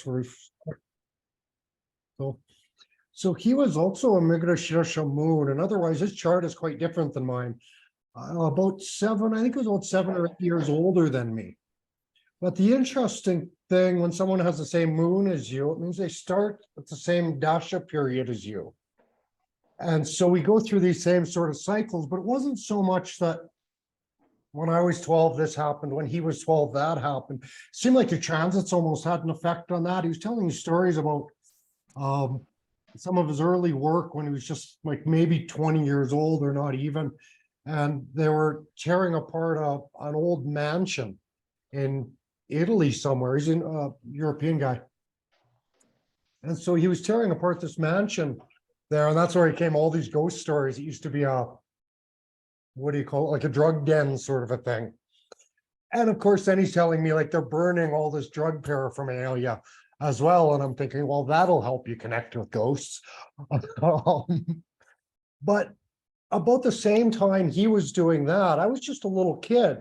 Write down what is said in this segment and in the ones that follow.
house roof. So, so he was also a Mrigasirsha moon, and otherwise his chart is quite different than mine. About seven, I think it was about 7 or 8 years older than me. But the interesting thing, when someone has the same moon as you, it means they start at the same dasha period as you. And so we go through these same sort of cycles, but it wasn't so much that when I was 12, this happened, when he was 12, that happened. It seemed like the transits almost had an effect on that. He was telling me stories about some of his early work when he was just like maybe 20 years old or not even. And they were tearing apart an old mansion in Italy somewhere. He's a European guy. And so he was tearing apart this mansion there, and that's where he came all these ghost stories. It used to be a, what do you call it, like a drug den sort of a thing. And of course, then he's telling me like they're burning all this drug paraphernalia as well. And I'm thinking, well, that'll help you connect with ghosts. But about the same time he was doing that, I was just a little kid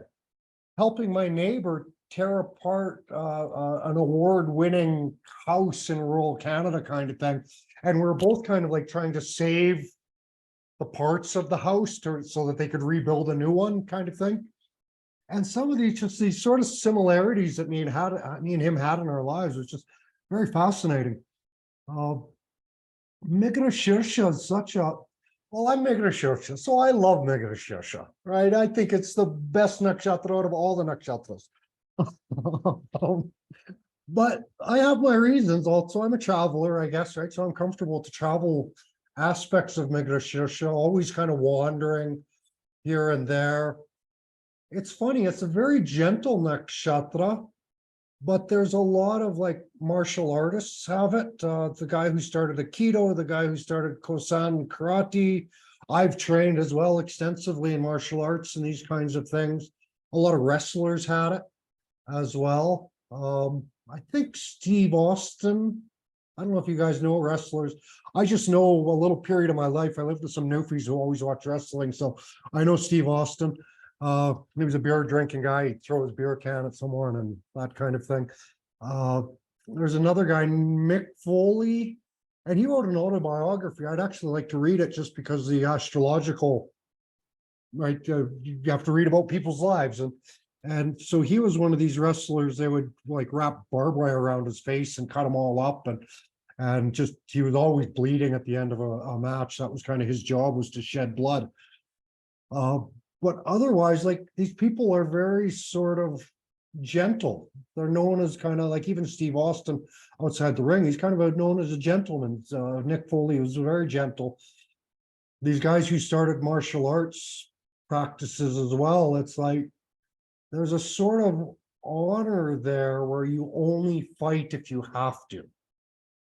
helping my neighbor tear apart an award-winning house in rural Canada kind of thing. And we were both kind of like trying to save the parts of the house so that they could rebuild a new one kind of thing. And some of these sort of similarities that me and him had in our lives was just very fascinating. Mrigasirsha is such a, well, I'm Mrigasirsha, so I love Mrigasirsha, right? I think it's the best nakshatra out of all the nakshatras. But I have my reasons also. I'm a traveler, I guess, right? So I'm comfortable to travel aspects of Mrigasirsha, always kind of wandering here and there. It's funny, it's a very gentle nakshatra, but there's a lot of like martial artists have it. The guy who started Aikido, the guy who started Kosan karate. I've trained as well extensively in martial arts and these kinds of things. A lot of wrestlers had it as well. I think Steve Austin, I don't know if you guys know wrestlers. I just know a little period of my life. I lived with some newfies who always watch wrestling. So I know Steve Austin. He was a beer drinking guy. He'd throw his beer can at someone and that kind of thing. There's another guy, Mick Foley, and he wrote an autobiography. I'd actually like to read it just because the astrological, right? You have to read about people's lives. And so he was one of these wrestlers. They would like wrap barbed wire around his face and cut him all up. And just, he was always bleeding at the end of a match. That was kind of his job, was to shed blood. But otherwise, like, these people are very sort of gentle. They're known as kind of like, even Steve Austin outside the ring, he's kind of known as a gentleman. Nick Foley was very gentle. These guys who started martial arts practices as well, it's like, there's a sort of honor there where you only fight if you have to,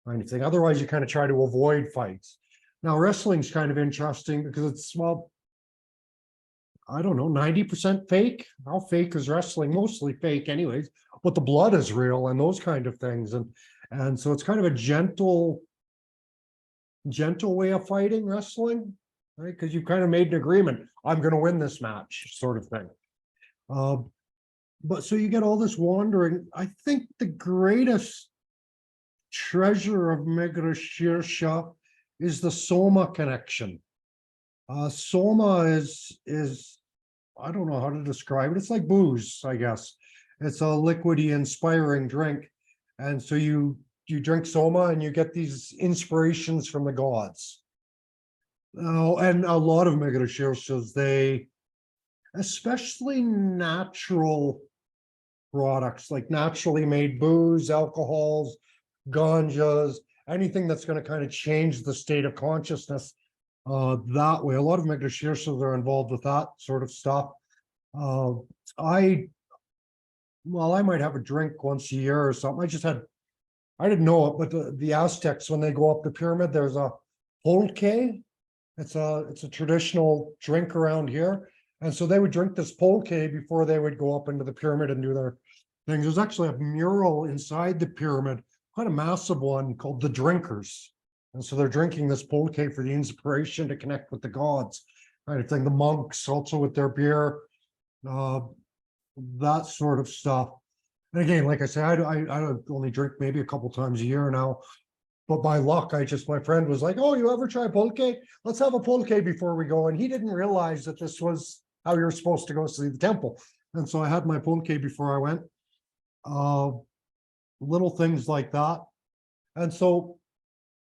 kind of thing. Otherwise, you kind of try to avoid fights. Now, wrestling's kind of interesting because it's, well, I don't know, 90% fake. How fake is wrestling? Mostly fake anyways, but the blood is real and those kind of things. And so it's kind of a gentle way of fighting wrestling, right? Because you've kind of made an agreement. I'm going to win this match, sort of thing. But so you get all this wandering. I think the greatest treasure of Mrigasirsha is the Soma connection. Soma is, I don't know how to describe it. It's like booze, I guess. It's a liquidy, inspiring drink. And so you drink Soma and you get these inspirations from the gods. And a lot of Mrigashirshas, they, especially natural products, like naturally made booze, alcohols, ganjas, anything that's going to kind of change the state of consciousness that way. A lot of Mrigashirshas are involved with that sort of stuff. I might have a drink once a year or something. I didn't know it, but the Aztecs, when they go up the pyramid, there's a pulque. It's a traditional drink around here. And so they would drink this pulque before they would go up into the pyramid and do their things. There's actually a mural inside the pyramid, quite a massive one, called The Drinkers. And so they're drinking this pulque for the inspiration to connect with the gods, kind of thing. The monks also with their beer, that sort of stuff. And again, like I said, I don't only drink maybe a couple times a year now. But by luck, my friend was like, "Oh, you ever try pulque? Let's have a pulque before we go." And he didn't realize that this was how you're supposed to go see the temple. And so I had my pulque before I went. Uh, little things like that. And so,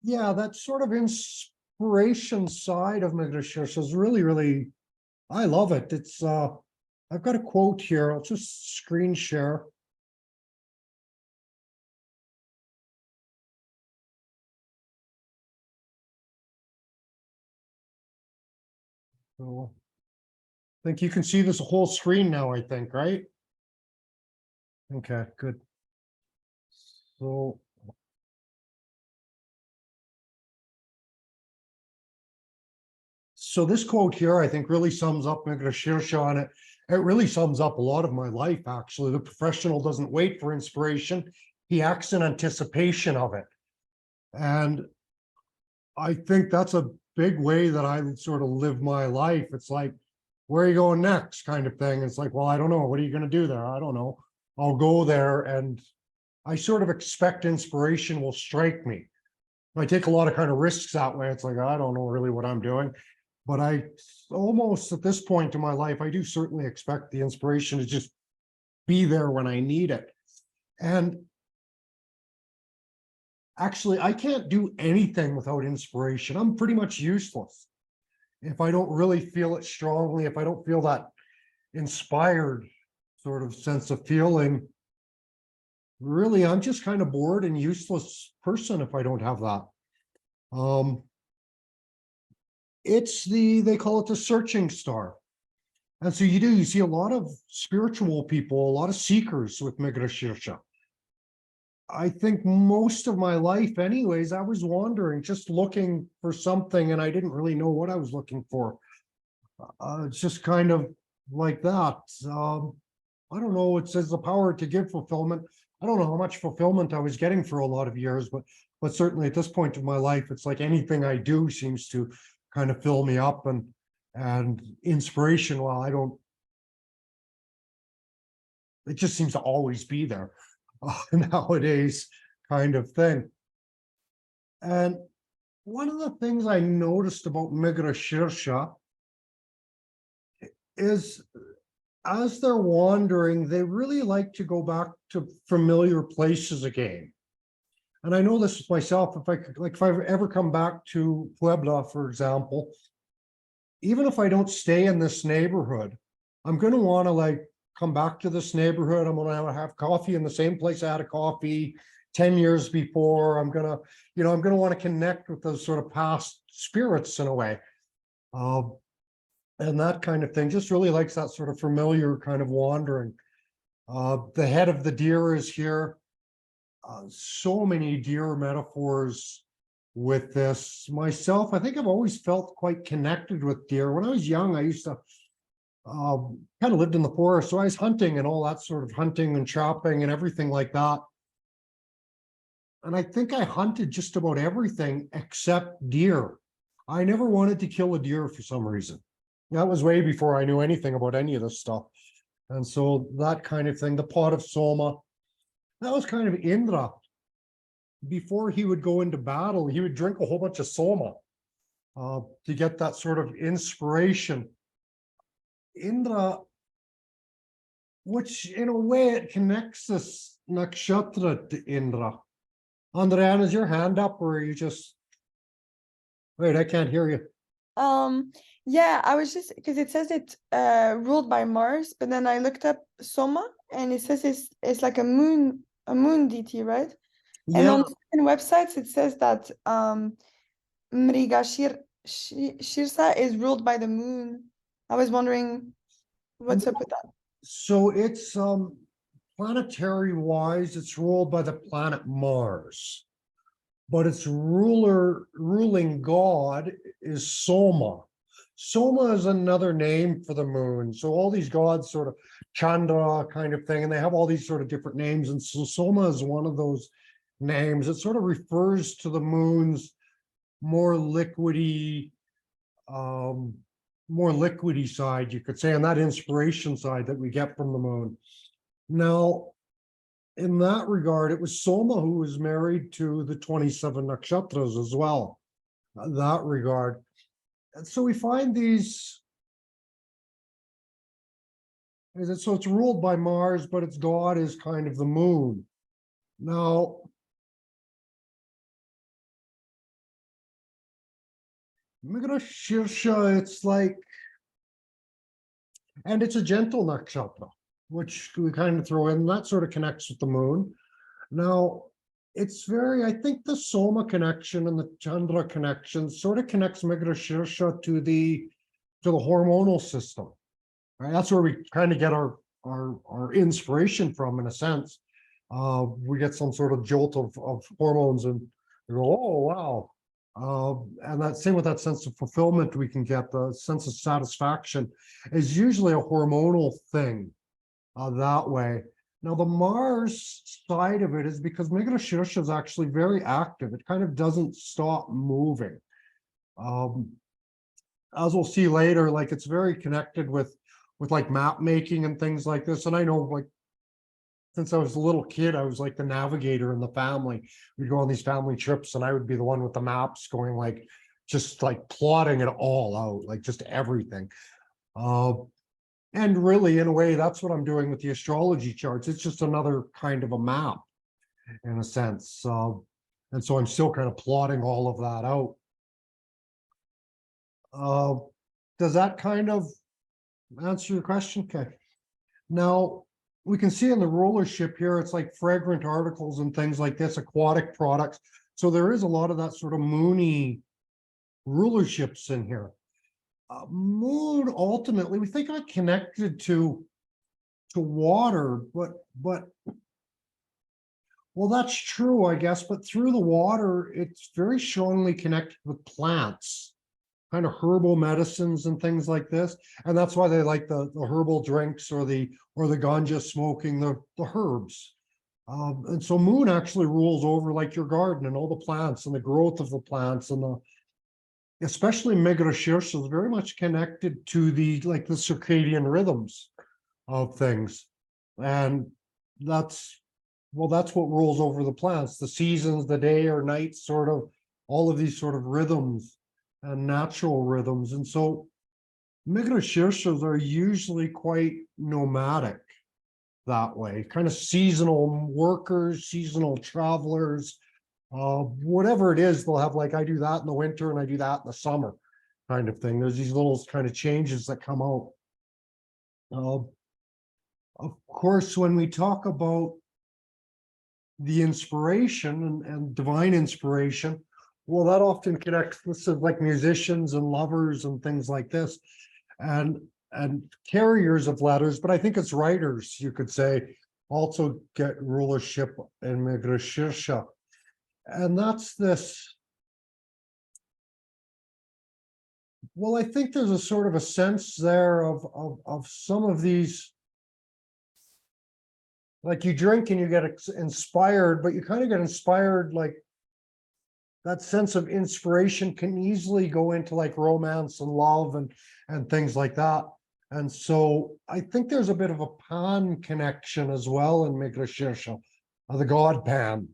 yeah, that sort of inspiration side of Mrigasirsha is really, really, I love it. I've got a quote here. I'll just screen share. So I think you can see this whole screen now, I think, right? Okay, good. So this quote here, I think, really sums up Mrigasirsha, and it really sums up a lot of my life, actually. The professional doesn't wait for inspiration. He acts in anticipation of it. And I think that's a big way that I sort of live my life. It's like, where are you going next kind of thing. It's like, well, I don't know. What are you going to do there? I don't know. I'll go there, and I sort of expect inspiration will strike me. I take a lot of kind of risks that way. It's like, I don't know really what I'm doing. But I almost at this point in my life, I do certainly expect the inspiration to just be there when I need it. And actually, I can't do anything without inspiration. I'm pretty much useless if I don't really feel it strongly, if I don't feel that inspired sort of sense of feeling. Really, I'm just kind of bored and useless person if I don't have that. They call it the searching star. And so you see a lot of spiritual people, a lot of seekers with Mrigasirsha. I think most of my life, anyways, I was wandering, just looking for something, and I didn't really know what I was looking for. It's just kind of like that. I don't know. It says the power to give fulfillment. I don't know how much fulfillment I was getting for a lot of years, but certainly at this point of my life, it's like anything I do seems to kind of fill me up, and inspiration. Well, I don't. It just seems to always be there nowadays, kind of thing. And one of the things I noticed about Mrigasirsha is as they're wandering, they really like to go back to familiar places again. And I know this myself, if I ever come back to Puebla, for example, even if I don't stay in this neighborhood, I'm going to want to like come back to this neighborhood. I'm going to have coffee in the same place I had a coffee 10 years before. I'm going to want to connect with those sort of past spirits in a way. And that kind of thing, just really likes that sort of familiar kind of wandering. The head of the deer is here. So many deer metaphors with this. Myself, I think I've always felt quite connected with deer. When I was young, I used to kind of lived in the forest, so I was hunting and all that sort of hunting and chopping and everything like that. And I think I hunted just about everything except deer. I never wanted to kill a deer for some reason. That was way before I knew anything about any of this stuff. And so that kind of thing, the pot of Soma, that was kind of Indra. Before he would go into battle, he would drink a whole bunch of Soma to get that sort of inspiration. Indra, which in a way it connects this nakshatra to Indra. Andriana, is your hand up or are you just, wait, I can't hear you. Yeah, I was just because it says it's ruled by Mars, but then I looked up Soma and it says it's like a moon deity, right? And on certain websites it says that Mrigasirsha is ruled by the moon. I was wondering what's up with that. So it's planetary wise, it's ruled by the planet Mars, but its ruling god is Soma. Soma is another name for the moon. So all these gods sort of Chandra kind of thing, and they have all these sort of different names. And so Soma is one of those names. It sort of refers to the moon's more liquidy, side, you could say, and that inspiration side that we get from the moon. Now, in that regard, it was Soma who was married to the 27 nakshatras as well, that regard. And so we find these, so it's ruled by Mars, but its god is kind of the moon. Now, Mrigasirsha, it's like, and it's a gentle nakshatra, which we kind of throw in, that sort of connects with the moon. Now, it's very, I think the Soma connection and the Chandra connection sort of connects Mrigasirsha to the hormonal system. Right? That's where we kind of get our inspiration from, in a sense. We get some sort of jolt of hormones and we go, oh, wow. And that same with that sense of fulfillment we can get, the sense of satisfaction is usually a hormonal thing that way. Now, the Mars side of it is because Mrigasirsha is actually very active. It kind of doesn't stop moving. As we'll see later, like it's very connected with like map making and things like this. And I know, like, since I was a little kid, I was like the navigator in the family. We'd go on these family trips and I would be the one with the maps going, like, just like plotting it all out, like just everything. And really, in a way, that's what I'm doing with the astrology charts. It's just another kind of a map, in a sense. And so I'm still kind of plotting all of that out. Does that kind of answer your question? Okay. Now, we can see in the rulership here, it's like fragrant articles and things like this, aquatic products. So there is a lot of that sort of moony rulerships in here. Moon, ultimately, we think of it connected to water, but well, that's true, I guess, but through the water, it's very strongly connected with plants, kind of herbal medicines and things like this. And that's why they like the herbal drinks or the ganja smoking, the herbs. And so moon actually rules over like your garden and all the plants and the growth of the plants, and especially Mrigasirsha is very much connected to the circadian rhythms of things. And that's what rules over the plants, the seasons, the day or night, sort of all of these sort of rhythms and natural rhythms. And so Mrigashirshas are usually quite nomadic that way, kind of seasonal workers, seasonal travelers, whatever it is, they'll have, like, I do that in the winter and I do that in the summer kind of thing. There's these little kind of changes that come out. Of course, when we talk about the inspiration and divine inspiration, well, that often connects with like musicians and lovers and things like this, and carriers of letters, but I think it's writers, you could say, also get rulership in Mrigasirsha. And that's this. Well, I think there's a sort of a sense there of some of these, like you drink and you get inspired, but you kind of get inspired, like that sense of inspiration can easily go into like romance and love and things like that. And so I think there's a bit of a Pan connection as well in Mrigasirsha, the god Pan,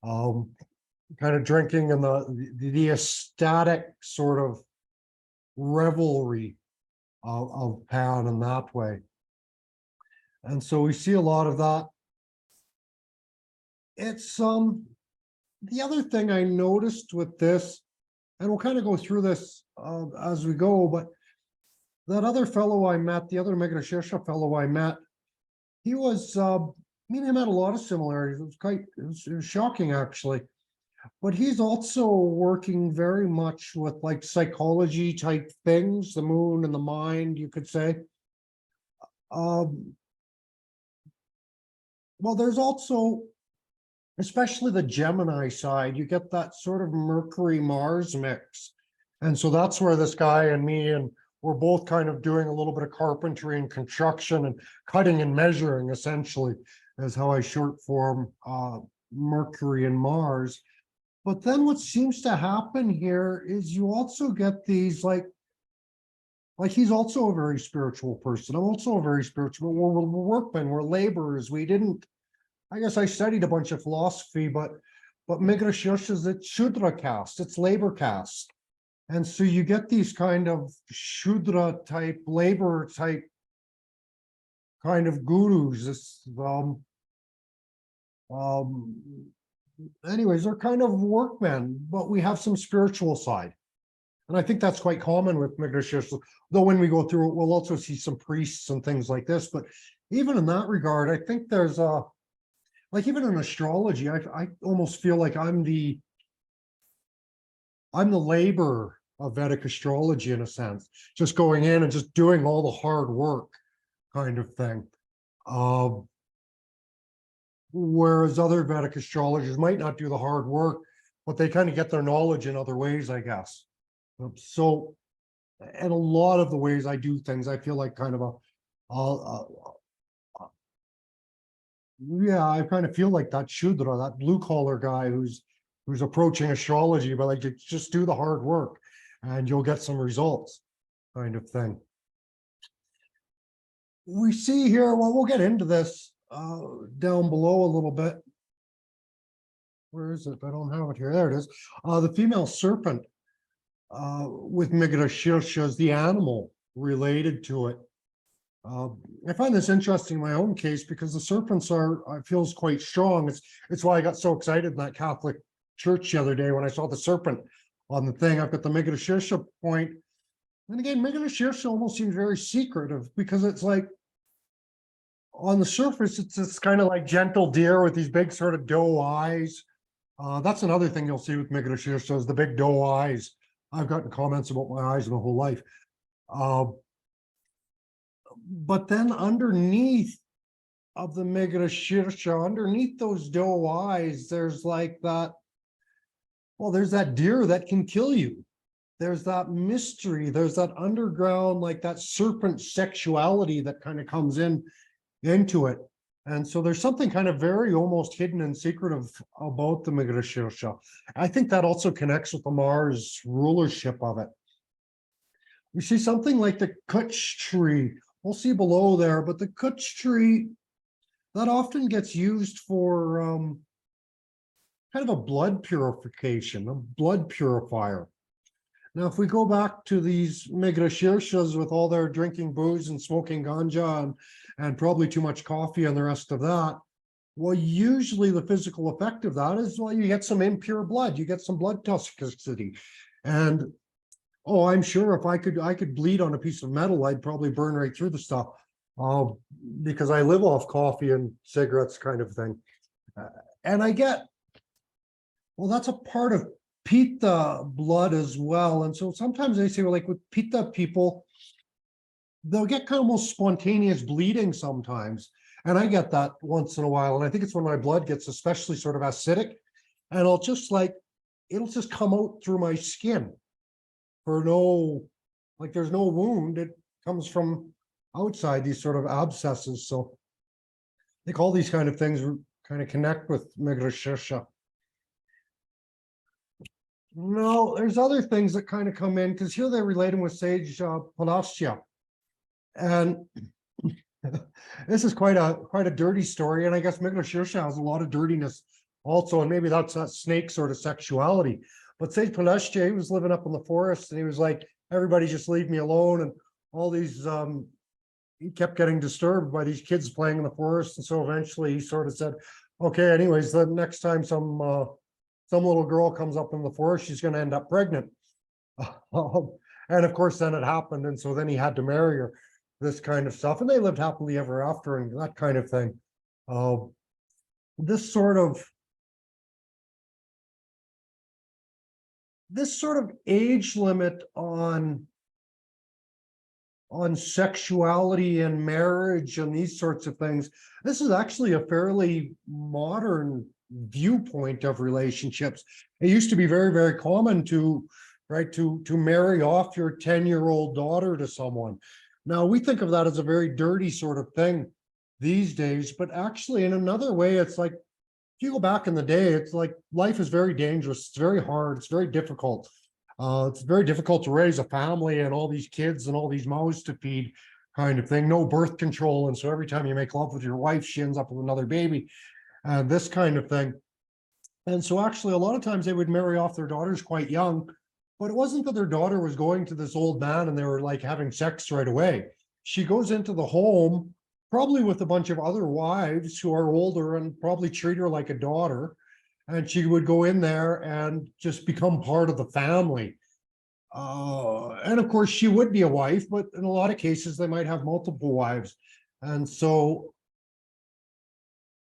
kind of drinking and the ecstatic sort of revelry of Pan in that way. And so we see a lot of that. It's the other thing I noticed with this, and we'll kind of go through this as we go, but that other fellow I met, the other Mrigasirsha fellow I met, he was, me and him had a lot of similarities. It was shocking, actually. But he's also working very much with like psychology type things, the moon and the mind, you could say. Well, there's also, especially the Gemini side, you get that sort of Mercury-Mars mix. And so that's where this guy and me, and we're both kind of doing a little bit of carpentry and construction and cutting and measuring, essentially, is how I short form Mercury and Mars. But then what seems to happen here is you also get these like he's also a very spiritual person. I'm also a very spiritual, we're workmen, we're laborers. We didn't I guess I studied a bunch of philosophy, but Mrigasirsha is a Shudra caste, it's labor caste. And so you get these kind of Shudra type, labor type kind of gurus. Um, Anyways, they're kind of workmen, but we have some spiritual side. And I think that's quite common with Mrigasirsha, though when we go through it, we'll also see some priests and things like this. But even in that regard, I think there's like even in astrology, I almost feel like I'm the labor of Vedic astrology in a sense, just going in and just doing all the hard work kind of thing. Whereas other Vedic astrologers might not do the hard work, but they kind of get their knowledge in other ways, I guess. So, in a lot of the ways I do things, I feel like kind of yeah, I kind of feel like that Shudra, that blue collar guy who's approaching astrology, but like just do the hard work and you'll get some results kind of thing. We see here, well, we'll get into this down below a little bit. Where is it? I don't have it here. There it is. The female serpent with Mrigasirsha is the animal related to it. I find this interesting in my own case because the serpents I feels quite strong. It's why I got so excited in that Catholic church the other day when I saw the serpent on the thing. I've got the Mrigasirsha point. And again, Mrigasirsha almost seems very secretive because it's like on the surface, it's kind of like gentle deer with these big sort of doe eyes. That's another thing you'll see with Mrigasirsha is the big doe eyes. I've gotten comments about my eyes my whole life. But then underneath of the Mrigasirsha, underneath those doe eyes, there's like that, well, there's that deer that can kill you. There's that mystery, there's that underground, like that serpent sexuality that kind of comes into it. And so there's something kind of very almost hidden and secretive about the Mrigasirsha. I think that also connects with the Mars rulership of it. We see something like the Kuch tree. We'll see below there, but the Kuch tree, that often gets used for kind of a blood purification, a blood purifier. Now, if we go back to these Mrigashirshas with all their drinking booze and smoking ganja and probably too much coffee and the rest of that, well, usually the physical effect of that is, well, you get some impure blood, you get some blood toxicity. And oh, I'm sure if I could bleed on a piece of metal, I'd probably burn right through the stuff because I live off coffee and cigarettes kind of thing. And I get, well, that's a part of Pitta blood as well. And so sometimes they say, well, like with Pitta people, they'll get kind of almost spontaneous bleeding sometimes. And I get that once in a while. And I think it's when my blood gets especially sort of acidic and it'll just come out through my skin for like there's no wound. It comes from outside, these sort of abscesses. So I think all these kind of things kind of connect with Mrigasirsha. No, there's other things that kind of come in because here they relate him with Sage Palasya. And this is quite a dirty story. And I guess Mrigasirsha has a lot of dirtiness also. And maybe that's that snake sort of sexuality. But Sage Palasya, he was living up in the forest and he was like, everybody just leave me alone. And all these, he kept getting disturbed by these kids playing in the forest. And so eventually he sort of said, okay, anyways, the next time some little girl comes up in the forest, she's going to end up pregnant. And of course, then it happened. And so then he had to marry her, this kind of stuff. And they lived happily ever after and that kind of thing. This sort of age limit on sexuality and marriage and these sorts of things, this is actually a fairly modern viewpoint of relationships. It used to be very, very common to marry off your 10-year-old daughter to someone. Now we think of that as a very dirty sort of thing these days, but actually in another way, it's like, if you go back in the day, it's like life is very dangerous. It's very hard. It's very difficult. It's very difficult to raise a family and all these kids and all these mouths to feed kind of thing. No birth control. And so every time you make love with your wife, she ends up with another baby. and this kind of thing. And so actually, a lot of times they would marry off their daughters quite young, but it wasn't that their daughter was going to this old man and they were like having sex right away. She goes into the home, probably with a bunch of other wives who are older and probably treat her like a daughter. And she would go in there and just become part of the family. And of course, she would be a wife, but in a lot of cases, they might have multiple wives. And so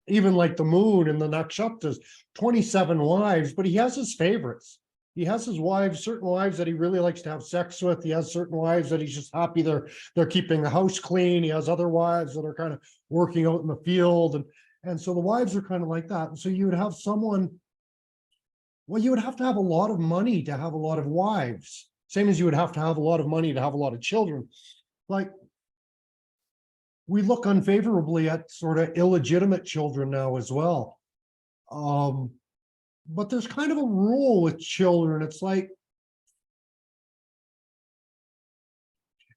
even like the moon and the nakshatras, 27 wives, but he has his favorites. He has his wives, certain wives that he really likes to have sex with. He has certain wives that he's just happy they're keeping the house clean. He has other wives that are kind of working out in the field. And so the wives are kind of like that. And so you would have someone, well, you would have to have a lot of money to have a lot of wives, same as you would have to have a lot of money to have a lot of children. Like, we look unfavorably at sort of illegitimate children now as well. But there's kind of a rule with children. It's like,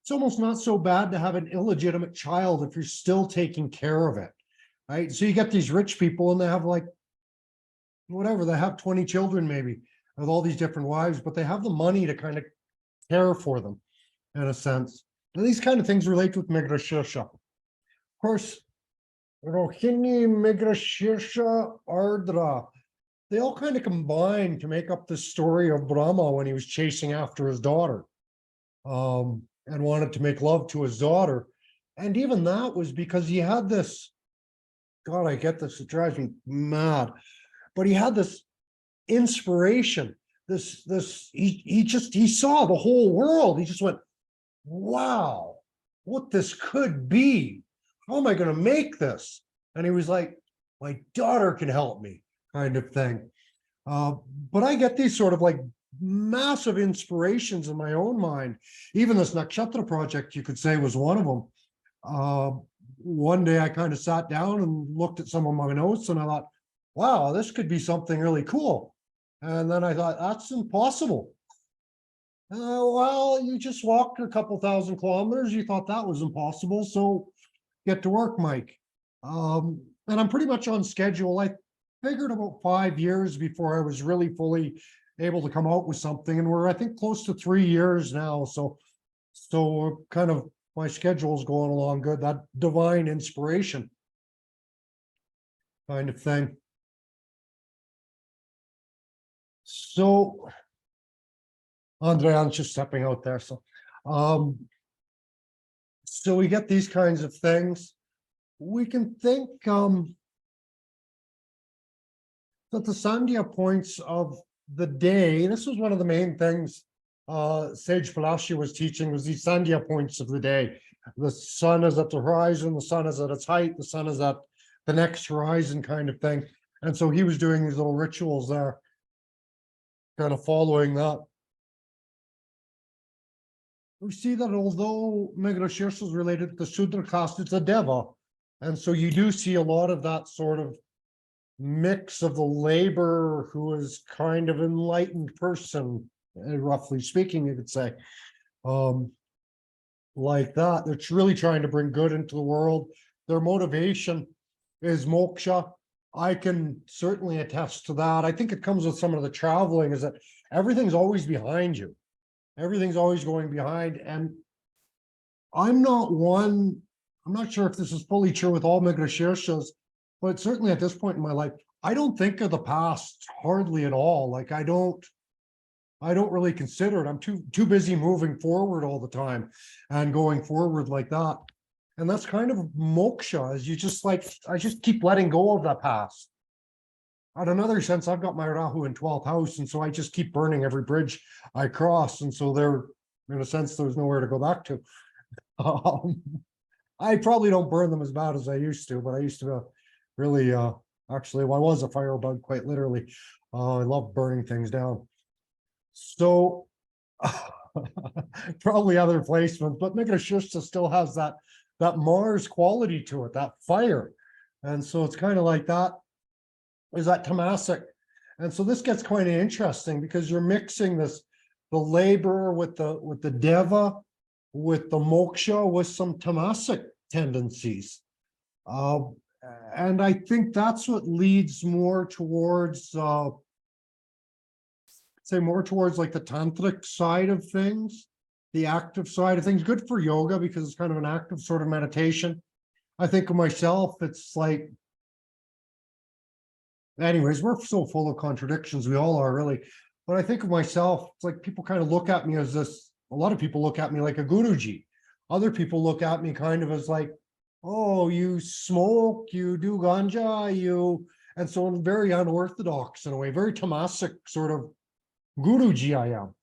it's almost not so bad to have an illegitimate child if you're still taking care of it, right? So you get these rich people and they have like, whatever, they have 20 children maybe with all these different wives, but they have the money to kind of care for them in a sense. And these kind of things relate with Mrigasirsha. Of course, Rohini, Mrigasirsha, Ardra, they all kind of combine to make up the story of Brahma when he was chasing after his daughter, and wanted to make love to his daughter. And even that was because he had this, God, I get this, it drives me mad, but he had this inspiration, he saw the whole world. He just went, wow, what this could be. How am I going to make this? And he was like, my daughter can help me, kind of thing. But I get these sort of like massive inspirations in my own mind. Even this Nakshatra project, you could say, was one of them. One day I kind of sat down and looked at some of my notes and I thought, wow, this could be something really cool. And then I thought, that's impossible. Well, you just walked a couple thousand kilometers. You thought that was impossible. So get to work, Mike. And I'm pretty much on schedule. I figured about 5 years before I was really fully able to come out with something. And we're, I think, close to 3 years now. So kind of my schedule's going along good. That divine inspiration kind of thing. So Andre, I'm just stepping out there. So we get these kinds of things. We can think that the Sandhya points of the day, this was one of the main things Sage Palashi was teaching, was these Sandhya points of the day. The sun is at the horizon, the sun is at its height, the sun is at the next horizon, kind of thing. And so he was doing these little rituals there, kind of following that. We see that although Mrigasirsha is related to the Sudra caste, it's a Deva. And so you do see a lot of that sort of mix of the laborer who is kind of enlightened person, roughly speaking, you could say. Like that, they're really trying to bring good into the world. Their motivation is moksha. I can certainly attest to that. I think it comes with some of the traveling, is that everything's always behind you. Everything's always going behind. And I'm not sure if this is fully true with all Mrigashirshas, but certainly at this point in my life, I don't think of the past hardly at all. Like I don't really consider it. I'm too busy moving forward all the time and going forward like that. And that's kind of moksha, is you just like, I just keep letting go of the past. At another sense, I've got my Rahu in 12th house, and so I just keep burning every bridge I cross. And so there, in a sense, there's nowhere to go back to. I probably don't burn them as bad as I used to, but I used to really, actually, well, I was a firebug, quite literally. I love burning things down. So probably other placements, but Mrigasirsha still has that Mars quality to it, that fire. And so it's kind of like that, is that tamasic. And so this gets quite interesting because you're mixing the labor with the deva, with the moksha, with some tamasic tendencies. And I think that's what leads more towards, say more towards like the tantric side of things, the active side of things. Good for yoga because it's kind of an active sort of meditation. I think of myself, it's like, anyways, we're so full of contradictions. We all are really. But I think of myself, it's like people kind of look at me as this, a lot of people look at me like a Guruji. Other people look at me kind of as like, oh, you smoke, you do ganja, you, and so I'm very unorthodox in a way, very tamasic sort of Guruji I am,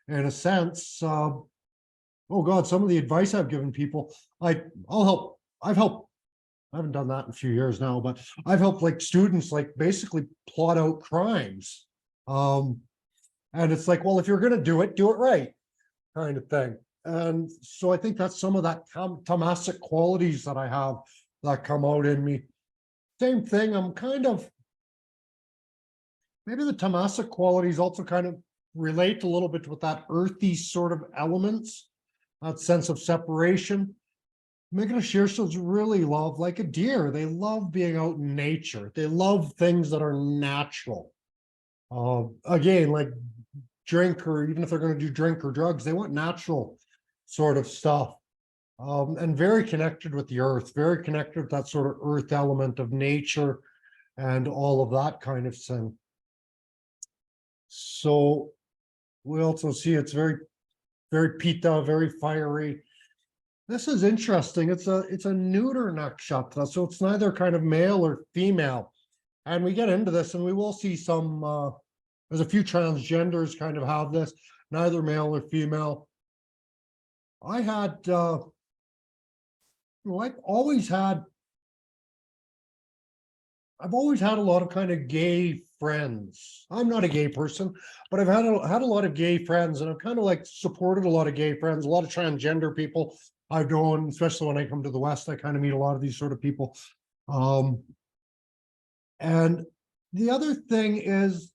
in a sense. Oh God, some of the advice I've given people, I'll help, I've helped, I haven't done that in a few years now, but I've helped like students like basically plot out crimes. And it's like, well, if you're gonna do it right, kind of thing. And so I think that's some of that tamasic qualities that I have that come out in me. Same thing, I'm kind of, maybe the tamasic qualities also kind of relate a little bit with that earthy sort of elements, that sense of separation. Mrigashirshas really love, like a deer, they love being out in nature. They love things that are natural. Again, like drink, or even if they're going to do drink or drugs, they want natural sort of stuff. And very connected with the earth, very connected with that sort of earth element of nature and all of that kind of thing. So we also see it's very, very pitta, very fiery. This is interesting. It's a neuter nakshatra, so it's neither kind of male or female. And we get into this, and we will see some. There's a few transgenders kind of have this, neither male or female. I had, well, I've always had a lot of kind of gay friends. I'm not a gay person, but I've had a lot of gay friends, and I've kind of like supported a lot of gay friends, a lot of transgender people I've known, especially when I come to the West, I kind of meet a lot of these sort of people. And the other thing is,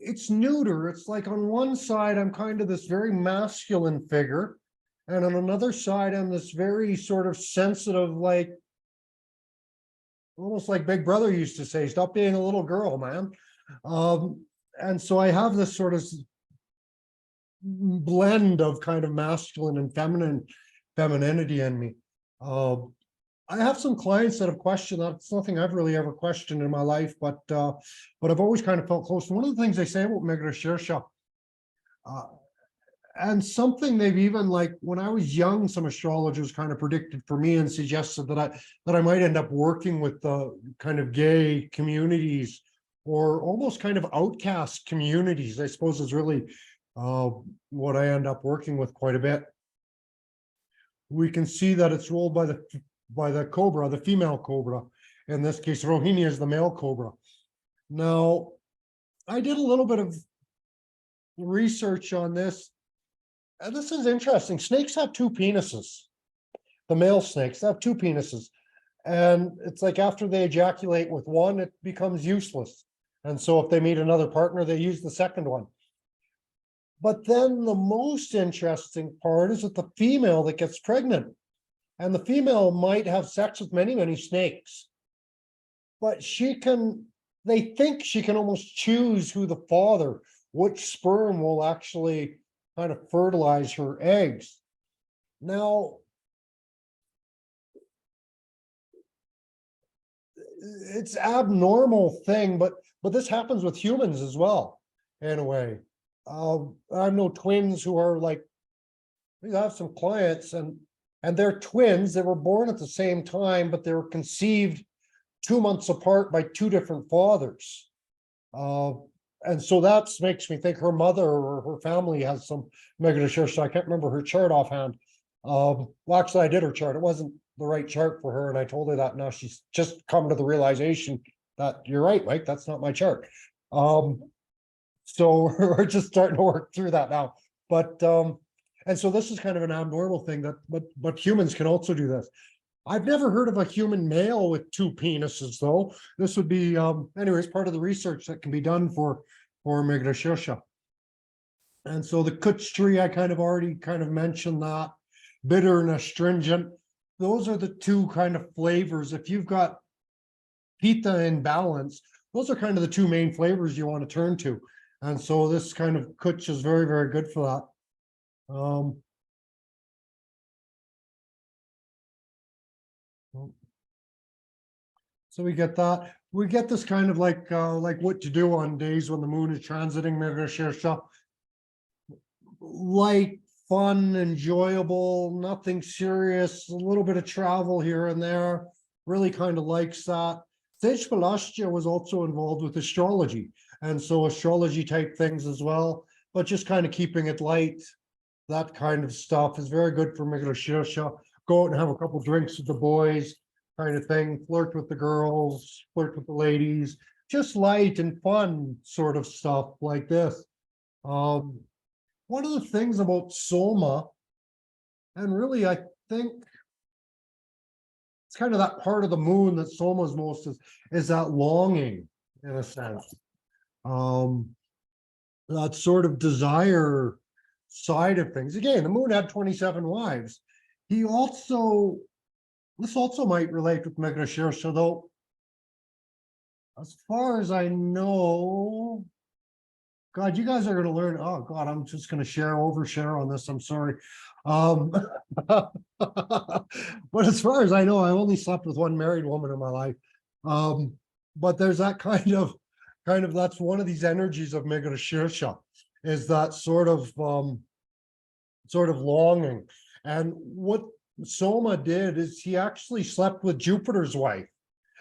it's neuter. It's like on one side, I'm kind of this very masculine figure, and on another side, I'm this very sort of sensitive, like almost like Big Brother used to say, stop being a little girl, man. And so I have this sort of blend of kind of masculine and femininity in me. I have some clients that have questioned that. It's nothing I've really ever questioned in my life, but I've always kind of felt close. One of the things they say about Mrigasirsha, and something they've even, like when I was young, some astrologers kind of predicted for me and suggested that I might end up working with the kind of gay communities, or almost kind of outcast communities, I suppose, is really what I end up working with quite a bit. We can see that it's ruled by the cobra, the female cobra. In this case, Rohini is the male cobra. Now, I did a little bit of research on this, and this is interesting. Snakes have two penises. The male snakes have two penises. And it's like after they ejaculate with one, it becomes useless. And so if they meet another partner, they use the second one. But then the most interesting part is that the female that gets pregnant, and the female might have sex with many, many snakes, but they think she can almost choose who the father, which sperm will actually kind of fertilize her eggs. Now, it's abnormal thing, but this happens with humans as well, in a way. I know twins who are like, we have some clients, and they're twins. They were born at the same time, but they were conceived 2 months apart by two different fathers. And so that makes me think her mother or her family has some Mrigasirsha. I can't remember her chart offhand. Well, actually, I did her chart. It wasn't the right chart for her, and I told her that. Now she's just come to the realization that you're right, Mike, that's not my chart. So we're just starting to work through that now. But and so this is kind of an abnormal thing that, but humans can also do this. I've never heard of a human male with two penises, though. This would be, anyways, part of the research that can be done for Mrigasirsha. And so the Kuch tree, I kind of already kind of mentioned that. Bitter and astringent. those are the two kind of flavors. If you've got Pitta in balance, those are kind of the two main flavors you want to turn to. And so this kind of Kutch is very, very good for that. So we get that. We get this kind of like what to do on days when the moon is transiting Mrigasirsha. Light, fun, enjoyable, nothing serious, a little bit of travel here and there. Really kind of likes that. Sage Palastya was also involved with astrology, and so astrology type things as well, but just kind of keeping it light. That kind of stuff is very good for Mrigasirsha. Go out and have a couple drinks with the boys, kind of thing, flirt with the girls, flirt with the ladies, just light and fun sort of stuff like this. One of the things about Soma, and really I think it's kind of that part of the moon that Soma's most is that longing, in a sense. That sort of desire side of things. Again, the moon had 27 wives. This also might relate with Mrigasirsha, though, as far as I know, God, you guys are going to learn. Oh God, I'm just going to overshare on this. I'm sorry. But as far as I know, I only slept with one married woman in my life. But there's that kind of that's one of these energies of Mrigasirsha, is that sort of longing. And what Soma did is he actually slept with Jupiter's wife,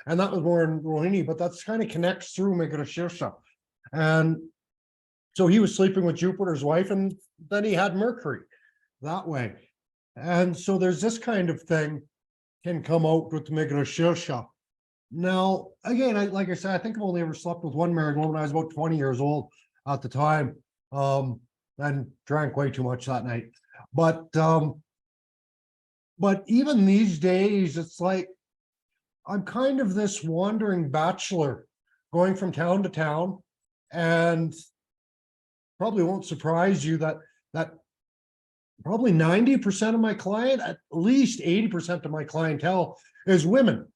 and that was more in Rohini, but that's kind of connects through Mrigasirsha. And so he was sleeping with Jupiter's wife, and then he had Mercury that way. And so there's this kind of thing can come out with Mrigasirsha. Now, again, like I said, I think I've only ever slept with one married woman. I was about 20 years old at the time, and drank way too much that night. But even these days, it's like I'm kind of this wandering bachelor going from town to town, and probably won't surprise you that probably 90% of my client, at least 80% of my clientele is women.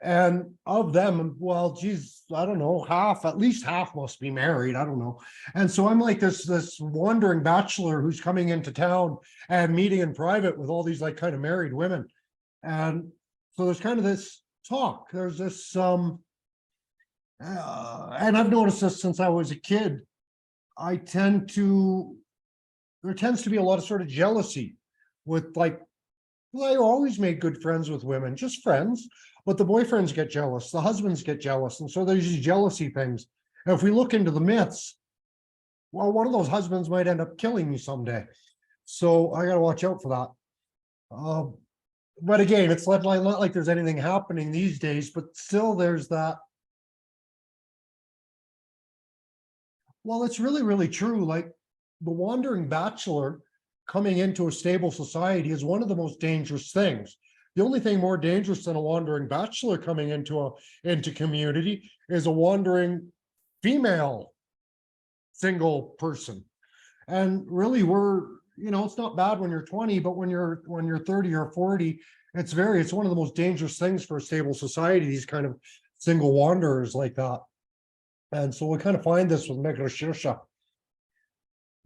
And of them, well, geez, I don't know, at least half must be married. I don't know. And so I'm like this wandering bachelor who's coming into town and meeting in private with all these like kind of married women. And so there's kind of this talk. There's this, and I've noticed this since I was a kid. There tends to be a lot of sort of jealousy with like, well, I always made good friends with women, just friends, but the boyfriends get jealous, the husbands get jealous. And so there's these jealousy things. And if we look into the myths, well, one of those husbands might end up killing me someday. So I got to watch out for that. But again, it's not like there's anything happening these days, but still there's that. Well, it's really, really true. Like the wandering bachelor coming into a stable society is one of the most dangerous things. The only thing more dangerous than a wandering bachelor coming into community is a wandering female single person. And really it's not bad when you're 20, but when you're 30 or 40, it's one of the most dangerous things for a stable society, these kind of single wanderers like that. And so we kind of find this with Mrigasirsha.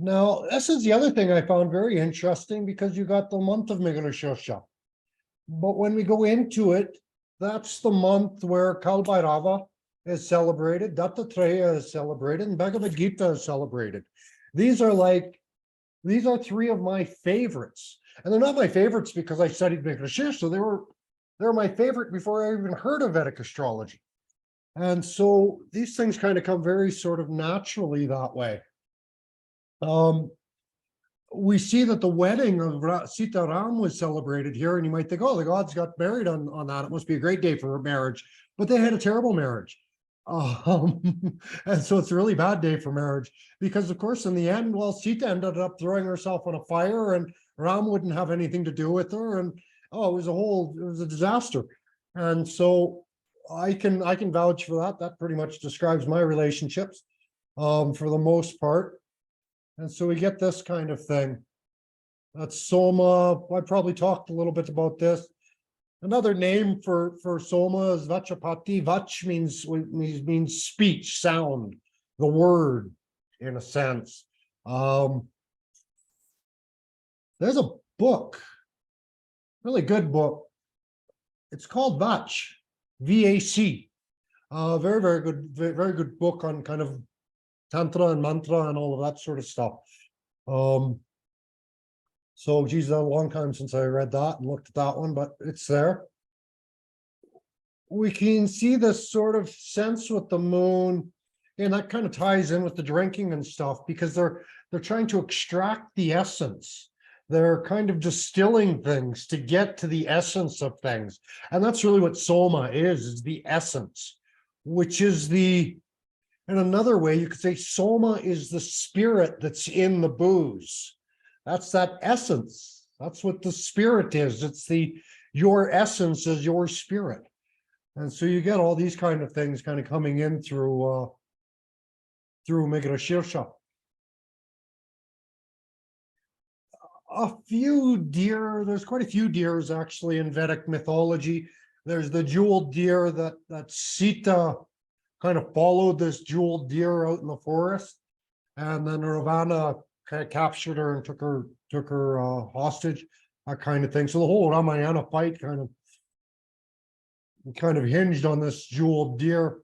Now, this is the other thing I found very interesting, because you got the month of Mrigasirsha. But when we go into it, that's the month where Kalbhairava is celebrated, Dattatreya is celebrated, and Bhagavad Gita is celebrated. These are three of my favorites. And they're not my favorites because I studied Mrigasirsha. They were my favorite before I even heard of Vedic astrology. And so these things kind of come very sort of naturally that way. We see that the wedding of Sita Ram was celebrated here, and you might think, oh, the gods got married on that. It must be a great day for marriage, but they had a terrible marriage. And so it's a really bad day for marriage, because of course, in the end, well, Sita ended up throwing herself on a fire, and Ram wouldn't have anything to do with her. And it was a disaster. And so I can vouch for that. That pretty much describes my relationships, for the most part. And so we get this kind of thing. That's Soma. I probably talked a little bit about this. another name for Soma is Vachapati. Vach means speech, sound, the word, in a sense. There's a book, really good book. It's called Vach, V-A-C. Very, very good, very good book on kind of tantra and mantra and all of that sort of stuff. So, geez, a long time since I read that and looked at that one, but it's there. We can see this sort of sense with the moon, and that kind of ties in with the drinking and stuff, because they're trying to extract the essence. They're kind of distilling things to get to the essence of things. And that's really what Soma is the essence, which is in another way, you could say Soma is the spirit that's in the booze. That's that essence. That's what the spirit is. It's your essence is your spirit. And so you get all these kind of things kind of coming in through Mrigasirsha. A few deer, there's quite a few deers actually in Vedic mythology. There's the jeweled deer that Sita kind of followed this jeweled deer out in the forest, and then Ravana kind of captured her and took her hostage, that kind of thing. So the whole Ramayana fight kind of hinged on this jeweled deer.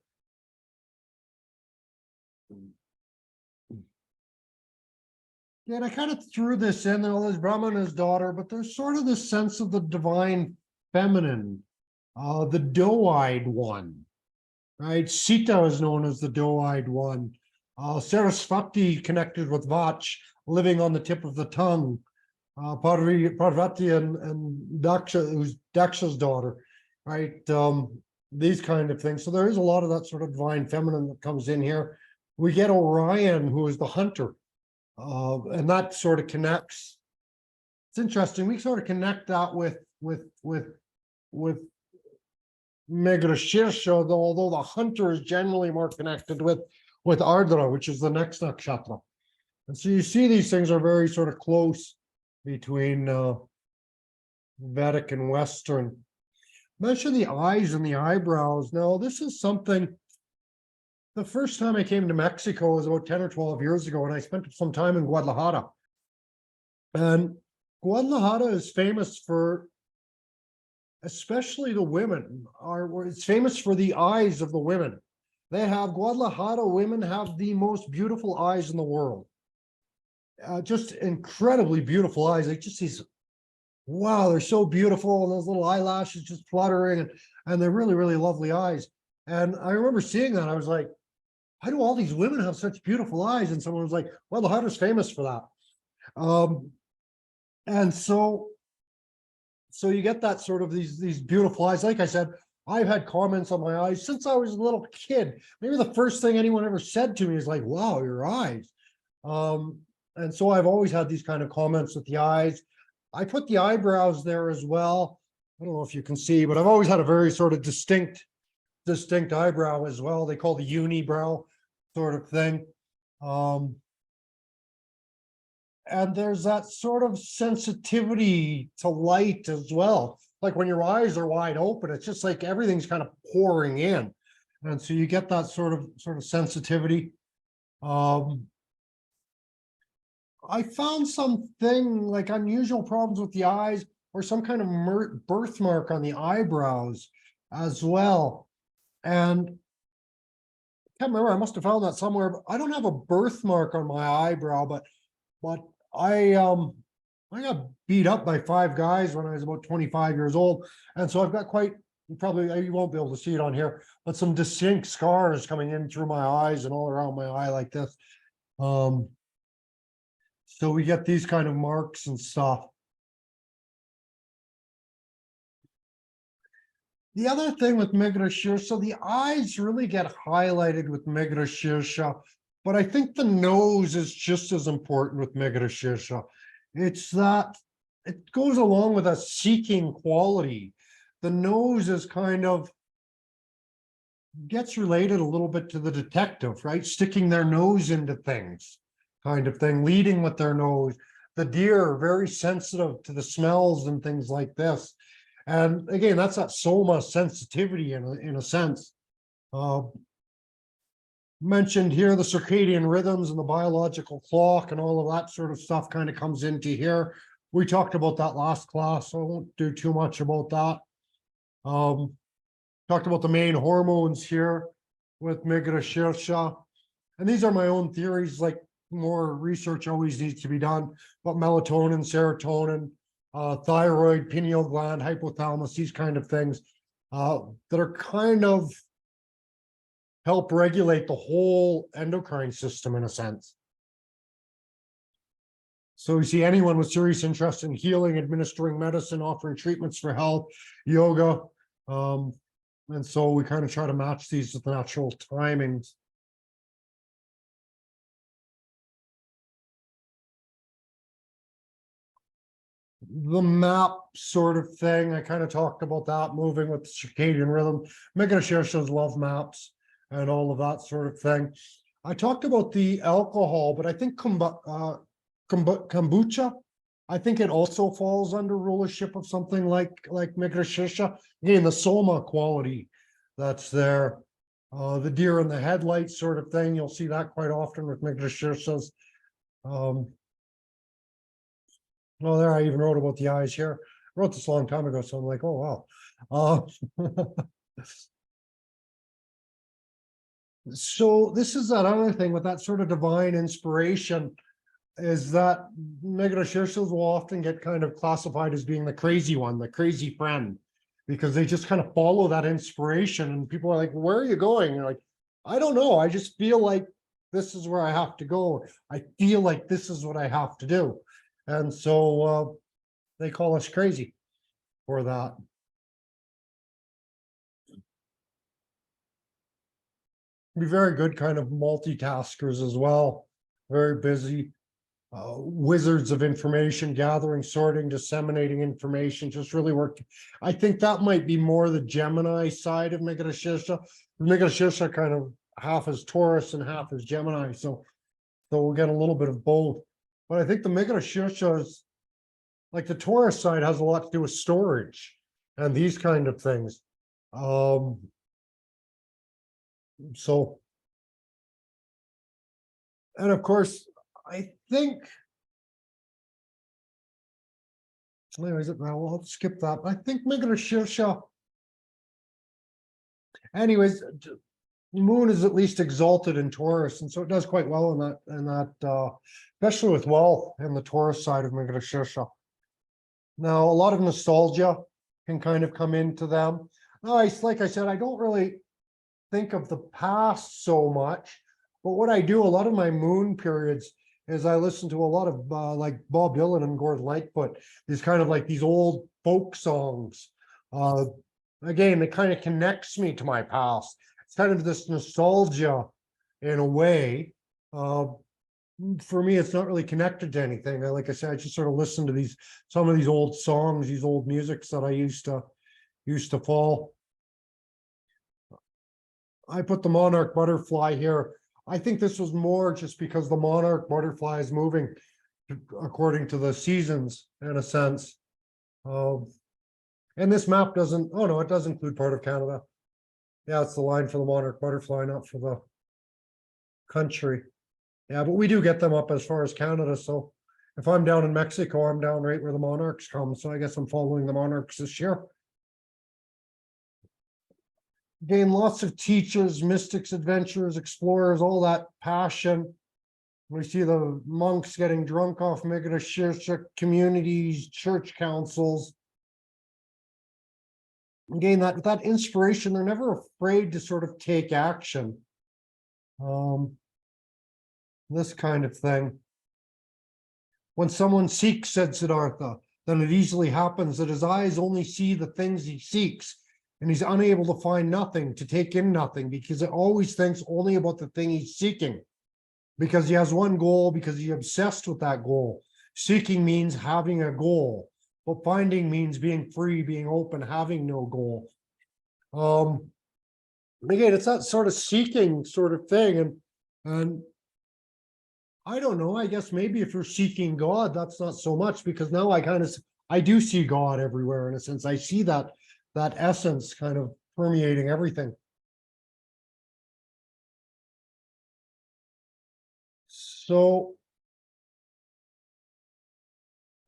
And I kind of threw this in there, there's Brahma and his daughter, but there's sort of this sense of the divine feminine, the doe-eyed one, right? Sita is known as the doe-eyed one. Saraswati connected with Vach, living on the tip of the tongue. Parvati and Daksha, who's Daksha's daughter, right? These kind of things. So there is a lot of that sort of divine feminine that comes in here. We get Orion, who is the hunter. And that sort of connects. It's interesting. We sort of connect that with Mrigasirsha, although the hunter is generally more connected with Ardra, which is the next nakshatra. And so you see these things are very sort of close between Vedic and Western. Mention the eyes and the eyebrows. Now, this is something. The first time I came to Mexico was about 10 or 12 years ago, and I spent some time in Guadalajara. And Guadalajara is famous for, especially the women, it's famous for the eyes of the women. Guadalajara women have the most beautiful eyes in the world. Just incredibly beautiful eyes. Like just these, wow, they're so beautiful, and those little eyelashes just fluttering, and they're really, really lovely eyes. And I remember seeing that, I was like, how do all these women have such beautiful eyes? And someone was like, well, the Guadalajara's famous for that. And so you get that sort of these beautiful eyes. Like I said, I've had comments on my eyes since I was a little kid. Maybe the first thing anyone ever said to me is like, wow, your eyes. And so I've always had these kind of comments with the eyes. I put the eyebrows there as well. I don't know if you can see, but I've always had a very sort of distinct eyebrow as well. They call the unibrow sort of thing. And there's that sort of sensitivity to light as well. Like when your eyes are wide open, it's just like everything's kind of pouring in. And so you get that sort of sensitivity. I found something like unusual problems with the eyes, or some kind of birthmark on the eyebrows as well. And I can't remember, I must have found that somewhere, but I don't have a birthmark on my eyebrow, but I got beat up by 5 guys when I was about 25 years old. And so I've got you won't be able to see it on here, but some distinct scars coming in through my eyes and all around my eye like this. So we get these kind of marks and stuff. The other thing with Mrigasirsha, the eyes really get highlighted with Mrigasirsha, but I think the nose is just as important with Mrigasirsha. It's that it goes along with a seeking quality. The nose is kind of gets related a little bit to the detective, right? Sticking their nose into things, kind of thing, leading with their nose. The deer are very sensitive to the smells and things like this. And again, that's that soma sensitivity in a sense. Mentioned here the circadian rhythms and the biological clock and all of that sort of stuff kind of comes into here. We talked about that last class, so I won't do too much about that. Talked about the main hormones here with Mrigasirsha. And these are my own theories, like more research always needs to be done, but melatonin, serotonin, thyroid, pineal gland, hypothalamus, these kind of things that are kind of help regulate the whole endocrine system in a sense. So you see anyone with serious interest in healing, administering medicine, offering treatments for health, yoga. And so we kind of try to match these with natural timings. The map sort of thing, I kind of talked about that, moving with the circadian rhythm. Mrigasirsha's love maps and all of that sort of thing. I talked about the alcohol, but I think kombucha, I think it also falls under rulership of something like Mrigasirsha. Again, the soma quality that's there. The deer in the headlights sort of thing, you'll see that quite often with Mrigasirsha's. Oh, there, I even wrote about the eyes here. I wrote this a long time ago, so I'm like, oh, wow. So this is that other thing with that sort of divine inspiration is that Mrigashirshas will often get kind of classified as being the crazy one, the crazy friend, because they just kind of follow that inspiration and people are like, where are you going? You're like, I don't know. I just feel like this is where I have to go. I feel like this is what I have to do. And so they call us crazy for that. Be very good kind of multitaskers as well. Very busy. Wizards of information, gathering, sorting, disseminating information, just really work. I think that might be more the Gemini side of Mrigasirsha. Mrigasirsha kind of half is Taurus and half is Gemini. So we'll get a little bit of both. But I think the Mrigasirsha is like the Taurus side has a lot to do with storage and these kind of things. So, and of course, I think, anyways, well, I'll skip that. I think Mrigasirsha, anyways, the moon is at least exalted in Taurus, and so it does quite well in that, especially with wealth in the Taurus side of Mrigasirsha. Now, a lot of nostalgia can kind of come into them. Now, like I said, I don't really think of the past so much, but what I do, a lot of my moon periods is I listen to a lot of like Bob Dylan and Gordon Lightfoot, these kind of like these old folk songs. Again, it kind of connects me to my past. It's kind of this nostalgia in a way. For me, it's not really connected to anything. Like I said, I just sort of listen to some of these old songs, these old musics that I used to follow. I put the monarch butterfly here. I think this was more just because the monarch butterfly is moving according to the seasons in a sense. And this map doesn't, oh no, it does include part of Canada. Yeah, it's the line for the monarch butterfly, not for the country. Yeah, but we do get them up as far as Canada. So if I'm down in Mexico, I'm down right where the monarchs come. So I guess I'm following the monarchs this year. Again, lots of teachers, mystics, adventurers, explorers, all that passion. We see the monks getting drunk off Mrigasirsha, communities, church councils. Again, that inspiration, they're never afraid to sort of take action. This kind of thing. When someone seeks, said Siddhartha, then it easily happens that his eyes only see the things he seeks, and he's unable to find nothing, to take in nothing, because it always thinks only about the thing he's seeking. Because he has one goal, because he's obsessed with that goal. Seeking means having a goal, but finding means being free, being open, having no goal. Again, it's that sort of seeking sort of thing, and I don't know, I guess maybe if you're seeking God, that's not so much, because now I kind of I do see God everywhere in a sense. I see that essence kind of permeating everything. So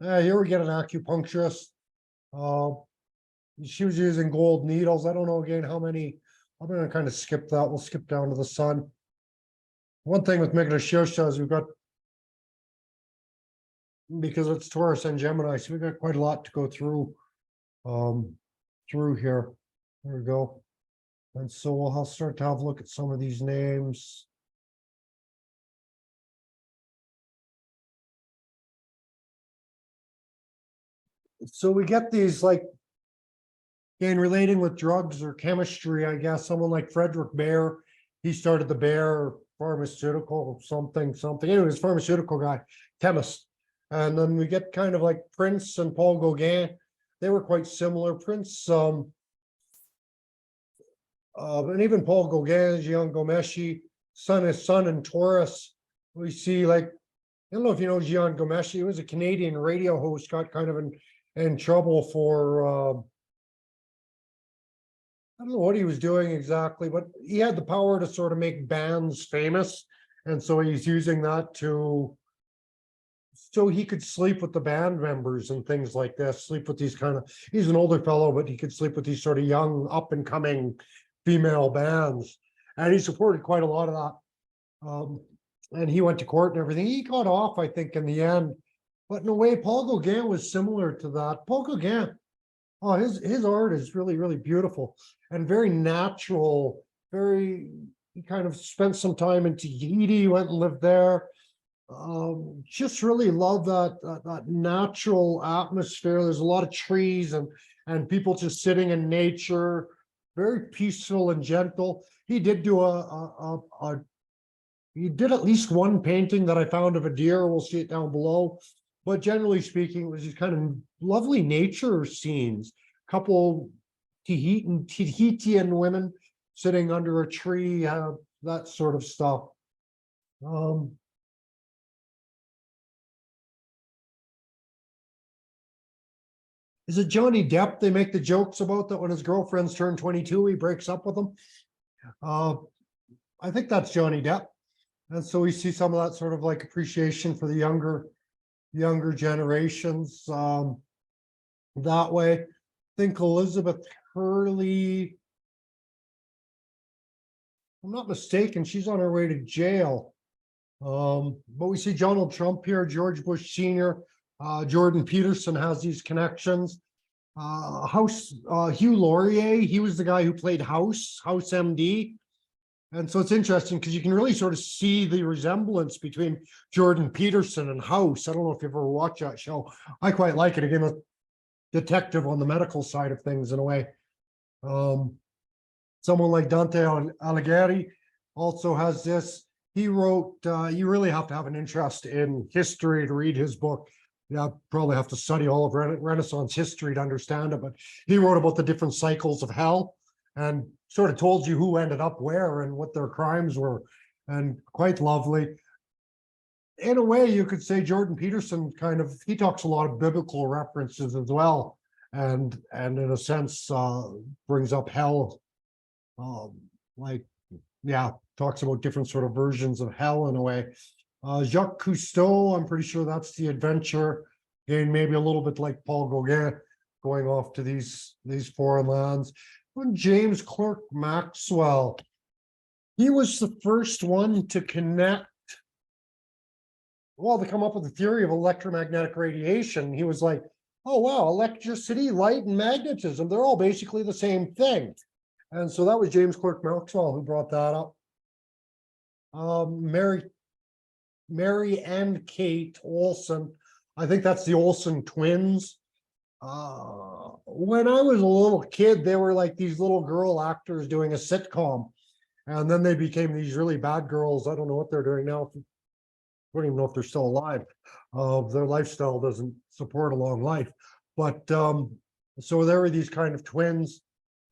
here we get an acupuncturist. Uh, she was using gold needles. I don't know again how many. I'm going to kind of skip that. We'll skip down to the sun. One thing with Mrigasirsha is we've got, because it's Taurus and Gemini, so we've got quite a lot to go through through here. There we go. And so we'll start to have a look at some of these names. So we get these, like, again, relating with drugs or chemistry, I guess, someone like Frederick Bayer, he started the Bayer pharmaceutical something. Anyways, pharmaceutical guy, chemist. And then we get kind of like Prince and Paul Gauguin. They were quite similar. Prince, and even Paul Gauguin, Gian Gomesci, son in Taurus. We see, like, I don't know if you know Gian Gomesci. He was a Canadian radio host, got kind of in trouble for I don't know what he was doing exactly, but he had the power to sort of make bands famous. And so he's using that so he could sleep with the band members and things like this, sleep with these kind of, he's an older fellow, but he could sleep with these sort of young up and coming female bands. And he supported quite a lot of that. And he went to court and everything. He got off, I think, in the end. But in a way, Paul Gauguin was similar to that. Paul Gauguin, oh, his art is really, really beautiful and very natural. He kind of spent some time in Tahiti, went and lived there. Just really love that natural atmosphere. There's a lot of trees and people just sitting in nature, very peaceful and gentle. He did do he did at least one painting that I found of a deer. We'll see it down below. But generally speaking, it was these kind of lovely nature scenes. A couple Tahitian women sitting under a tree, that sort of stuff. Is it Johnny Depp they make the jokes about that when his girlfriends turn 22, he breaks up with them? I think that's Johnny Depp. And so we see some of that sort of like appreciation for the younger generations that way. I think Elizabeth Hurley, I'm not mistaken, she's on her way to jail. But we see Donald Trump here, George Bush Sr., Jordan Peterson has these connections. Hugh Laurier, he was the guy who played House MD. And so it's interesting because you can really sort of see the resemblance between Jordan Peterson and House. I don't know if you've ever watched that show. I quite like it. Again, a detective on the medical side of things in a way. Someone like Dante Alighieri also has this. He wrote, you really have to have an interest in history to read his book. Yeah, probably have to study all of Renaissance history to understand it, but he wrote about the different cycles of hell and sort of told you who ended up where and what their crimes were, and quite lovely. In a way, you could say Jordan Peterson he talks a lot of biblical references as well, and in a sense brings up hell, talks about different sort of versions of hell in a way. Jacques Cousteau, I'm pretty sure that's the adventure. Again, maybe a little bit like Paul Gauguin, going off to these foreign lands. And James Clerk Maxwell, he was the first one to to come up with the theory of electromagnetic radiation. He was like, oh, wow, electricity, light, and magnetism, they're all basically the same thing. And so that was James Clerk Maxwell who brought that up. Mary and Kate Olsen, I think that's the Olsen twins. When I was a little kid, they were like these little girl actors doing a sitcom, and then they became these really bad girls. I don't know what they're doing now. I don't even know if they're still alive. Their lifestyle doesn't support a long life. But so there were these kind of twins.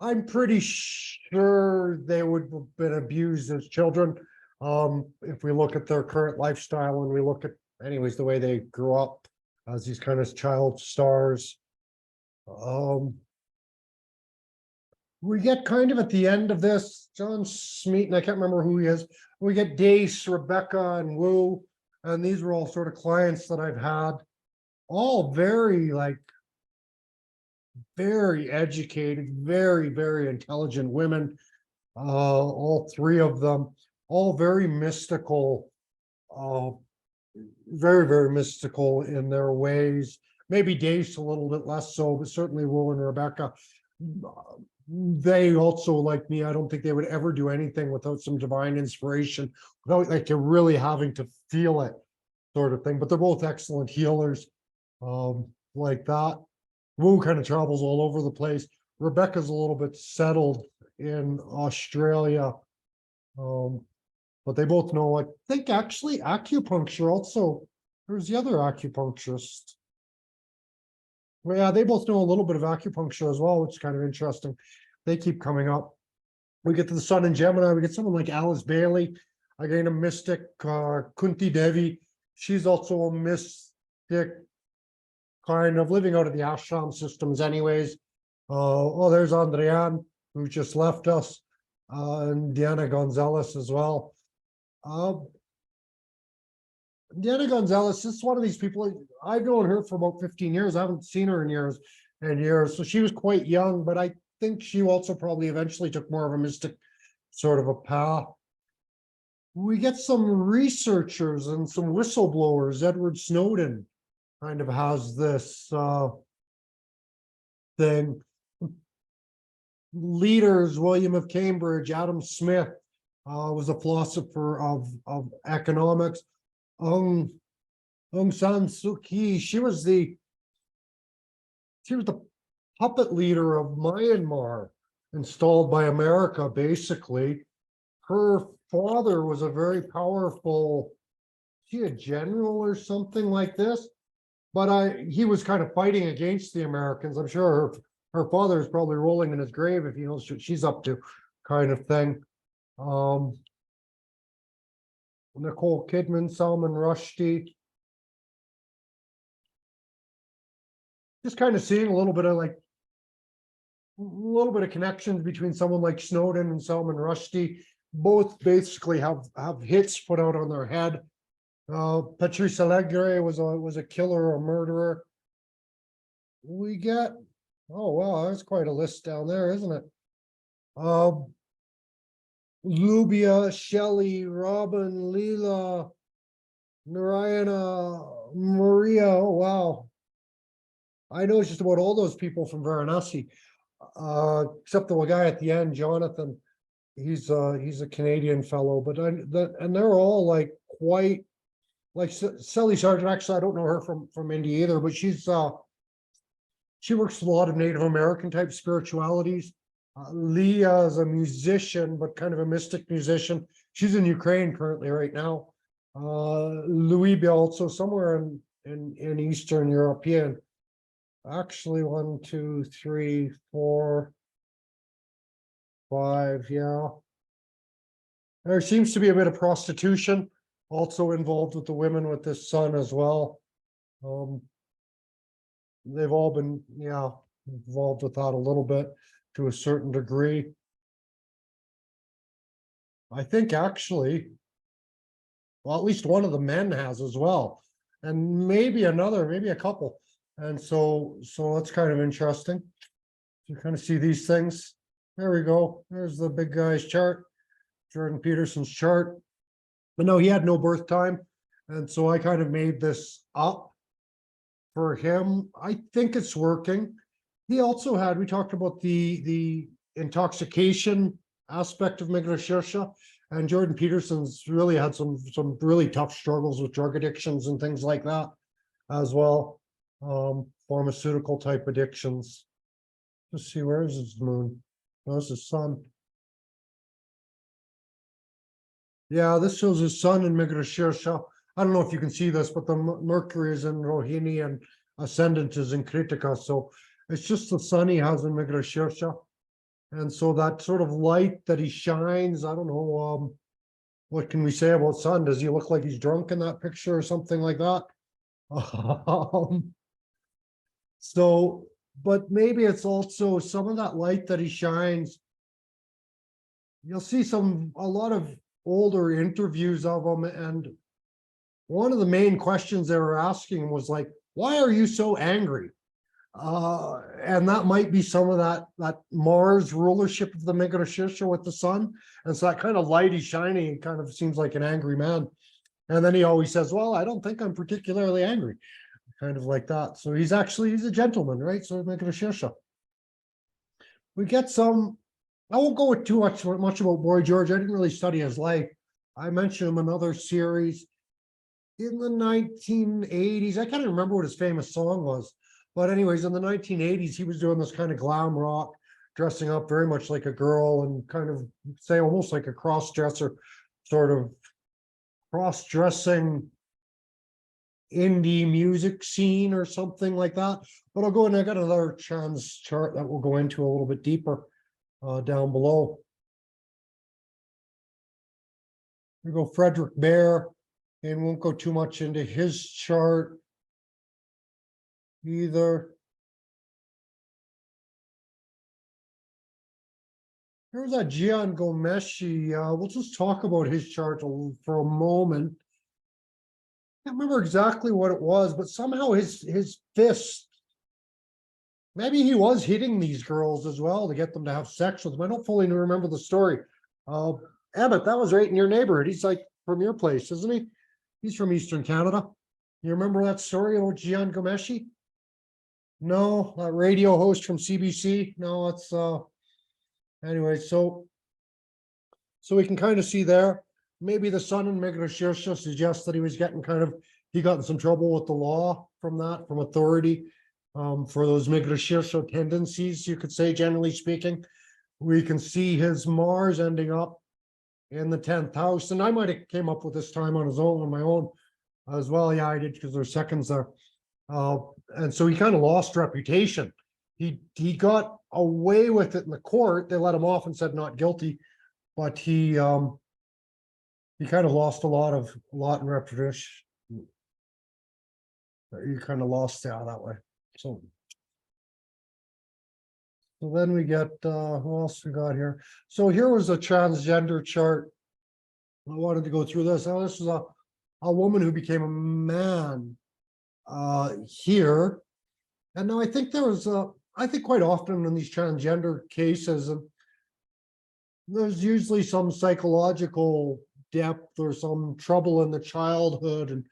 I'm pretty sure they would have been abused as children. If we look at their current lifestyle and we look at, anyways, the way they grew up as these kind of child stars. We get kind of at the end of this, John Smeaton, I can't remember who he is. We get Dace, Rebecca, and Wu, and these were all sort of clients that I've had, all very very educated, very, very intelligent women. All three of them, all very mystical, very, very mystical in their ways. Maybe Dace a little bit less so, but certainly Wu and Rebecca. They also, like me, I don't think they would ever do anything without some divine inspiration, without like they're really having to feel it, sort of thing. But they're both excellent healers, like that. Wu kind of travels all over the place. Rebecca's a little bit settled in Australia, but they both know. I think actually acupuncture also. There's the other acupuncturist. Well, yeah, they both know a little bit of acupuncture as well, which is kind of interesting. They keep coming up. We get to the Sun in Gemini. We get someone like Alice Bailey, again a mystic. Kunti Devi, she's also a mystic, kind of living out of the ashram systems anyways. Oh, there's Andrian, who just left us, and Diana Gonzalez as well. Diana Gonzalez, this is one of these people, I've known her for about 15 years. I haven't seen her in years and years. So she was quite young, but I think she also probably eventually took more of a mystic sort of a path. We get some researchers and some whistleblowers. Edward Snowden kind of has this thing. Leaders, William of Cambridge, Adam Smith was a philosopher of economics. Aung San Suu Kyi, she was the puppet leader of Myanmar, installed by America, basically. Her father was a very powerful, she a general or something like this, but he was kind of fighting against the Americans. I'm sure her father is probably rolling in his grave if he knows what she's up to, kind of thing. Nicole Kidman, Salman Rushdie. Just kind of seeing a little bit of connections between someone like Snowden and Salman Rushdie. Both basically have hits put out on their head. Patrice Allegre was a killer, a murderer. We get, oh wow, that's quite a list down there, isn't it? Lubia, Shelley, Robin, Leela, Narayana, Maria. Oh wow, I know just about all those people from Varanasi, except the guy at the end, Jonathan. He's a Canadian fellow, but and they're all like quite like Sally Sargent. Actually, I don't know her from India either, but she works with a lot of Native American type spiritualities. Leah is a musician, but kind of a mystic musician. She's in Ukraine currently right now. Louisa also somewhere in Eastern European. Actually, 1, 2, 3, 4, 5, yeah. There seems to be a bit of prostitution also involved with the women with this Sun as well. They've all been, yeah, involved with that a little bit to a certain degree. I think actually, well, at least one of the men has as well, and maybe a couple. And so that's kind of interesting. You kind of see these things. There we go. There's the big guy's chart, Jordan Peterson's chart. But no, he had no birth time. And so I kind of made this up for him. I think it's working. He also had, we talked about the intoxication aspect of Mrigasirsha, and Jordan Peterson's really had some really tough struggles with drug addictions and things like that as well. Pharmaceutical type addictions. Let's see, where is his moon? There's his sun. Yeah, this shows his sun in Mrigasirsha. I don't know if you can see this, but the Mercury is in Rohini and ascendant is in Kritika. So it's just the sun he has in Mrigasirsha. And so that sort of light that he shines, I don't know, what can we say about sun? Does he look like he's drunk in that picture or something like that? Um, so, but maybe it's also some of that light that he shines. You'll see a lot of older interviews of him, and one of the main questions they were asking was like, why are you so angry? And that might be some of that Mars rulership of the Mrigasirsha with the sun. And so that kind of light he's shining, he kind of seems like an angry man. And then he always says, well, I don't think I'm particularly angry, kind of like that. So he's a gentleman, right? So Mrigasirsha. We get some, I won't go with too much about Boy George. I didn't really study his life. I mentioned him in another series in the 1980s. I can't remember what his famous song was. But anyways, in the 1980s, he was doing this kind of glam rock, dressing up very much like a girl and kind of say almost like a cross-dresser, sort of cross-dressing indie music scene or something like that. But I'll go and I got another trans chart that we'll go into a little bit deeper down below. We go Frederick Bear, and won't go too much into his chart either. Here's that Gian Gomeshi. We'll just talk about his chart for a moment. I can't remember exactly what it was, but somehow his fist, maybe he was hitting these girls as well to get them to have sex with them. I don't fully remember the story. Emmett, that was right in your neighborhood. He's like from your place, isn't he? He's from Eastern Canada. You remember that story about Gian Gomeshi? No, that radio host from CBC. No, it's anyway, so we can kind of see there, maybe the son in Mrigasirsha suggests that he was getting he got in some trouble with the law from authority, for those Mrigasirsha tendencies, you could say, generally speaking. We can see his Mars ending up in the 10th house, and I might have came up with this time on my own as well. Yeah, I did, because there's seconds there. And so he kind of lost reputation. He got away with it in the court. They let him off and said not guilty, but he kind of lost a lot in reputation. He kind of lost that way. So then we get who else we got here? So here was a transgender chart. I wanted to go through this. Now this is a woman who became a man here. And now I think I think quite often in these transgender cases, there's usually some psychological depth or some trouble in the childhood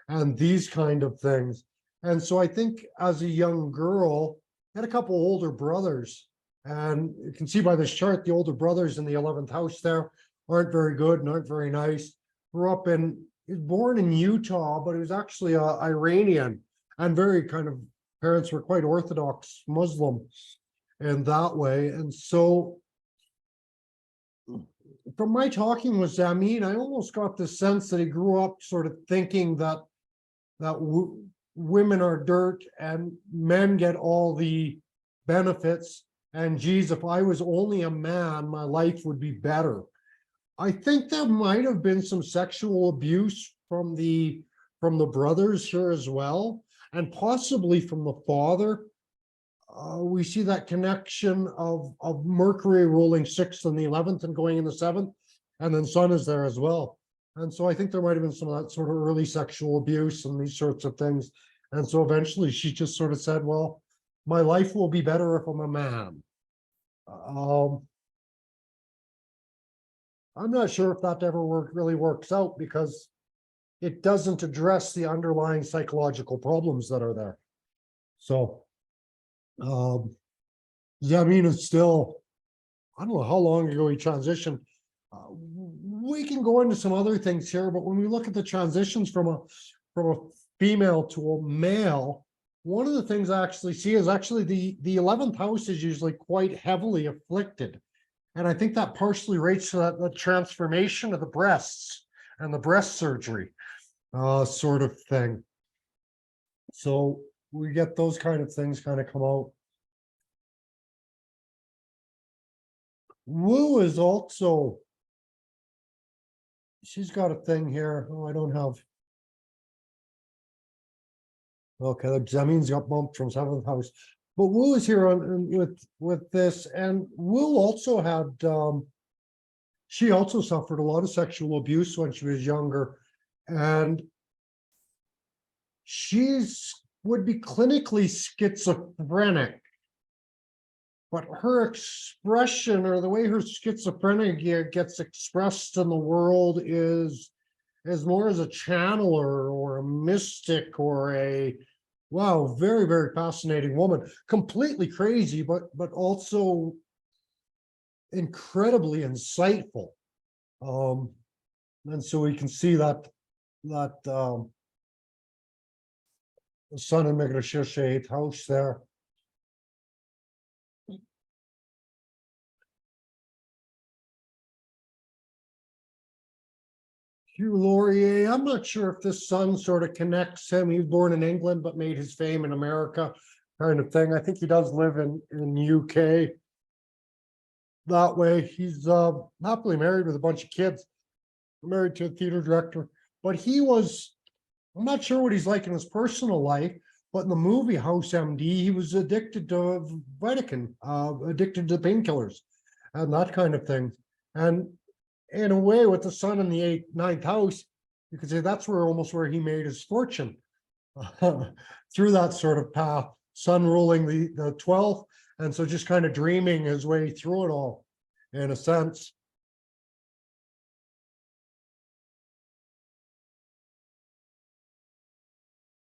and these kind of things. And so I think as a young girl, I had a couple older brothers, and you can see by this chart, the older brothers in the 11th house there aren't very good and aren't very nice. He was born in Utah, but he was actually Iranian, and very kind of, parents were quite Orthodox Muslim in that way. And so from my talking with Zamin, I almost got the sense that he grew up sort of thinking that women are dirt and men get all the benefits. And geez, if I was only a man, my life would be better. I think there might have been some sexual abuse from the brothers here as well, and possibly from the father. We see that connection of Mercury ruling 6th and the 11th and going in the 7th, and then Sun is there as well. And so I think there might have been some of that sort of early sexual abuse and these sorts of things. And so eventually she just sort of said, well, my life will be better if I'm a man. I'm not sure if that ever really works out, because it doesn't address the underlying psychological problems that are there. So yeah, I mean, it's still, I don't know how long ago he transitioned. We can go into some other things here, but when we look at the transitions from a female to a male, one of the things I actually see is actually the 11th house is usually quite heavily afflicted. And I think that partially relates to the transformation of the breasts and the breast surgery sort of thing. So we get those kind of things kind of come out. Wu is also, she's got a thing here. Oh, I don't have. Okay, the Zameen's got bumped from seventh house. But Wu is here on with this, and Wu also had she also suffered a lot of sexual abuse when she was younger, and she's would be clinically schizophrenic, but her expression or the way her schizophrenia gets expressed in the world is more as a channeler or a mystic or a wow, very, very fascinating woman, completely crazy, but also incredibly insightful. And so we can see that the sun in Mrigasirsha eighth house there. Hugh Laurier, I'm not sure if this sun sort of connects him. He was born in England, but made his fame in America, kind of thing. I think he does live in UK. That way, he's happily married with a bunch of kids, married to a theater director. But he was, I'm not sure what he's like in his personal life, but in the movie House MD, he was addicted to Vitican, addicted to painkillers and that kind of thing. And in a way, with the sun in the ninth house, you could say that's almost where he made his fortune through that sort of path, sun ruling the 12th. And so just kind of dreaming his way through it all, in a sense.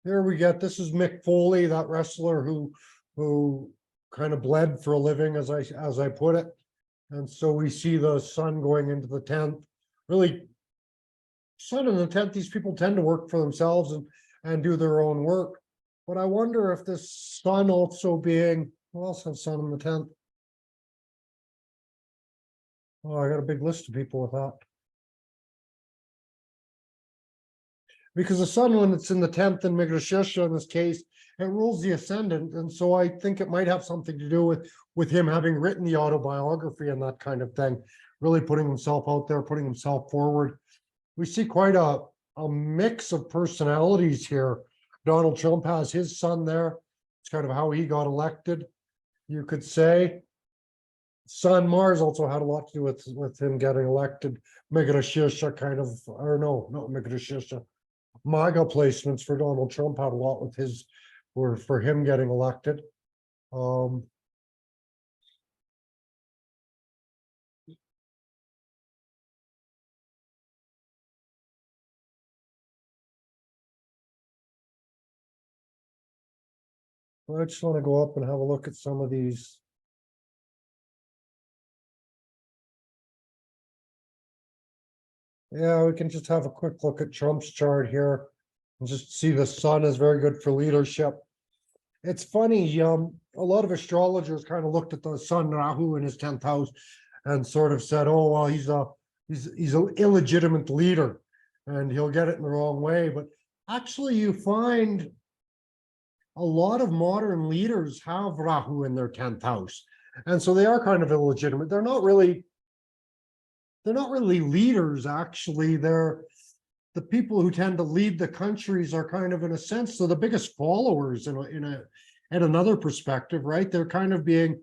Here we get, this is Mick Foley, that wrestler who kind of bled for a living, as I put it. And so we see the sun going into the 10th. Really, sun in the 10th, these people tend to work for themselves and do their own work. But I wonder if this sun also being, who else has sun in the 10th? Oh, I got a big list of people with that. Because the sun, when it's in the 10th in Mrigasirsha in this case, it rules the ascendant. And so I think it might have something to do with him having written the autobiography and that kind of thing, really putting himself out there, putting himself forward. We see quite a mix of personalities here. Donald Trump has his son there. It's kind of how he got elected, you could say. Sun Mars also had a lot to do with him getting elected. Mrigasirsha kind of, or no, not Mrigasirsha. MAGA placements for Donald Trump had a lot with his, or for him getting elected. I just want to go up and have a look at some of these. Yeah, we can just have a quick look at Trump's chart here and just see the sun is very good for leadership. It's funny, a lot of astrologers kind of looked at the sun Rahu in his 10th house and sort of said, oh, well, he's an illegitimate leader and he'll get it in the wrong way. But actually, you find a lot of modern leaders have Rahu in their 10th house. And so they are kind of illegitimate. They're not really leaders, actually. They're the people who tend to lead the countries are kind of, in a sense, they're the biggest followers in another perspective, right? They're kind of being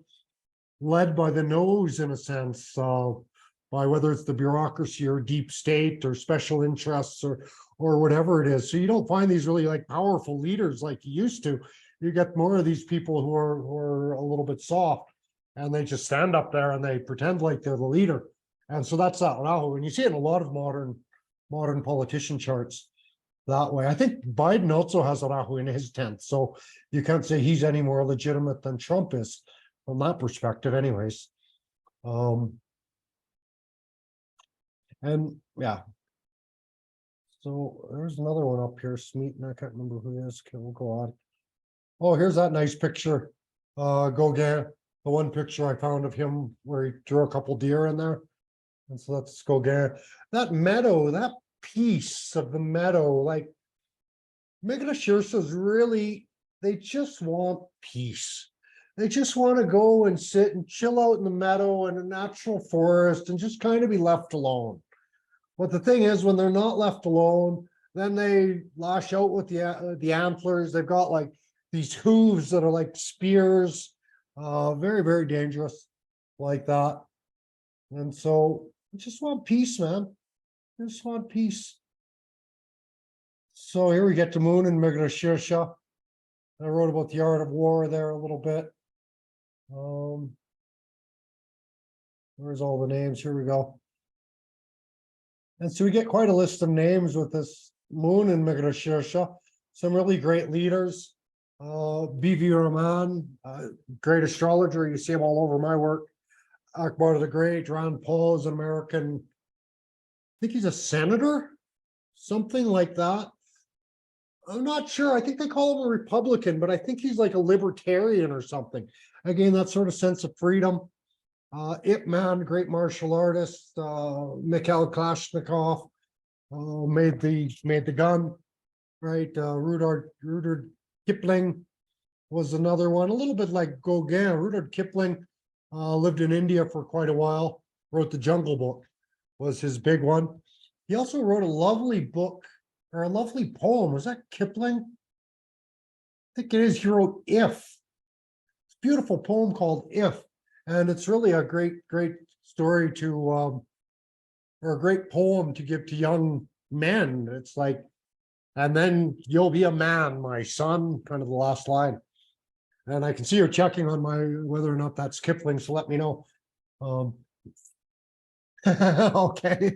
led by the nose, in a sense, by whether it's the bureaucracy or deep state or special interests or whatever it is. So you don't find these really like powerful leaders like you used to. You get more of these people who are a little bit soft, and they just stand up there and they pretend like they're the leader. And so that's that Rahu. And you see it in a lot of modern politician charts that way. I think Biden also has a Rahu in his 10th. So you can't say he's any more legitimate than Trump is from that perspective anyways. And yeah. So there's another one up here, Smeaton. I can't remember who it is. Okay, we'll go on. Oh, here's that nice picture. Gauguin, the one picture I found of him where he drew a couple deer in there. And so that's Gauguin. That meadow, that piece of the meadow, like Mrigasirsha's really, they just want peace. They just want to go and sit and chill out in the meadow in a natural forest and just kind of be left alone. But the thing is, when they're not left alone, Then they lash out with the antlers. They've got like these hooves that are like spears, very, very dangerous like that. And so I just want peace, man. I just want peace. So here we get to Moon and Mrigasirsha. I wrote about the art of war there a little bit. Where's all the names? Here we go. And so we get quite a list of names with this Moon and Mrigasirsha. Some really great leaders. B.V. Raman, great astrologer. You see him all over my work. Akbar the Great, Rand Paul is an American. I think he's a senator, something like that. I'm not sure. I think they call him a Republican, but I think he's like a libertarian or something. Again, that sort of sense of freedom. Ip Man, great martial artist, Mikhail Kalashnikov, made the gun, right? Rudyard Kipling was another one, a little bit like Gauguin. Rudyard Kipling lived in India for quite a while, wrote the Jungle Book, was his big one. He also wrote a lovely book, or a lovely poem. Was that Kipling? I think it is. He wrote If. It's a beautiful poem called If. And it's really a great, great story to, or a great poem to give to young men. It's like, and then you'll be a man, my son, kind of the last line. And I can see you're checking on my, whether or not that's Kipling, so let me know. Okay.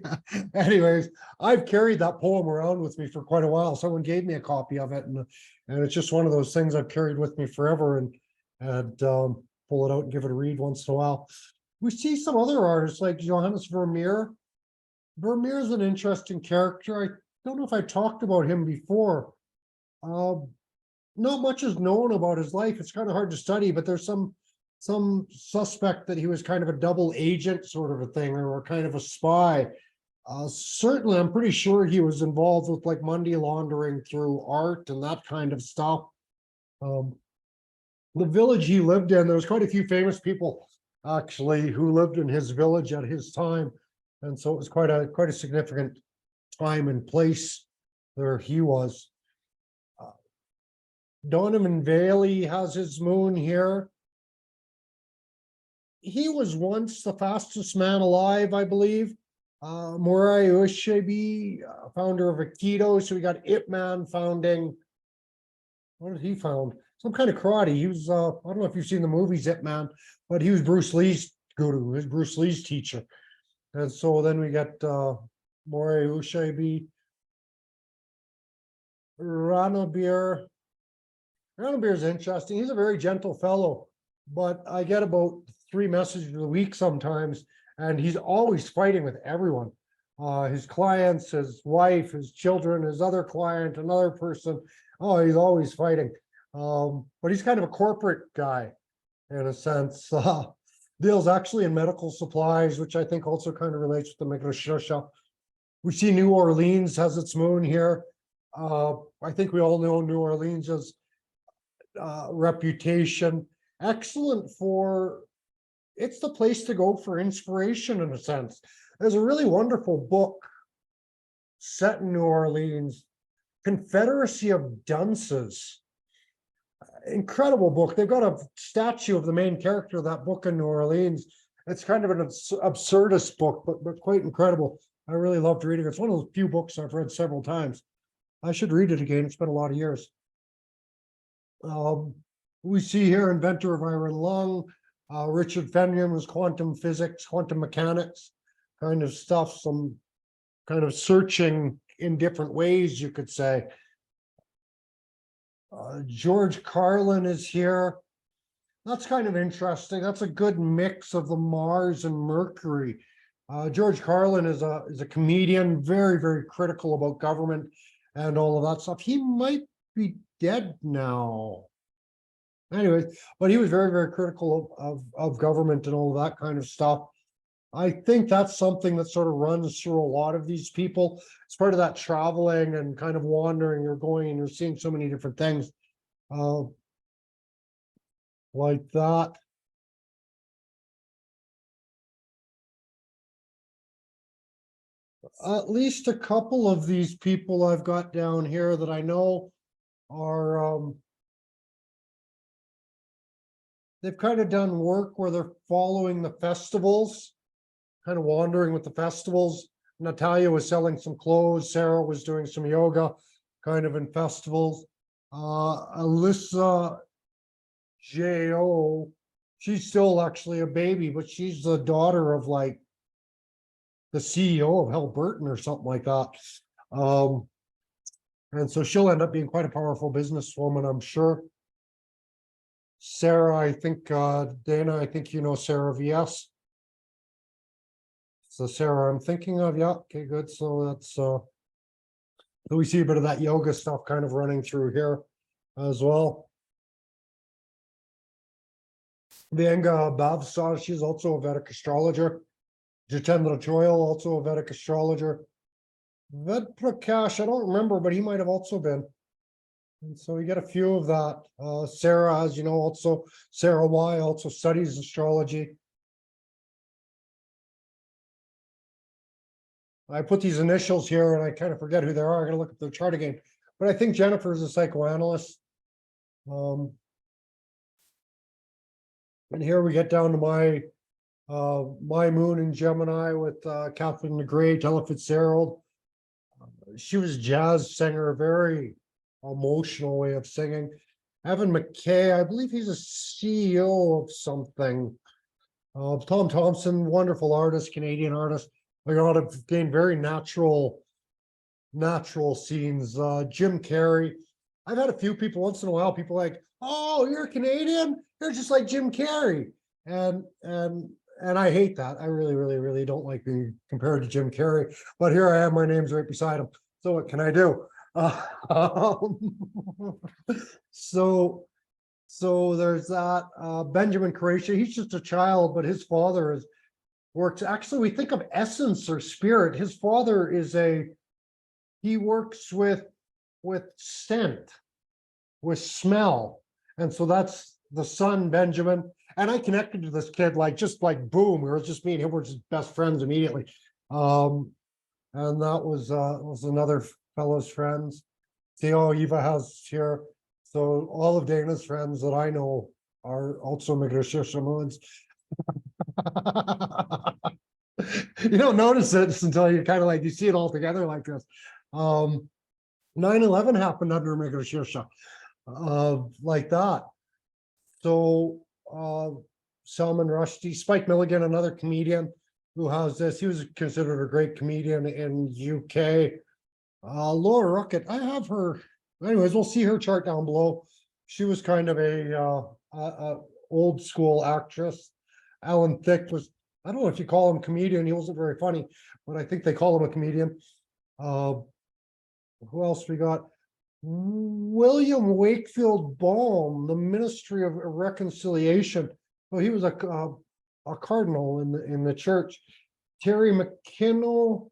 Anyways, I've carried that poem around with me for quite a while. Someone gave me a copy of it, and it's just one of those things I've carried with me forever, and pull it out and give it a read once in a while. We see some other artists like Johannes Vermeer. Vermeer is an interesting character. I don't know if I talked about him before. Not much is known about his life. It's kind of hard to study, but there's some suspect that he was kind of a double agent sort of a thing, or kind of a spy. Certainly, I'm pretty sure he was involved with like money laundering through art and that kind of stuff. The village he lived in, there was quite a few famous people actually who lived in his village at his time, and so it was quite a significant time and place where he was. Donovan Bailey has his moon here. He was once the fastest man alive, I believe. Mrigasirsha, founder of Aikido. So we got Ip Man founding. What did he found? Some kind of karate. He was, I don't know if you've seen the movies Ip Man, but he was Bruce Lee's guru, his Bruce Lee's teacher. And so then we got Mrigasirsha, Ranabir. Ranabir is interesting. He's a very gentle fellow, but I get about 3 messages a week sometimes, and he's always fighting with everyone. His clients, his wife, his children, his other client, another person. Oh, he's always fighting. But he's kind of a corporate guy in a sense. Deals actually in medical supplies, which I think also kind of relates to the Mrigasirsha. We see New Orleans has its moon here. I think we all know New Orleans as reputation. Excellent for, it's the place to go for inspiration in a sense. There's a really wonderful book set in New Orleans, Confederacy of Dunces. Incredible book. They've got a statue of the main character of that book in New Orleans. It's kind of an absurdist book, but quite incredible. I really loved reading it. It's one of those few books I've read several times. I should read it again. It's been a lot of years. We see here inventor of iron lung. Richard Feynman was quantum physics, quantum mechanics kind of stuff, some kind of searching in different ways, you could say. George Carlin is here. That's kind of interesting. That's a good mix of the Mars and Mercury. George Carlin is a comedian, very, very critical about government and all of that stuff. He might be dead now. Anyways, but he was very, very critical of government and all of that kind of stuff. I think that's something that sort of runs through a lot of these people. It's part of that traveling and kind of wandering. You're going and you're seeing so many different things like that. at least a couple of these people I've got down here that I know are, they've kind of done work where they're following the festivals, kind of wandering with the festivals. Natalia was selling some clothes. Sarah was doing some yoga, kind of in festivals. Alyssa J.O., she's still actually a baby, but she's the daughter of like the CEO of Halliburton or something like that. And so she'll end up being quite a powerful businesswoman, I'm sure. Sarah, I think, Dana, I think you know Sarah VS. So Sarah, I'm thinking of, yeah, okay, good. So that's, so we see a bit of that yoga stuff kind of running through here as well. Vyanga Bhavsar, she's also a Vedic astrologer. Jitendra Choyal, also a Vedic astrologer. Ved Prakash, I don't remember, but he might have also been. And so we get a few of that. Sarah, as you know, also Sarah Y also studies astrology. I put these initials here and I kind of forget who they are. I gotta look at their chart again. But I think Jennifer is a psychoanalyst. And here we get down to my moon in Gemini with Catherine the Great, Ella Fitzgerald. She was a jazz singer, a very emotional way of singing. Evan McKay, I believe he's a CEO of something. Tom Thompson, wonderful artist, Canadian artist. A lot of gained very natural scenes. Jim Carrey. I've had a few people once in a while, people like, oh, you're Canadian? You're just like Jim Carrey. And I hate that. I really, really, really don't like being compared to Jim Carrey. But here I am, my name's right beside him. So what can I do? So there's that. Benjamin Croatia, he's just a child, but his father is works. Actually, we think of essence or spirit. His father is he works with scent, with smell. And so that's the son, Benjamin. And I connected to this kid, like, just like boom, it was just me and him were just best friends immediately. And that was another fellow's friends. See, oh, Eva has here. So all of Dana's friends that I know are also Mrigasirsha moons. You don't notice it until you kind of like, you see it all together like this. 9/11 happened under Mrigasirsha, like that. So Salman Rushdie, Spike Milligan, another comedian who has this, he was considered a great comedian in UK. Laura Ruckett, I have her, anyways, we'll see her chart down below. She was kind of a old school actress. Alan Thicke was, I don't know if you call him comedian, he wasn't very funny, but I think they call him a comedian. Who else we got? William Wakefield Baum, the Ministry of Reconciliation. Well, he was a cardinal in the church. Terry McKinnell,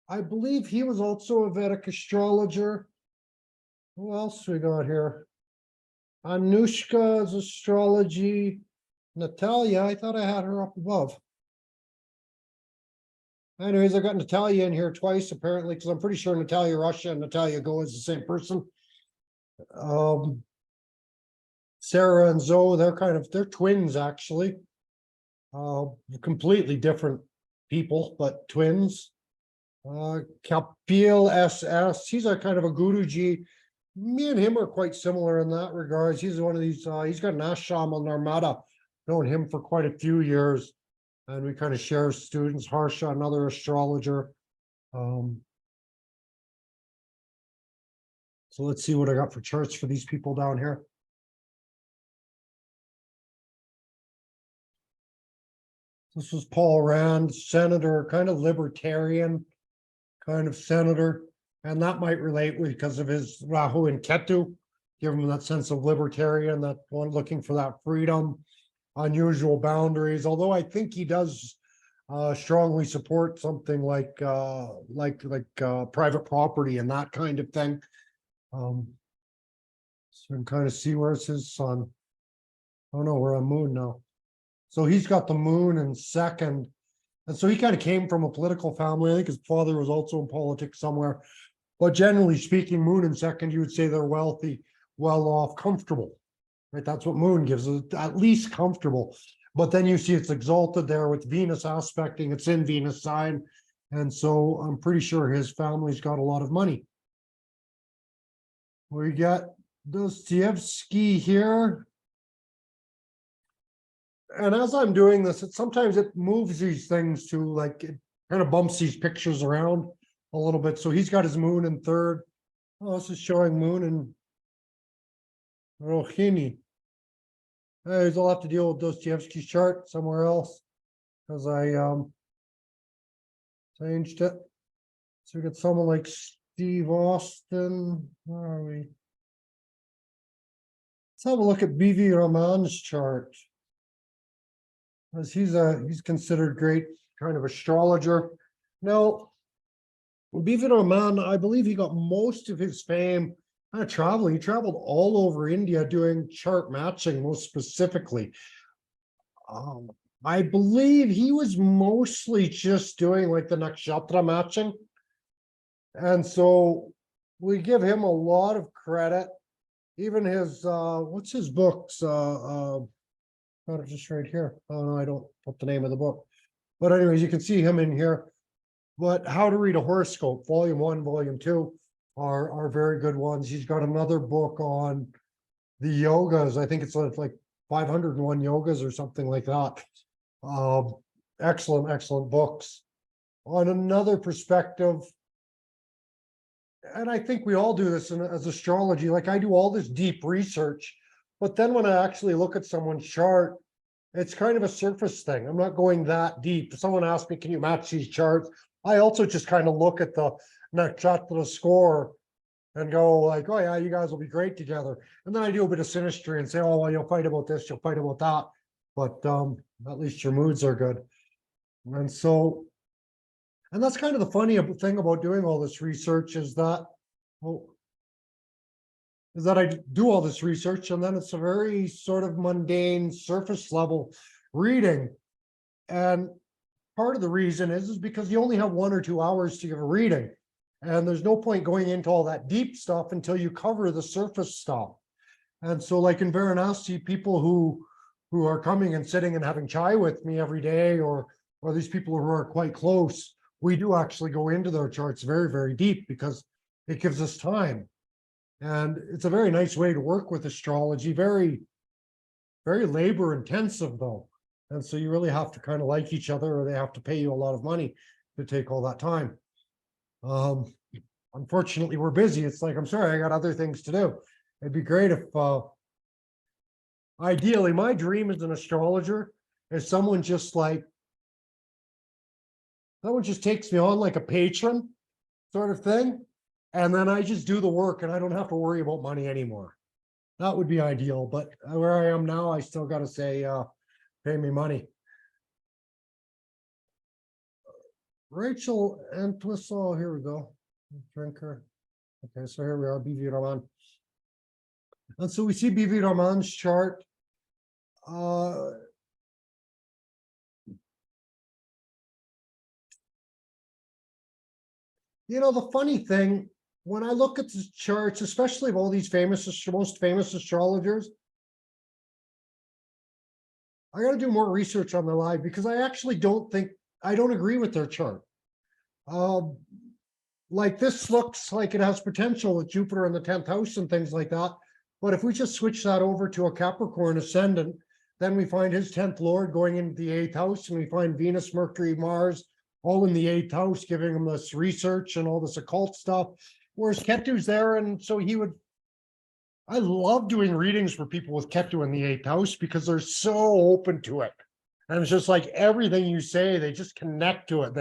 I believe he was also a Vedic astrologer. Who else we got here? Anushka's astrology. Natalia, I thought I had her up above. Anyways, I got Natalia in here twice, apparently, because I'm pretty sure Natalia Russia and Natalia Go is the same person. Sarah and Zoe, they're twins, actually. Completely different people, but twins. Kapil SS, he's a kind of a Guruji. Me and him are quite similar in that regards. He's one of these, he's got an ashram on Narmada. Known him for quite a few years. And we kind of share students. Harsha, another astrologer. So let's see what I got for charts for these people down here. This was Paul Rand, senator, kind of libertarian, kind of senator. And that might relate because of his Rahu and Ketu, give him that sense of libertarian, that one looking for that freedom, unusual boundaries. Although I think he does strongly support something like private property and that kind of thing. So you can kind of see where's his sun. Oh no, we're on moon now. So he's got the moon in second. And so he kind of came from a political family. I think his father was also in politics somewhere. But generally speaking, Moon and second, you would say they're wealthy, well off, comfortable. Right? That's what Moon gives us, at least comfortable. But then you see it's exalted there with Venus aspecting, it's in Venus sign. And so I'm pretty sure his family's got a lot of money. We got Dostoevsky here. And as I'm doing this, sometimes it moves these things to like, it kind of bumps these pictures around a little bit. So he's got his Moon in third. Oh, this is showing Moon in Rohini. Anyways, I'll have to deal with Dostoevsky's chart somewhere else because I changed it. So we got someone like Steve Austin. Where are we? Let's have a look at BV Raman's chart. As he's considered great kind of astrologer. Now, BV Raman, I believe he got most of his fame kind of traveling. He traveled all over India doing chart matching, most specifically. I believe he was mostly just doing like the nakshatra matching. And so we give him a lot of credit. Even his what's his books? Got it just right here. Oh no, I don't put the name of the book. But anyways, you can see him in here. But How to Read a Horoscope, Volume 1, Volume 2 are very good ones. He's got another book on the yogas. I think it's like 501 yogas or something like that. Excellent books. On another perspective, and I think we all do this as astrology, like I do all this deep research, but then when I actually look at someone's chart, it's kind of a surface thing. I'm not going that deep. If someone asks me, can you match these charts? I also just kind of look at the nakshatra score and go like, oh yeah, you guys will be great together. And then I do a bit of synastry and say, oh, well, you'll fight about this, you'll fight about that. But at least your moods are good. And so, and that's kind of the funny thing about doing all this research is that, well, is that I do all this research and then it's a very sort of mundane surface level reading. And part of the reason is because you only have 1 or 2 hours to give a reading. And there's no point going into all that deep stuff until you cover the surface stuff. And so like in Varanasi, people who are coming and sitting and having chai with me every day, or these people who are quite close, we do actually go into their charts very, very deep because it gives us time. And it's a very nice way to work with astrology, very, very labor intensive though. And so you really have to kind of like each other, or they have to pay you a lot of money to take all that time. Unfortunately, we're busy. It's like, I'm sorry, I got other things to do. It'd be great if, ideally, my dream as an astrologer is someone just takes me on like a patron sort of thing. And then I just do the work and I don't have to worry about money anymore. That would be ideal. But where I am now, I still got to say, pay me money. Rachel Entwistle, here we go. Drinker. Okay, so here we are, BV Raman. And so we see BV Raman's chart. You know, the funny thing, when I look at the charts, especially of all these most famous astrologers, I got to do more research on their life because I actually don't agree with their chart. Like this looks like it has potential with Jupiter in the 10th house and things like that. But if we just switch that over to a Capricorn ascendant, then we find his 10th lord going into the 8th house, and we find Venus, Mercury, Mars, all in the 8th house, giving him this research and all this occult stuff. Whereas Ketu's there, and so I love doing readings for people with Ketu in the 8th house because they're so open to it. And it's just like everything you say, they just connect to it.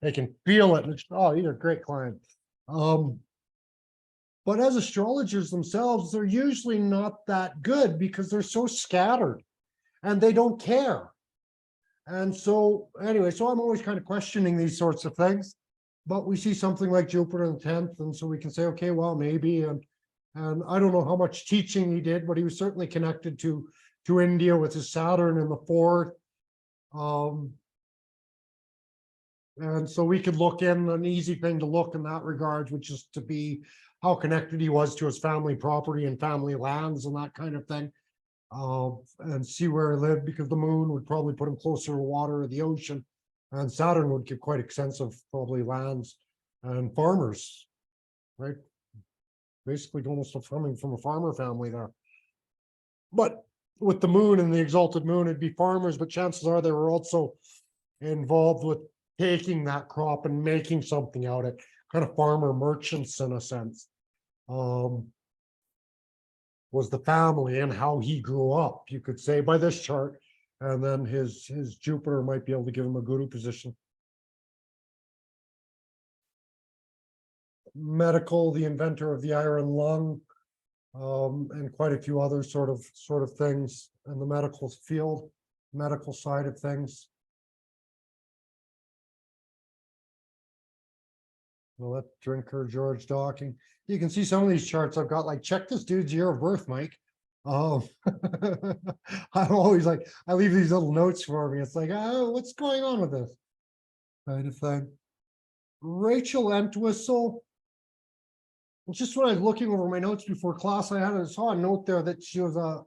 They can feel it. And it's, oh, these are great clients. But as astrologers themselves, they're usually not that good because they're so scattered and they don't care. And so anyway, so I'm always kind of questioning these sorts of things. But we see something like Jupiter in the 10th, and so we can say, okay, well, maybe. And I don't know how much teaching he did, but he was certainly connected to India with his Saturn in the 4th. And so we could look in, an easy thing to look in that regard, which is to be how connected he was to his family property and family lands and that kind of thing. And see where he lived, because the moon would probably put him closer to water or the ocean. And Saturn would give quite extensive, probably lands and farmers, right? Basically almost coming from a farmer family there. But with the moon and the exalted moon, it'd be farmers, but chances are they were also involved with taking that crop and making something out of it, kind of farmer merchants in a sense. Was the family and how he grew up, you could say, by this chart. And then his Jupiter might be able to give him a guru position. Medical, the inventor of the iron lung, and quite a few other sort of things in the medical field, medical side of things. Well, that drinker George Docking. You can see some of these charts I've got, like, check this dude's year of birth, Mike. I'm always like, I leave these little notes for me. It's like, oh, what's going on with this kind of thing. Rachel Entwistle. Just when I was looking over my notes before class, I saw a note there that she was a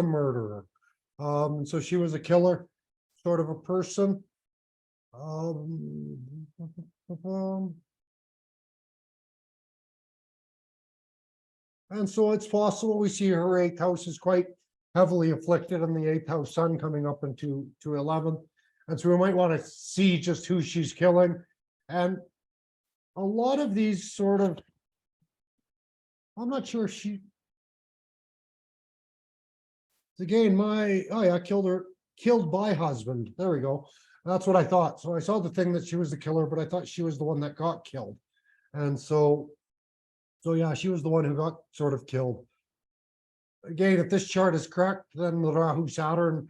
murderer. So she was a killer, sort of a person. And so it's possible we see her 8th house is quite heavily afflicted, and the 8th house sun coming up into 11th. And so we might want to see just who she's killing. And a lot of these sort of, I'm not sure again, killed by husband. There we go. That's what I thought. So I saw the thing that she was the killer, but I thought she was the one that got killed. And so yeah, she was the one who got sort of killed. Again, if this chart is correct, then the Rahu Saturn,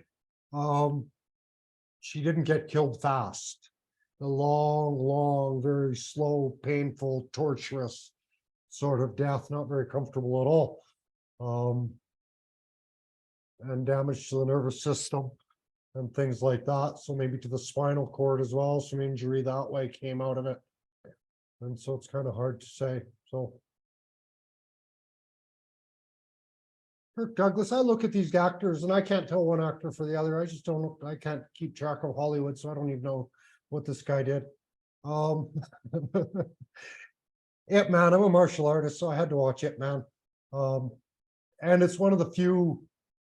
she didn't get killed fast. The long, very slow, painful, torturous sort of death, not very comfortable at all. And damage to the nervous system and things like that. So maybe to the spinal cord as well. Some injury that way came out of it. And so it's kind of hard to say. So Kirk Douglas, I look at these actors and I can't tell one actor for the other. I just don't know. I can't keep track of Hollywood, so I don't even know what this guy did. Ip Man, I'm a martial artist, so I had to watch Ip Man. And it's one of the few,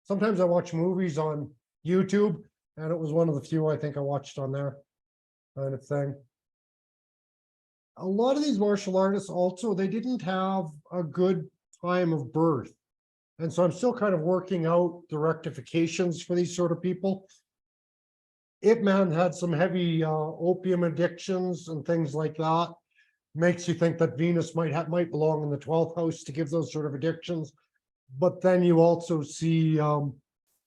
sometimes I watch movies on YouTube, and it was one of the few I think I watched on there, kind of thing. A lot of these martial artists also, they didn't have a good time of birth. And so I'm still kind of working out the rectifications for these sort of people. Ip Man had some heavy opium addictions and things like that. Makes you think that Venus might belong in the 12th house to give those sort of addictions. But then you also see, I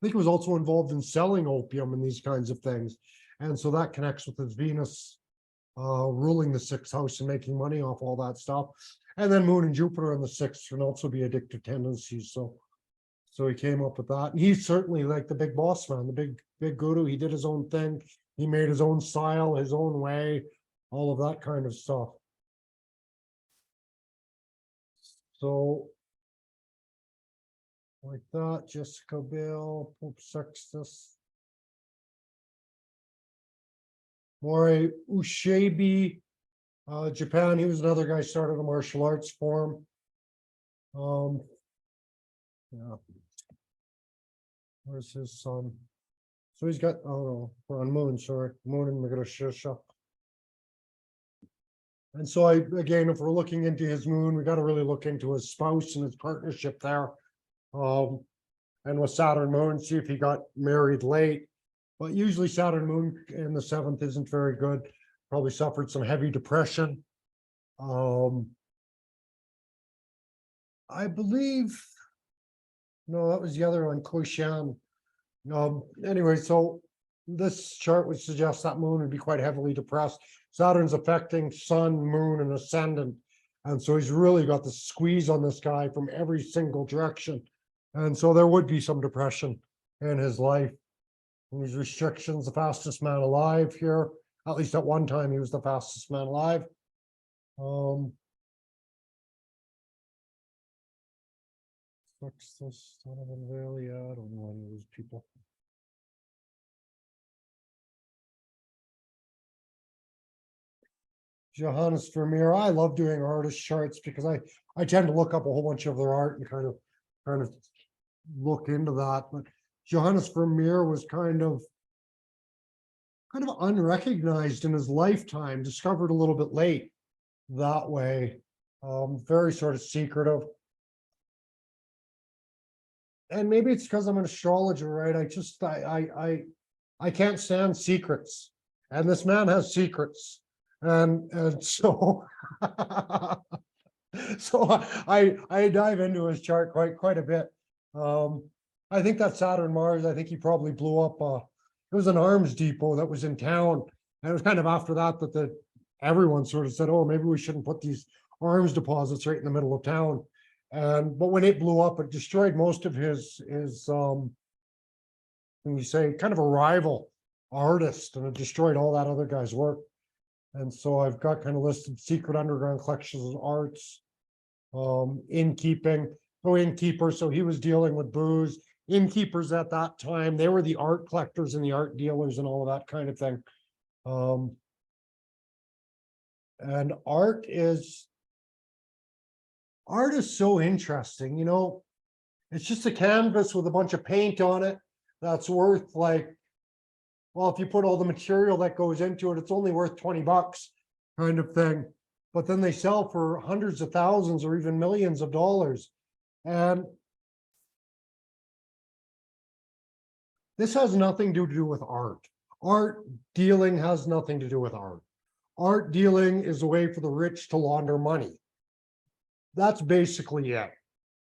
think he was also involved in selling opium and these kinds of things. And so that connects with his Venus ruling the 6th house and making money off all that stuff. And then Moon and Jupiter in the 6th can also be addictive tendencies. So he came up with that. And he's certainly like the big boss man, the big guru. He did his own thing. He made his own style, his own way, all of that kind of stuff. So like that, Jessica Biel, Pope Sextus. Mori Ushebi, Japan. He was another guy started a martial arts form. Yeah. Where's his son? So he's got, oh no, we're on Moon, sorry. Moon and Mrigasirsha. And so again, if we're looking into his moon, we got to really look into his spouse and his partnership there. And with Saturn moon, see if he got married late. But usually Saturn moon in the 7th isn't very good. Probably suffered some heavy depression. I believe, no, that was the other one, Koshan. Anyway, so this chart would suggest that moon would be quite heavily depressed. Saturn's affecting sun, moon, and ascendant. And so he's really got the squeeze on this guy from every single direction. And so there would be some depression in his life these restrictions, the fastest man alive here. At least at one time, he was the fastest man alive. Success, Donovan Valley, I don't know any of these people. Johannes Vermeer, I love doing artist charts because I tend to look up a whole bunch of their art and kind of look into that. But Johannes Vermeer was kind of unrecognized in his lifetime, discovered a little bit late that way. Very sort of secretive. And maybe it's because I'm an astrologer, right? I can't stand secrets. And this man has secrets. And so so I dive into his chart quite a bit. I think that Saturn Mars, I think he probably blew up it was an arms depot that was in town. And it was kind of after that everyone sort of said, oh, maybe we shouldn't put these arms deposits right in the middle of town. But when it blew up, it destroyed most of his can you say, kind of a rival artist, and it destroyed all that other guy's work. And so I've got kind of listed secret underground collections of arts, innkeeping, innkeeper. So he was dealing with booze. Innkeepers at that time, they were the art collectors and the art dealers and all of that kind of thing. And art is so interesting, you know. It's just a canvas with a bunch of paint on it that's worth, like, well, if you put all the material that goes into it, it's only worth $20 kind of thing. But then they sell for hundreds of thousands or even millions of dollars. And this has nothing to do with art. Art dealing has nothing to do with art. Art dealing is a way for the rich to launder money. That's basically it.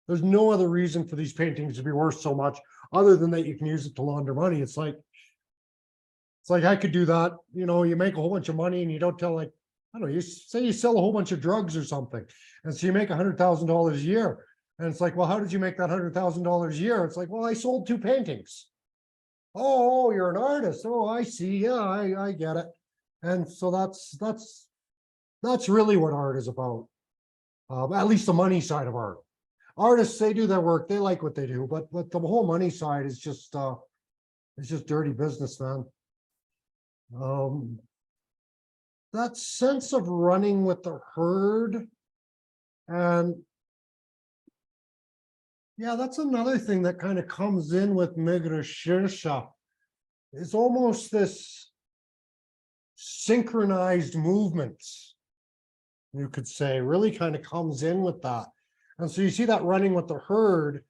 There's no other reason for these paintings to be worth so much other than that you can use it to launder money. It's like I could do that. You know, you make a whole bunch of money and you don't tell, like, I don't know, you say you sell a whole bunch of drugs or something. And so you make $100,000 a year. And it's like, well, how did you make that $100,000 a year? It's like, well, I sold 2 paintings. Oh, you're an artist. Oh, I see. Yeah, I get it. And so that's really what art is about. At least the money side of art. Artists, they do their work, they like what they do, but the whole money side is just it's just dirty business, man. That sense of running with the herd, and yeah, that's another thing that kind of comes in with Mrigasirsha. It's almost this synchronized movements, you could say, really kind of comes in with that. And so you see that running with the herd,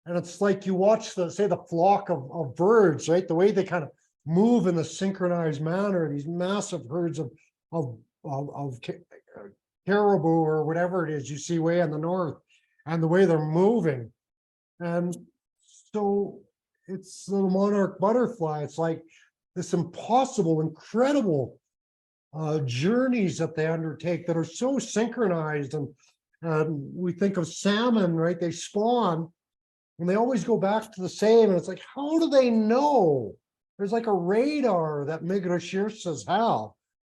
and it's like you watch the flock of birds, right? The way they kind of move in the synchronized manner, these massive herds of caribou or whatever it is you see way in the north, and the way they're moving. And so it's the monarch butterfly. It's like this impossible, incredible journeys that they undertake that are so synchronized. And we think of salmon, right? They spawn and they always go back to the same. And it's like, how do they know? There's like a radar that Mrigasirsha's have.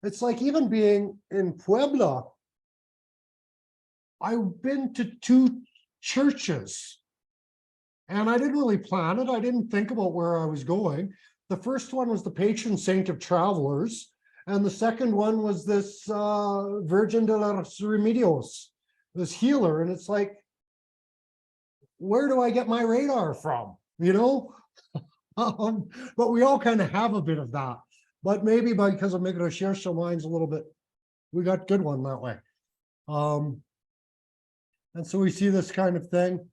It's like, even being in Puebla, I've been to 2 churches and I didn't really plan it. I didn't think about where I was going. The first one was the patron saint of travelers. And the second one was this Virgin de los Remedios, this healer. And it's like, where do I get my radar from? You know? But we all kind of have a bit of that. But maybe because of Mrigasirsha, mine's a little bit, we got good one that way. And so we see this kind of thing.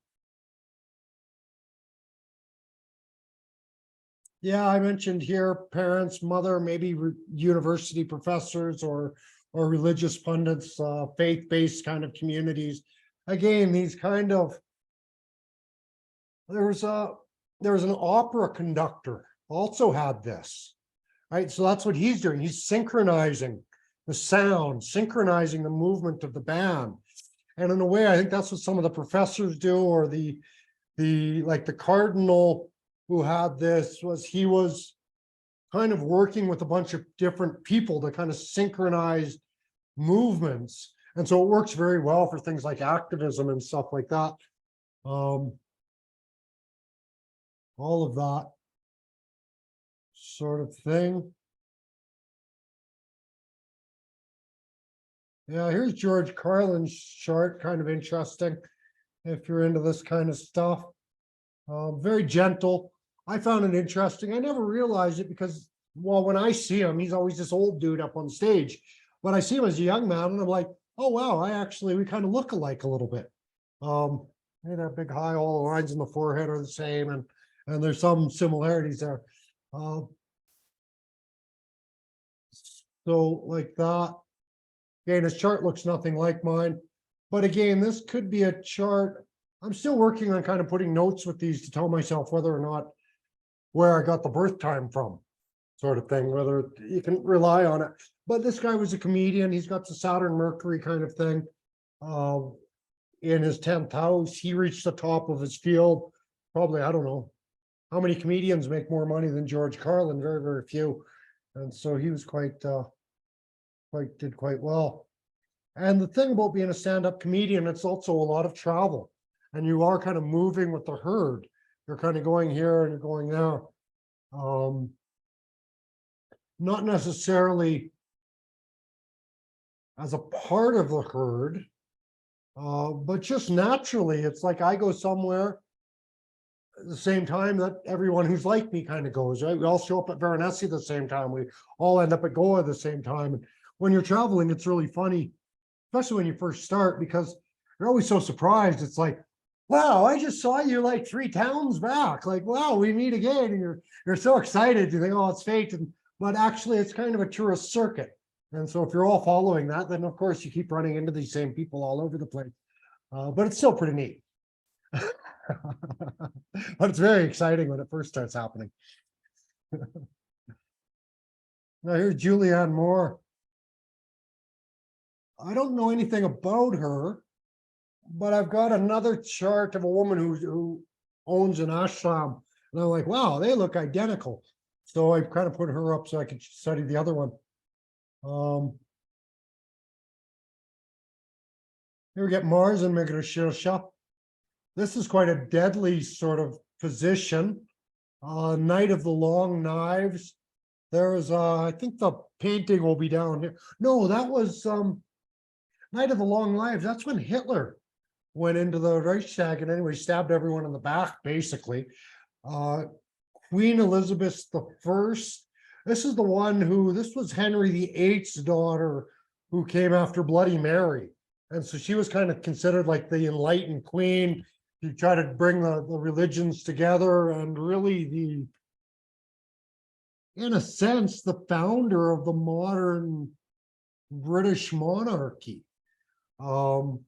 Yeah, I mentioned here parents, mother, maybe university professors or religious pundits, faith-based kind of communities. Again, these kind of, there was an opera conductor also had this, right? So that's what he's doing. He's synchronizing the sound, synchronizing the movement of the band. And in a way, I think that's what some of the professors do, or the cardinal who had this he was kind of working with a bunch of different people to kind of synchronize movements. And so it works very well for things like activism and stuff like that. All of that sort of thing. Yeah, here's George Carlin's chart, kind of interesting if you're into this kind of stuff. Very gentle. I found it interesting. I never realized it because, well, when I see him, he's always this old dude up on stage. But I see him as a young man, and I'm like, oh wow, we kind of look alike a little bit. Hey, that big high, all the lines in the forehead are the same, and there's some similarities there. So like that. Again, his chart looks nothing like mine. But again, this could be a chart. I'm still working on kind of putting notes with these to tell myself whether or not where I got the birth time from, sort of thing, whether you can rely on it. But this guy was a comedian. He's got the Saturn Mercury kind of thing. In his 10th house, he reached the top of his field. Probably, I don't know how many comedians make more money than George Carlin. Very, very few. And so he was did quite well. And the thing about being a stand-up comedian, it's also a lot of travel, and you are kind of moving with the herd. You're kind of going here and you're going there. Not necessarily as a part of the herd, but just naturally, it's like I go somewhere at the same time that everyone who's like me kind of goes, right? We all show up at Varanasi at the same time. We all end up at Goa at the same time. And when you're traveling, it's really funny, especially when you first start, because you're always so surprised. It's like, wow, I just saw you like 3 towns back. Like, wow, we meet again. And you're so excited. You think, oh, it's fate. But actually, it's kind of a tourist circuit. And so if you're all following that, then of course you keep running into these same people all over the place. But it's still pretty neat. But it's very exciting when it first starts happening. Now here's Julianne Moore. I don't know anything about her, but I've got another chart of a woman who owns an ashram. And I'm like, wow, they look identical. So I kind of put her up so I could study the other one. Here we get Mars and Mrigasirsha. This is quite a deadly sort of position. Knight of the Long Knives. There's, I think the painting will be down here. No, that was Knight of the Long Knives. That's when Hitler went into the Reichstag and anyway stabbed everyone in the back, basically. Queen Elizabeth I. This is the one who, this was Henry VIII's daughter who came after Bloody Mary. And so she was kind of considered like the enlightened queen. She tried to bring the religions together and really in a sense, the founder of the modern British monarchy. In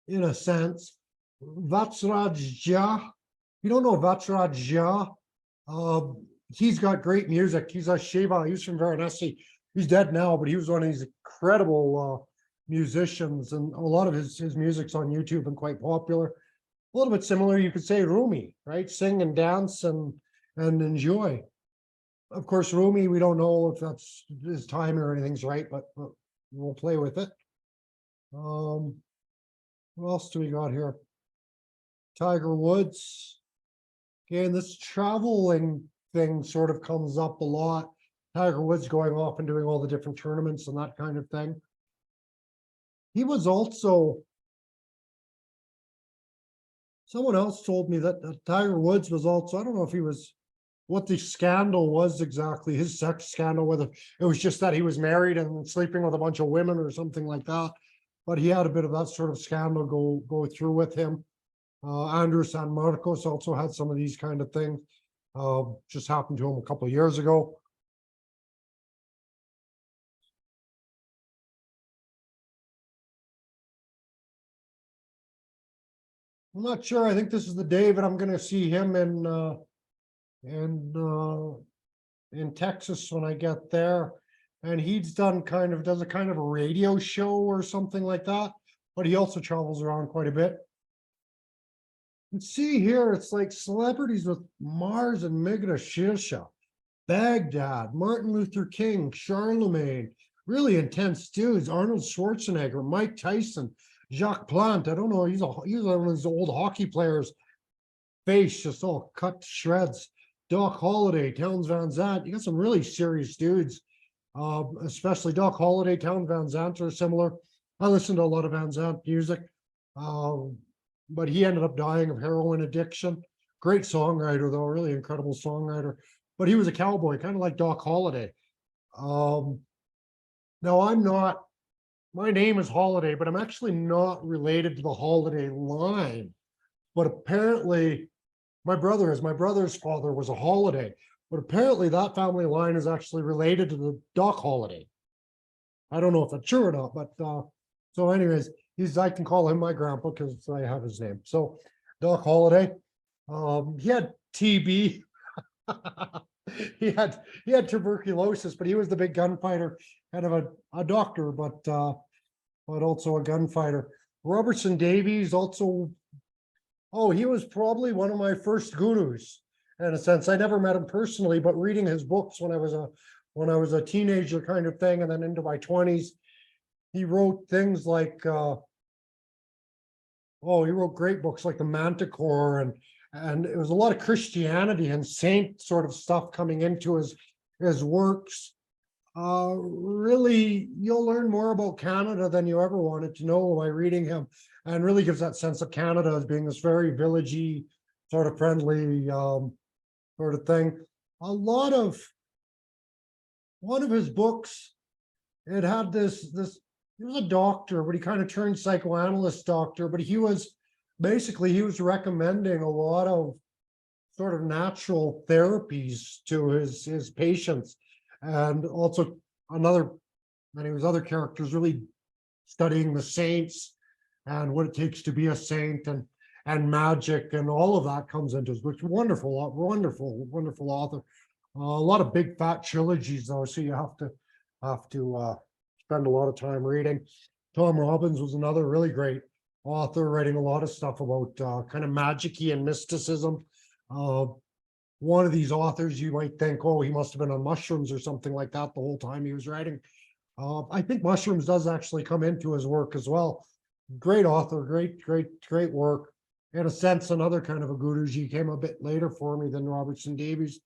a sense, Vatsraj Jha, you don't know Vatsraj Jha, he's got great music. He's a Shiva, he's from Varanasi. He's dead now, but he was one of these incredible musicians, and a lot of his music's on YouTube and quite popular. A little bit similar, you could say Rumi, right? Sing and dance and enjoy. Of course, Rumi, we don't know if that's his time or anything's right, but we'll play with it. What else do we got here? Tiger Woods. Again, this traveling thing sort of comes up a lot. Tiger Woods going off and doing all the different tournaments and that kind of thing. He was also, someone else told me that Tiger Woods was also, I don't know if he was, what the scandal was exactly, his sex scandal, whether it was just that he was married and sleeping with a bunch of women or something like that. But he had a bit of that sort of scandal go through with him. Andrew San Marcos also had some of these kind of things. Just happened to him a couple of years ago. I'm not sure. I think this is the day, but I'm going to see him in Texas when I get there. And he's done does a kind of a radio show or something like that, but he also travels around quite a bit. You can see here, it's like celebrities with Mars and Mrigasirsha. Baghdad, Martin Luther King, Charlemagne, really intense dudes. Arnold Schwarzenegger, Mike Tyson, Jacques Plant. I don't know. He's one of those old hockey players. Face just all cut to shreds. Doc Holliday, Towns Van Zandt. You got some really serious dudes. Especially Doc Holliday, Towns Van Zandt are similar. I listen to a lot of Van Zandt music. But he ended up dying of heroin addiction. Great songwriter, though, really incredible songwriter. But he was a cowboy, kind of like Doc Holliday. Now, I'm not, my name is Holiday, but I'm actually not related to the Holiday line. But apparently, my brother's father was a Holiday. But apparently, that family line is actually related to the Doc Holiday. I don't know if that's true or not, but so, anyways, I can call him my grandpa because I have his name. So, Doc Holiday, he had TB. he had tuberculosis, but he was the big gunfighter, kind of a doctor, but also a gunfighter. Robertson Davies also, oh, he was probably one of my first gurus in a sense. I never met him personally, but reading his books when I was a teenager kind of thing, and then into my 20s, he wrote things like he wrote great books like The Manticore, and it was a lot of Christianity and saint sort of stuff coming into his works. Really, you'll learn more about Canada than you ever wanted to know by reading him, and really gives that sense of Canada as being this very villagey, sort of friendly sort of thing. One of his books, it had this he was a doctor, but he kind of turned psychoanalyst doctor, but he was recommending a lot of sort of natural therapies to his patients. And also many of his other characters really studying the saints and what it takes to be a saint, and magic, and all of that comes into his books. Wonderful author. A lot of big fat trilogies though, so you have to spend a lot of time reading. Tom Robbins was another really great author, writing a lot of stuff about kind of magic-y and mysticism. One of these authors, you might think, oh, he must have been on mushrooms or something like that the whole time he was writing. I think mushrooms does actually come into his work as well. Great author, great work. In a sense, another kind of a Guruji, came a bit later for me than Robertson Davies.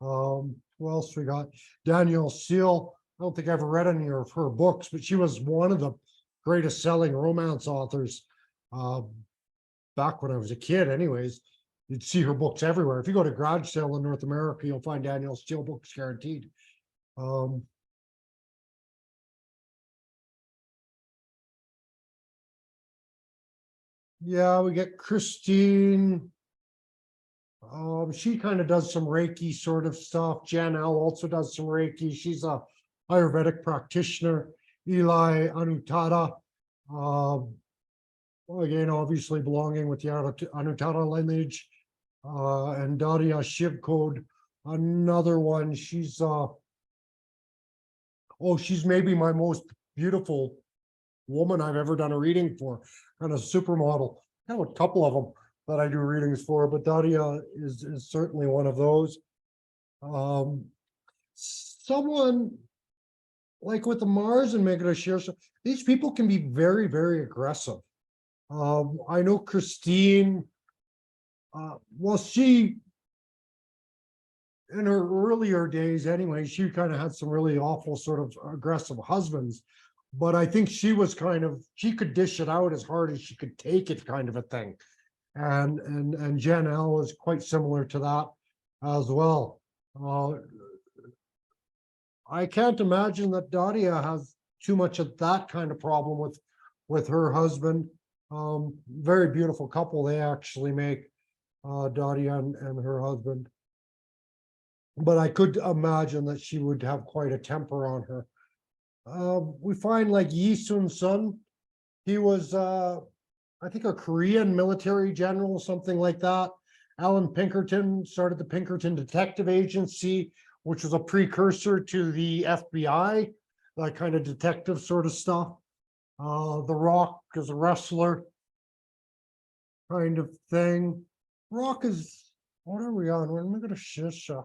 Who else we got? Danielle Seal. I don't think I've ever read any of her books, but she was one of the greatest selling romance authors back when I was a kid. Anyways, you'd see her books everywhere. If you go to garage sale in North America, you'll find Danielle Steele books guaranteed. Yeah, we get Christine. She kind of does some Reiki sort of stuff. Jan L also does some Reiki. She's a Ayurvedic practitioner. Eli Anutada, again, obviously belonging with the Anutada lineage, and Daria Shivkod, another one. She's maybe my most beautiful woman I've ever done a reading for, kind of supermodel. I have a couple of them that I do readings for, but Daria is certainly one of those. Someone like with the Mars and Mrigasirsha, these people can be very, very aggressive. I know Christine, she, in her earlier days anyway, she kind of had some really awful sort of aggressive husbands, but I think she could dish it out as hard as she could take it, kind of a thing. And Jen L is quite similar to that as well. I can't imagine that Daria has too much of that kind of problem with her husband. Very beautiful couple they actually make, Daria and her husband. But I could imagine that she would have quite a temper on her. We find like Yi Sun Sun, he was I think a Korean military general, something like that. Alan Pinkerton started the Pinkerton Detective Agency, which was a precursor to the FBI, that kind of detective sort of stuff. The Rock is a wrestler kind of thing. Rock is, what are we on? We're Mrigasirsha.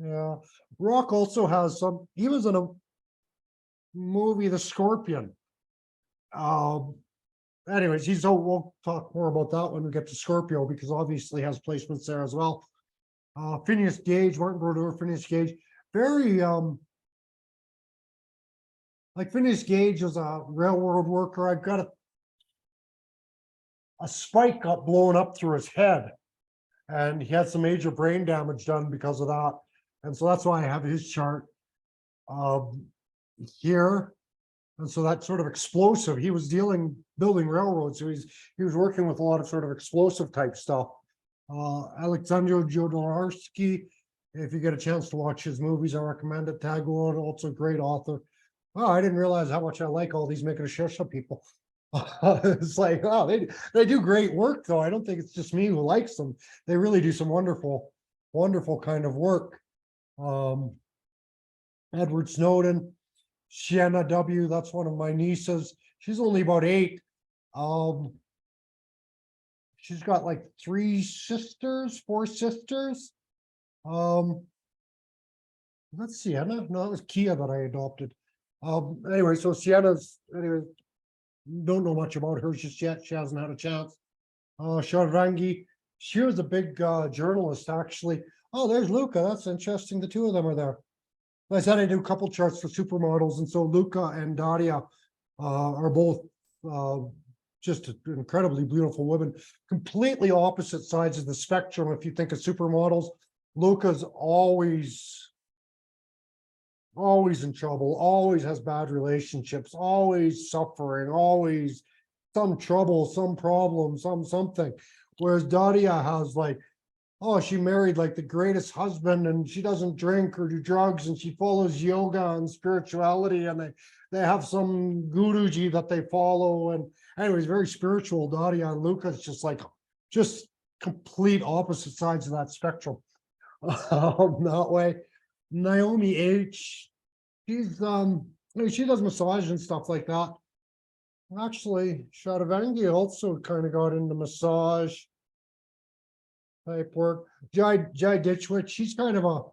Yeah. Rock also has some, he was in a movie, The Scorpion. Um, anyways, we'll talk more about that when we get to Scorpio, because obviously has placements there as well. Phineas Gage, Martin Brodeur, Phineas Gage, very, like Phineas Gage is a railroad worker. I've got a spike got blown up through his head, and he had some major brain damage done because of that. And so that's why I have his chart here. And so that's sort of explosive. He was building railroads. So he was working with a lot of sort of explosive type stuff. Alexander Jodorowsky, if you get a chance to watch his movies, I recommend it. Tagore, also a great author. Oh, I didn't realize how much I like all these Mrigasirsha people. It's like, oh, they do great work, though. I don't think it's just me who likes them. They really do some wonderful, wonderful kind of work. Edward Snowden, Sienna W., that's one of my nieces. She's only about 8. She's got like 4 sisters. That's Sienna. No, that was Kia that I adopted. Anyway, so Sienna's, anyway, don't know much about her just yet. She hasn't had a chance. Sharangi, she was a big journalist, actually. Oh, there's Luca. That's interesting. The two of them are there. I said I do a couple charts for supermodels, and so Luca and Daria are both just incredibly beautiful women, completely opposite sides of the spectrum. If you think of supermodels, Luca's always in trouble, always has bad relationships, always suffering, always some trouble, some problem, something. Whereas Daria has like, oh, she married like the greatest husband, and she doesn't drink or do drugs, and she follows yoga and spirituality, and they have some guruji that they follow. And anyways, very spiritual. Daria and Luca's just complete opposite sides of that spectrum. That way. Naomi H, she's she does massage and stuff like that. Actually, Shadavangi also kind of got into massage type work. Jai Ditchwich, he's kind of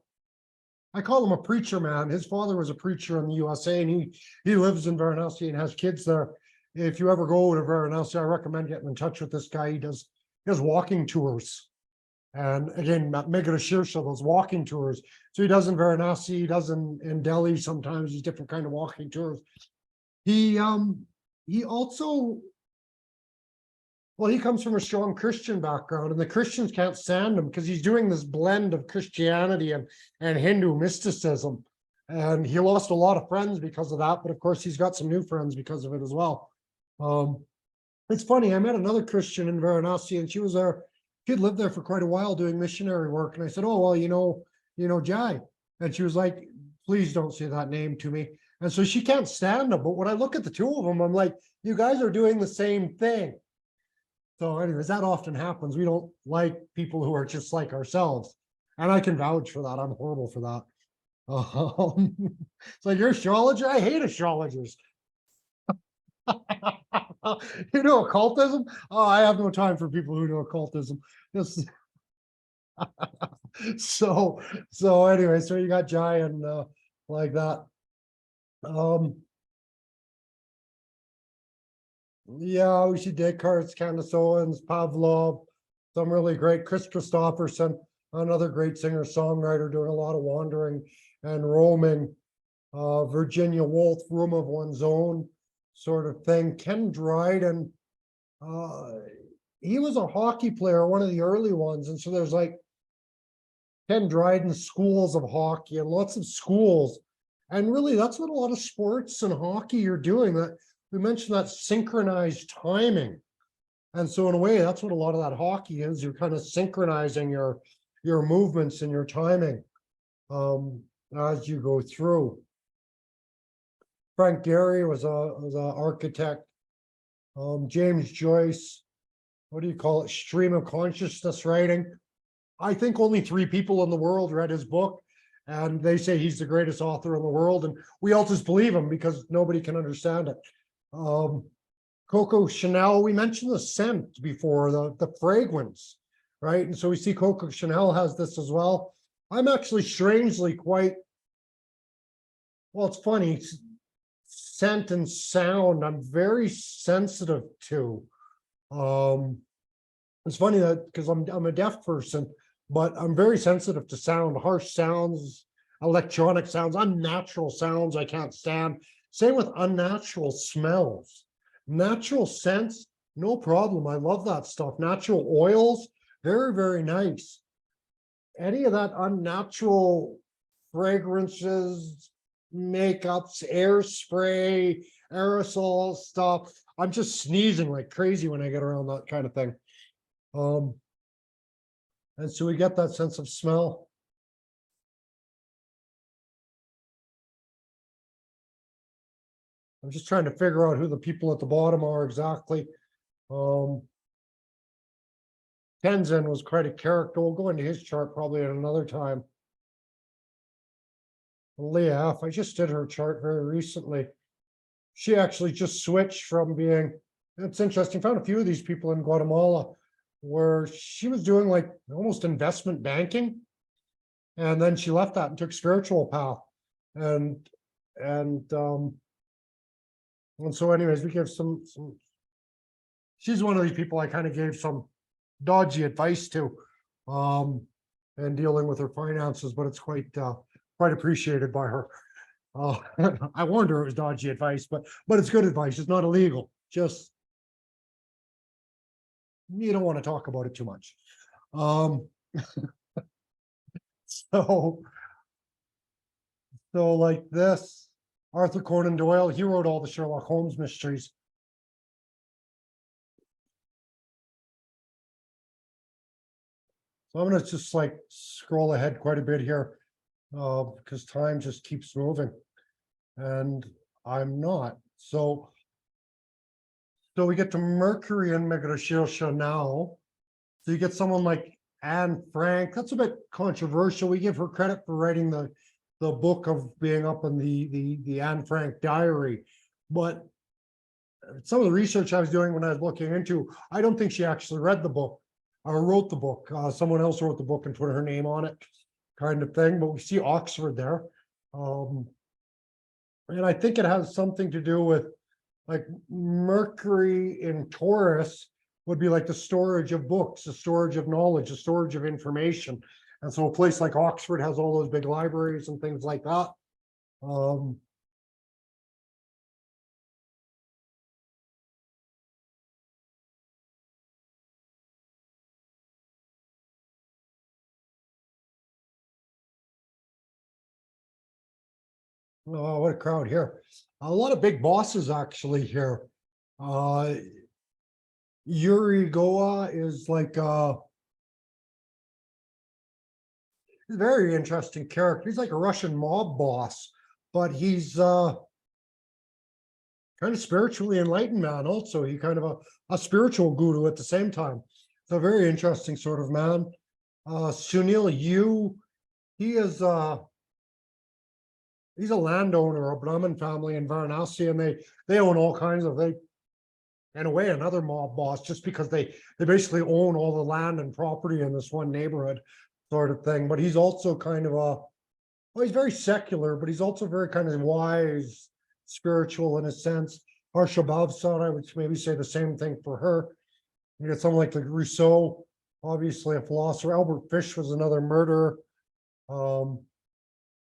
I call him a preacher man. His father was a preacher in the USA, and he lives in Varanasi and has kids there. If you ever go to Varanasi, I recommend getting in touch with this guy. He does walking tours. And again, Mrigasirsha, those walking tours. So he does in Varanasi, he does in Delhi sometimes, these different kind of walking tours. He also, well, he comes from a strong Christian background, and the Christians can't stand him because he's doing this blend of Christianity and Hindu mysticism. And he lost a lot of friends because of that, but of course he's got some new friends because of it as well. It's funny, I met another Christian in Varanasi, and she was there. She'd lived there for quite a while doing missionary work. And I said, oh, well, you know, Jai. And she was like, please don't say that name to me. And so she can't stand him. But when I look at the two of them, I'm like, you guys are doing the same thing. So anyways, that often happens. We don't like people who are just like ourselves. And I can vouch for that. I'm horrible for that. It's like, you're astrologer? I hate astrologers. You know occultism? Oh, I have no time for people who know occultism. Just so anyway, so you got Jai and like that. Yeah, we see Descartes, Candace Owens, Pavlov, some really great. Chris Christopherson, another great singer songwriter, doing a lot of wandering and roaming. Virginia Woolf, Room of One's Own sort of thing. Ken Dryden, he was a hockey player, one of the early ones. And so there's like Ken Dryden schools of hockey and lots of schools. And really, that's what a lot of sports and hockey are doing. That we mentioned that synchronized timing. And so in a way, that's what a lot of that hockey is. You're kind of synchronizing your movements and your timing as you go through. Frank Gehry was an architect. James Joyce, what do you call it? Stream of consciousness writing. I think only 3 people in the world read his book, and they say he's the greatest author in the world. And we all just believe him because nobody can understand it. Coco Chanel, we mentioned the scent before, the fragrance, right? And so we see Coco Chanel has this as well. I'm actually strangely quite, well, it's funny, scent and sound, I'm very sensitive to. It's funny that because I'm a deaf person, but I'm very sensitive to sound, harsh sounds, electronic sounds, unnatural sounds I can't stand. Same with unnatural smells. Natural scents, no problem. I love that stuff. Natural oils, very, very nice. Any of that unnatural fragrances, makeups, air spray, aerosol stuff. I'm just sneezing like crazy when I get around that kind of thing. Um, and so we get that sense of smell. I'm just trying to figure out who the people at the bottom are exactly. Tenzin was quite a character. We'll go into his chart probably at another time. Leah F. I just did her chart very recently. She actually just switched from being, it's interesting, found a few of these people in Guatemala where she was doing like almost investment banking. And then she left that and took spiritual path. And and so anyways, we gave some she's one of these people I kind of gave some dodgy advice to and dealing with her finances, but it's quite appreciated by her. I warned her it was dodgy advice, but it's good advice. It's not illegal. Just you don't want to talk about it too much. So like this, Arthur Conan Doyle, he wrote all the Sherlock Holmes mysteries. So I'm going to just like scroll ahead quite a bit here because time just keeps moving and I'm not. So we get to Mercury and Mrigasirsha now. So you get someone like Anne Frank. That's a bit controversial. We give her credit for writing the book of being up in the Anne Frank diary. But some of the research I was doing when I was looking into, I don't think she actually read the book or wrote the book. Someone else wrote the book and put her name on it, kind of thing. But we see Oxford there. And I think it has something to do with like Mercury in Taurus would be like the storage of books, the storage of knowledge, the storage of information. And so a place like Oxford has all those big libraries and things like that. Oh, what a crowd here. A lot of big bosses actually here. Yuri Goa is like a very interesting character. He's like a Russian mob boss, but he's kind of spiritually enlightened man also. He kind of a spiritual guru at the same time. So very interesting sort of man. Sunil Yu, he is he's a landowner, a Brahmin family in Varanasi, and they own all kinds of in a way another mob boss just because they basically own all the land and property in this one neighborhood sort of thing. But he's also kind of well, he's very secular, but he's also very kind of wise, spiritual in a sense. Harsha Bhavsar, I would maybe say the same thing for her. You get someone like Rousseau, obviously a philosopher. Albert Fish was another murderer.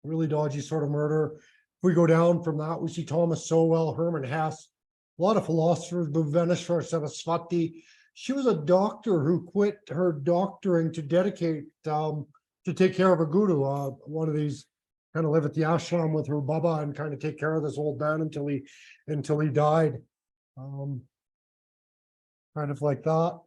Really dodgy sort of murder. If we go down from that, we see Thomas Sowell, Herman Hesse, a lot of philosophers, Bhuvaneshwar Saraswati. She was a doctor who quit her doctoring to dedicate to take care of a guru. One of these kind of live at the ashram with her Baba and kind of take care of this old man until he died. Kind of like that.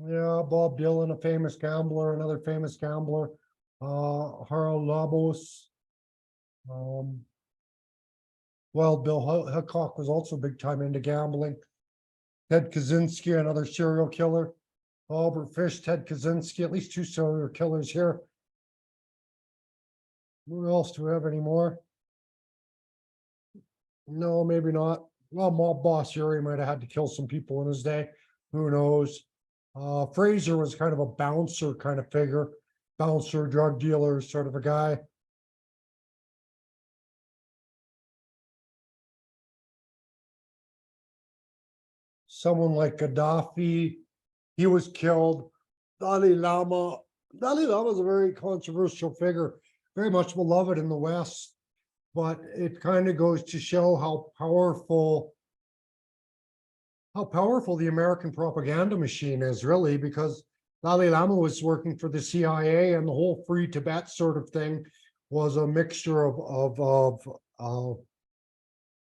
Yeah, Bob Dylan, a famous gambler, another famous gambler. Harold Labos. Wild Bill Hickok was also big time into gambling. Ted Kaczynski, another serial killer. Albert Fish, Ted Kaczynski, at least two serial killers here. Who else do we have anymore? No, maybe not. Well, mob boss Yuri might have had to kill some people in his day. Who knows? Fraser was kind of a bouncer kind of figure, bouncer, drug dealer sort of a guy. Someone like Gaddafi, he was killed. Dalai Lama, Dalai Lama is a very controversial figure, very much beloved in the West, but it kind of goes to show how powerful the American propaganda machine is, really, because Dalai Lama was working for the CIA, and the whole free Tibet sort of thing was a mixture of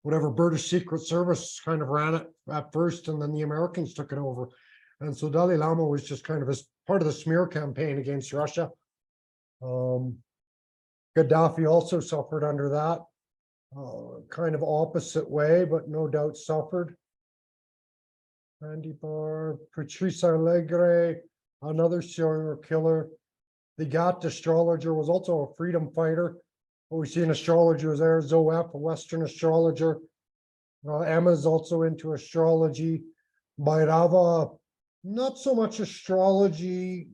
whatever British Secret Service kind of ran it at first, and then the Americans took it over. And so Dalai Lama was just kind of as part of the smear campaign against Russia. Gaddafi also suffered under that, kind of opposite way, but no doubt suffered. Andy Barr, Patrice Allegre, another serial killer. The Gat astrologer was also a freedom fighter. What we see in astrology was there, Zoef, a Western astrologer. Emma's also into astrology. Bhairava, not so much astrology.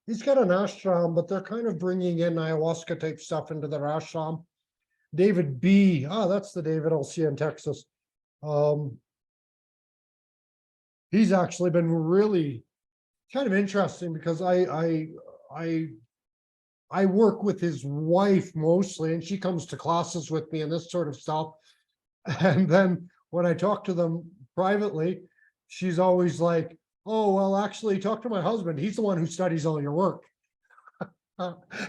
He's got an ashram, but they're kind of bringing in ayahuasca type stuff into their ashram. David B. That's the David I'll see in Texas. He's actually been really kind of interesting because I work with his wife mostly, and she comes to classes with me and this sort of stuff. And then when I talk to them privately, she's always like, "Oh, well, actually, talk to my husband. He's the one who studies all your work."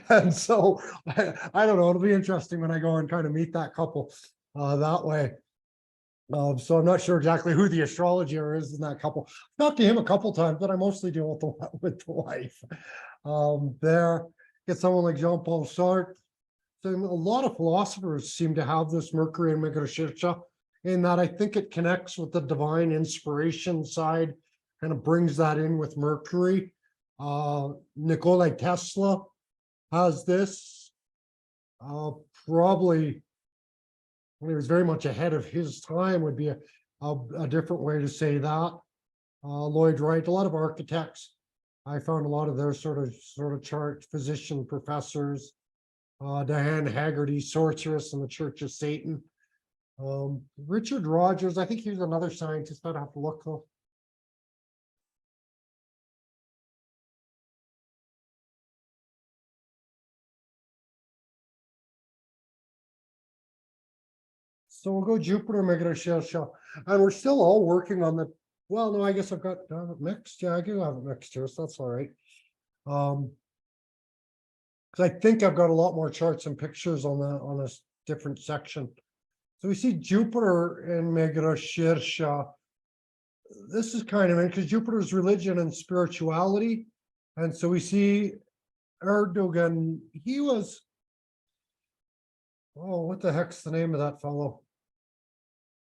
And so I don't know. It'll be interesting when I go and kind of meet that couple that way. So I'm not sure exactly who the astrologer is in that couple. I've talked to him a couple times, but I mostly deal with the wife. There, get someone like Jean-Paul Sartre. So a lot of philosophers seem to have this Mercury and Mrigasirsha, in that I think it connects with the divine inspiration side, kind of brings that in with Mercury. Nikola Tesla has this, probably when he was very much ahead of his time would be a different way to say that. Lloyd Wright, a lot of architects. I found a lot of their sort of chart, physician professors. Diane Haggerty, sorceress in the Church of Satan. Richard Rogers, I think he was another scientist. I'd have to look though. So we'll go Jupiter, Mrigasirsha, and we're still all working on the. Well, no, I guess I've got it mixed. Yeah, I do have it mixed here, so that's all right. Because I think I've got a lot more charts and pictures on this different section. So we see Jupiter in Mrigasirsha. This is kind of in because Jupiter's religion and spirituality. And so we see Erdogan, he was, oh, what the heck's the name of that fellow?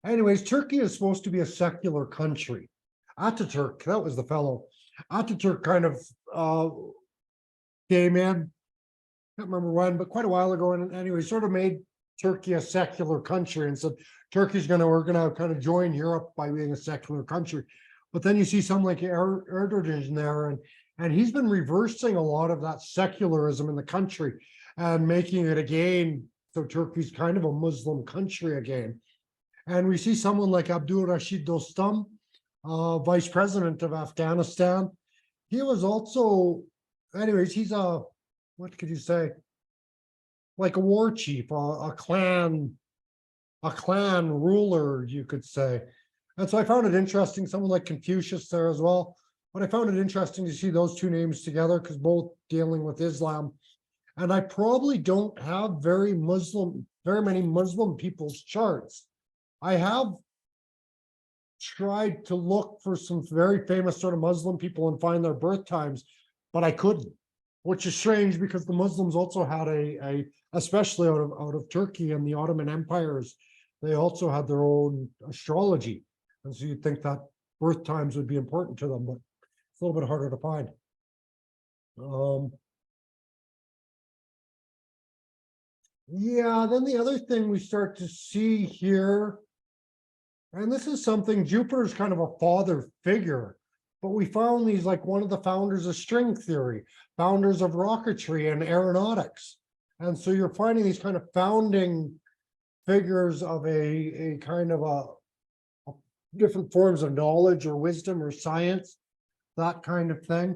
Anyways, Turkey is supposed to be a secular country. Ataturk, that was the fellow. Ataturk kind of came in, can't remember when, but quite a while ago. And anyway, sort of made Turkey a secular country and said, we're going to kind of join Europe by being a secular country. But then you see someone like Erdogan there, and he's been reversing a lot of that secularism in the country and making it again. So Turkey's kind of a Muslim country again. And we see someone like Abdul Rashid Dostum, vice president of Afghanistan. He was also, anyways, he's what could you say? Like a war chief, a clan ruler, you could say. And so I found it interesting, someone like Confucius there as well. But I found it interesting to see those two names together because both dealing with Islam. And I probably don't have very many Muslim people's charts. I have tried to look for some very famous sort of Muslim people and find their birth times, but I couldn't, which is strange because the Muslims also had especially out of Turkey and the Ottoman empires, they also had their own astrology. And so you'd think that birth times would be important to them, but it's a little bit harder to find. Yeah, then the other thing we start to see here, and this is something, Jupiter's kind of a father figure. but we found these, like one of the founders of string theory, founders of rocketry and aeronautics. And so you're finding these kind of founding figures of a kind of a different forms of knowledge or wisdom or science, that kind of thing.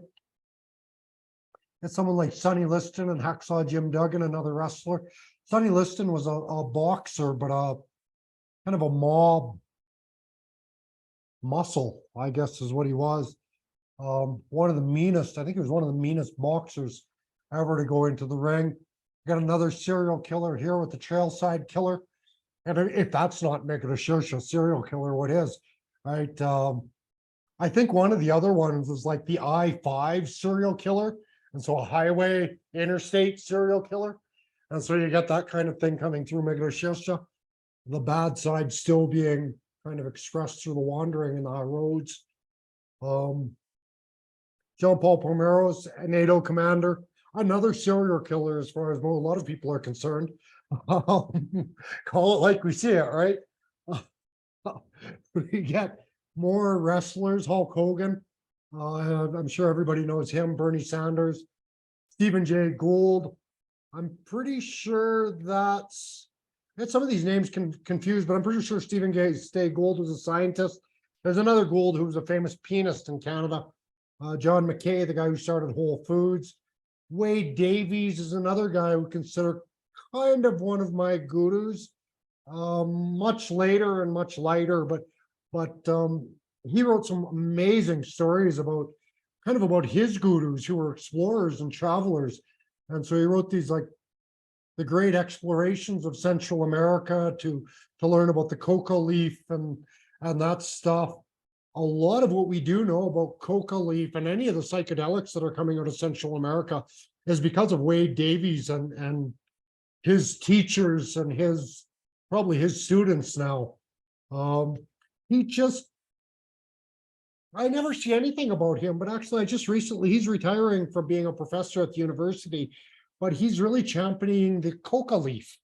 And someone like Sonny Liston and Hacksaw Jim Duggan, another wrestler. Sonny Liston was a boxer, but a kind of a mob muscle, I guess is what he was. One of the meanest, I think he was one of the meanest boxers ever to go into the ring. Got another serial killer here with the Trailside Killer. And if that's not Mrigasirsha serial killer, what is? Right. I think one of the other ones was like the I-5 serial killer. And so a highway interstate serial killer. And so you get that kind of thing coming through Mrigasirsha. The bad side still being kind of expressed through the wandering in the roads. John Paul Pomeroy's a NATO commander, another serial killer as far as a lot of people are concerned. Call it like we see it, right? We get more wrestlers, Hulk Hogan. I'm sure everybody knows him, Bernie Sanders, Stephen Jay Gould. I'm pretty sure that's, some of these names can confuse, but I'm pretty sure Stephen Jay Gould was a scientist. There's another Gould who was a famous pianist in Canada. John McKay, the guy who started Whole Foods. Wade Davies is another guy who consider kind of one of my gurus. Much later and much lighter, but he wrote some amazing stories about his gurus who were explorers and travelers. And so he wrote these like the great explorations of Central America to learn about the coca leaf and that stuff. A lot of what we do know about coca leaf and any of the psychedelics that are coming out of Central America is because of Wade Davies and his teachers and probably his students now. I never see anything about him, but actually I just recently, he's retiring from being a professor at the university, but he's really championing the coca leaf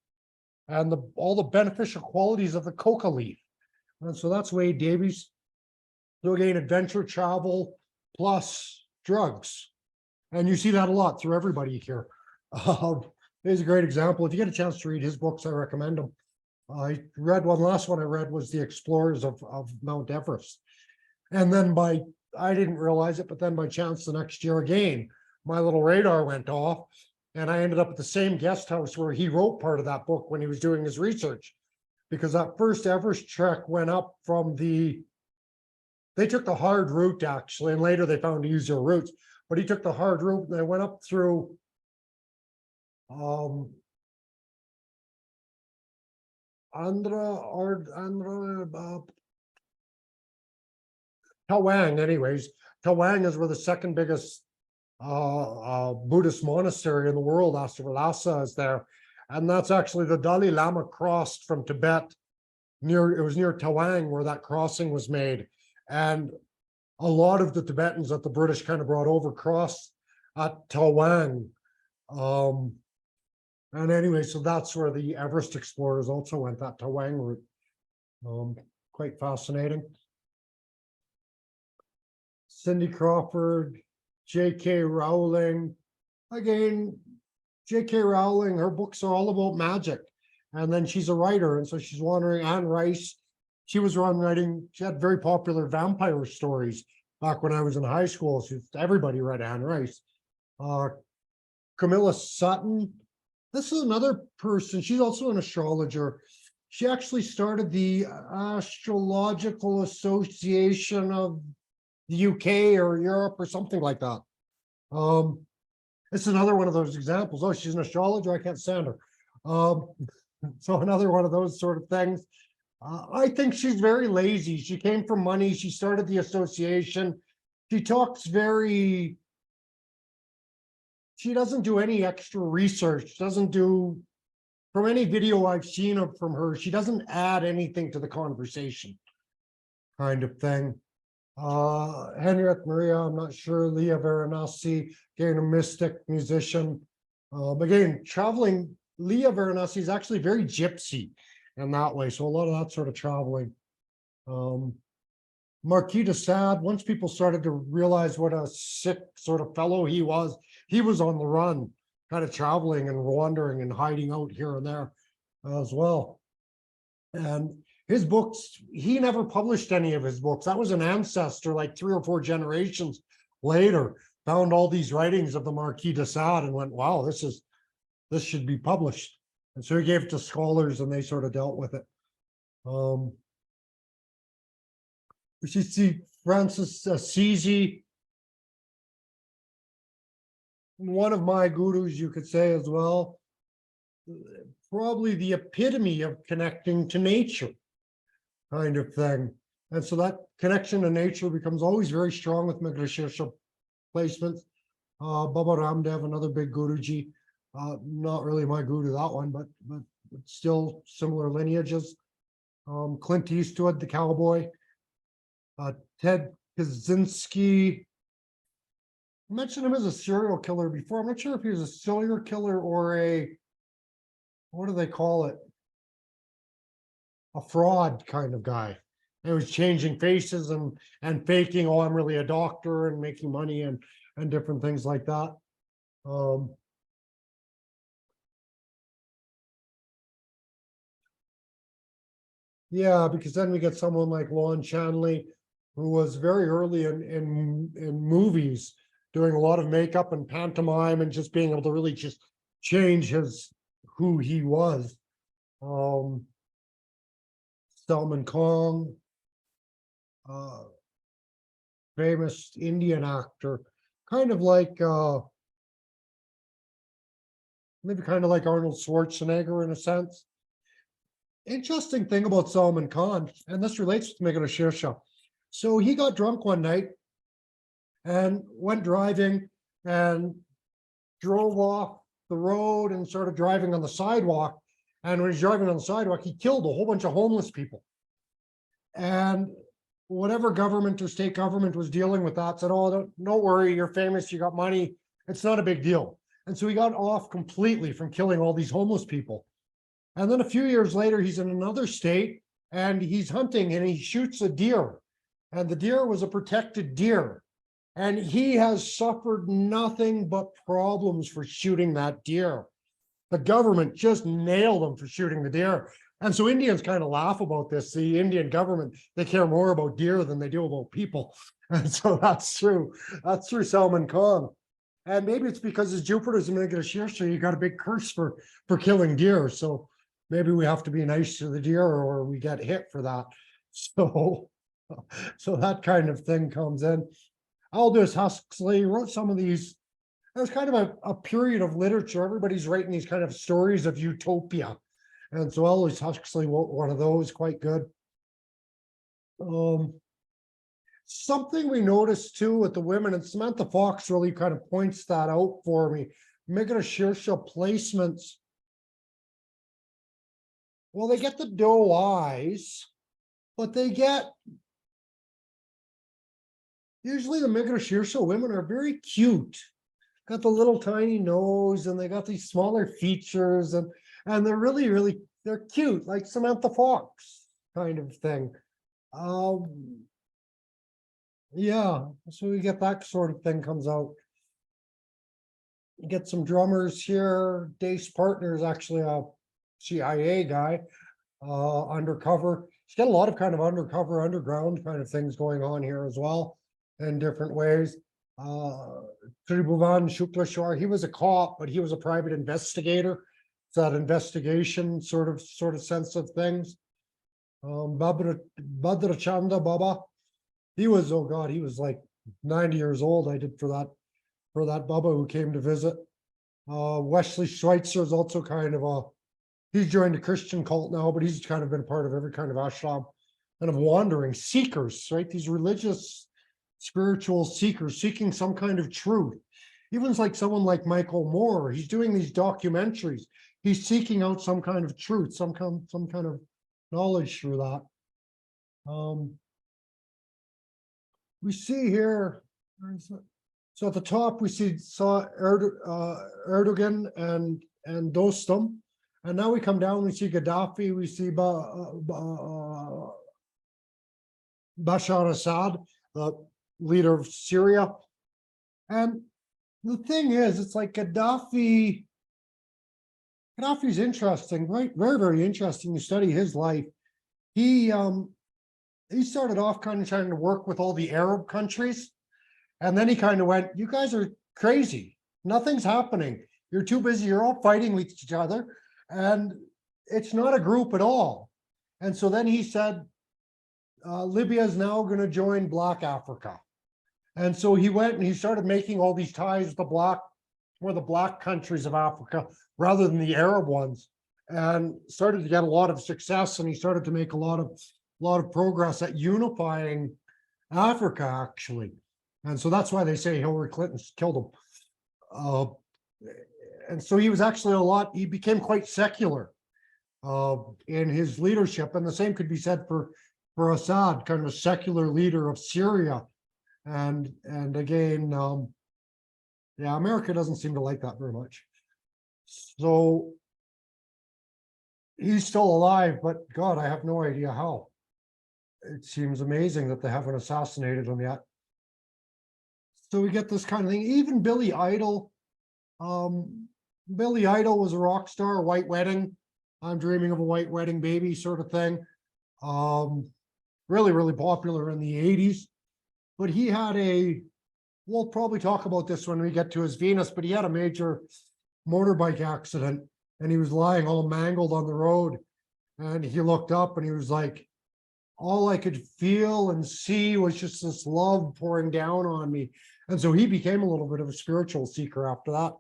and all the beneficial qualities of the coca leaf. And so that's Wade Davies. So again, adventure travel plus drugs. And you see that a lot through everybody here. Here's a great example. If you get a chance to read his books, I recommend them. I read last one I read was The Explorers of Mount Everest. And then I didn't realize it, but then by chance the next year again, my little radar went off and I ended up at the same guest house where he wrote part of that book when he was doing his research. Because that first Everest trek went up from they took the hard route actually, and later they found easier routes, but he took the hard route and they went up through Tawang, anyways. Tawang is where the second biggest Buddhist monastery in the world after Lhasa is there. And that's actually the Dalai Lama crossed from Tibet it was near Tawang where that crossing was made. And a lot of the Tibetans that the British kind of brought over crossed at Tawang. And anyway, so that's where the Everest explorers also went, that Tawang route. Quite fascinating. Cindy Crawford, J.K. Rowling. Again, J.K. Rowling, her books are all about magic. And then she's a writer, and so she's wandering. Anne Rice, she was writing, she had very popular vampire stories back when I was in high school. Everybody read Anne Rice. Camilla Sutton, this is another person, she's also an astrologer. She actually started the Astrological Association of the UK or Europe or something like that. It's another one of those examples. Oh, she's an astrologer, I can't stand her. So another one of those sort of things. I think she's very lazy. She came from money. She started the association. She talks she doesn't do any extra research, from any video I've seen from her, she doesn't add anything to the conversation kind of thing. Henriette Maria, I'm not sure. Leah Varanasi, again, a mystic musician. Again, traveling, Leah Varanasi is actually very gypsy in that way. So a lot of that sort of traveling. Marquis de Sade, once people started to realize what a sick sort of fellow he was on the run, kind of traveling and wandering and hiding out here and there as well. And his books, he never published any of his books. That was an ancestor, like 3 or 4 generations later, found all these writings of the Marquis de Sade and went, wow, this should be published. And so he gave it to scholars and they sort of dealt with it. We should see Francis Assisi, one of my gurus, you could say as well, probably the epitome of connecting to nature kind of thing. And so that connection to nature becomes always very strong with Mrigasirsha placements. Baba Ramdev, another big Guruji, not really my guru, that one, but still similar lineages. Clint Eastwood, the cowboy. Ted Kaczynski. I mentioned him as a serial killer before. I'm not sure if he was a serial killer or a, what do they call it? A fraud kind of guy. He was changing faces and faking, oh, I'm really a doctor, and making money and different things like that. Yeah, because then we get someone like Lon Chanley, who was very early in movies, doing a lot of makeup and pantomime and just being able to really just change who he was. Salman Khan, famous Indian actor, kind of like maybe kind of like Arnold Schwarzenegger in a sense. Interesting thing about Salman Khan, and this relates to Mrigasirsha. So he got drunk one night and went driving and drove off the road and started driving on the sidewalk. And when he's driving on the sidewalk, he killed a whole bunch of homeless people. And whatever government or state government was dealing with that said, oh, don't worry, you're famous, you got money, it's not a big deal. And so he got off completely from killing all these homeless people. And then a few years later, he's in another state and he's hunting and he shoots a deer. And the deer was a protected deer. And he has suffered nothing but problems for shooting that deer. The government just nailed him for shooting the deer. And so Indians kind of laugh about this. The Indian government, they care more about deer than they do about people. And so that's true. That's through Salman Khan. And maybe it's because his Jupiter's in Mrigasirsha, you got a big curse for killing deer. So maybe we have to be nice to the deer or we get hit for that. So that kind of thing comes in. Aldous Huxley wrote some of these. It was kind of a period of literature. Everybody's writing these kind of stories of utopia. And so Aldous Huxley wrote one of those, quite good. Something we noticed too with the women, and Samantha Fox really kind of points that out for me. Mrigasirsha placements. Well, they get the doe eyes, but they get, usually the Mrigasirsha women are very cute. Got the little tiny nose and they got these smaller features and they're really, they're cute, like Samantha Fox kind of thing. Yeah, so we get that sort of thing comes out. Get some drummers here. Dace Partner is actually a CIA guy, undercover. He's got a lot of kind of undercover, underground kind of things going on here as well in different ways. Tribhuvan Shukleshwar, he was a cop, but he was a private investigator. It's that investigation sort of sense of things. Bhadrachanda Baba, he was, oh God, he was like 90 years old. I did for that Baba who came to visit. Wesley Schweitzer is also kind of he's joined a Christian cult now, but he's kind of been part of every kind of ashram and of wandering seekers, right? These religious, spiritual seekers seeking some kind of truth. Even like someone like Michael Moore, he's doing these documentaries. He's seeking out some kind of truth, some kind of knowledge through that. We see here, where is it? So at the top we saw Erdogan and Dostum, and now we come down. We see Gaddafi. We see Bashar al-Assad, the leader of Syria. And the thing is, it's like Gaddafi's interesting, right? Very, very interesting to study his life. He started off kind of trying to work with all the Arab countries. And then he kind of went, you guys are crazy. Nothing's happening. You're too busy. You're all fighting with each other. And it's not a group at all. And so then he said, Libya is now going to join Black Africa. And so he went and he started making all these ties with the black countries of Africa rather than the Arab ones, and started to get a lot of success. And he started to make a lot of progress at unifying Africa, actually. And so that's why they say Hillary Clinton killed him. And so he was actually he became quite secular in his leadership. And the same could be said for Assad, kind of a secular leader of Syria. And again, yeah, America doesn't seem to like that very much. So he's still alive, but God, I have no idea how. It seems amazing that they haven't assassinated him yet. So we get this kind of thing. Even Billy Idol. Billy Idol was a rock star, white wedding. I'm dreaming of a white wedding baby sort of thing. Really, really popular in the 80s. But he had we'll probably talk about this when we get to his Venus, but he had a major motorbike accident and he was lying all mangled on the road. And he looked up and he was like, all I could feel and see was just this love pouring down on me. And so he became a little bit of a spiritual seeker after that.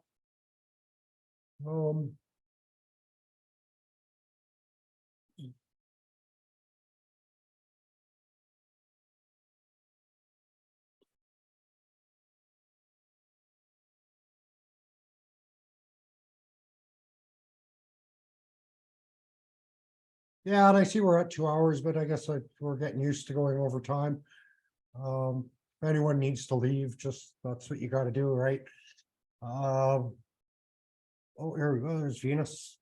Yeah, and I see we're at 2 hours, but I guess we're getting used to going over time. If anyone needs to leave, just that's what you got to do, right? Oh, here we go. There's Venus.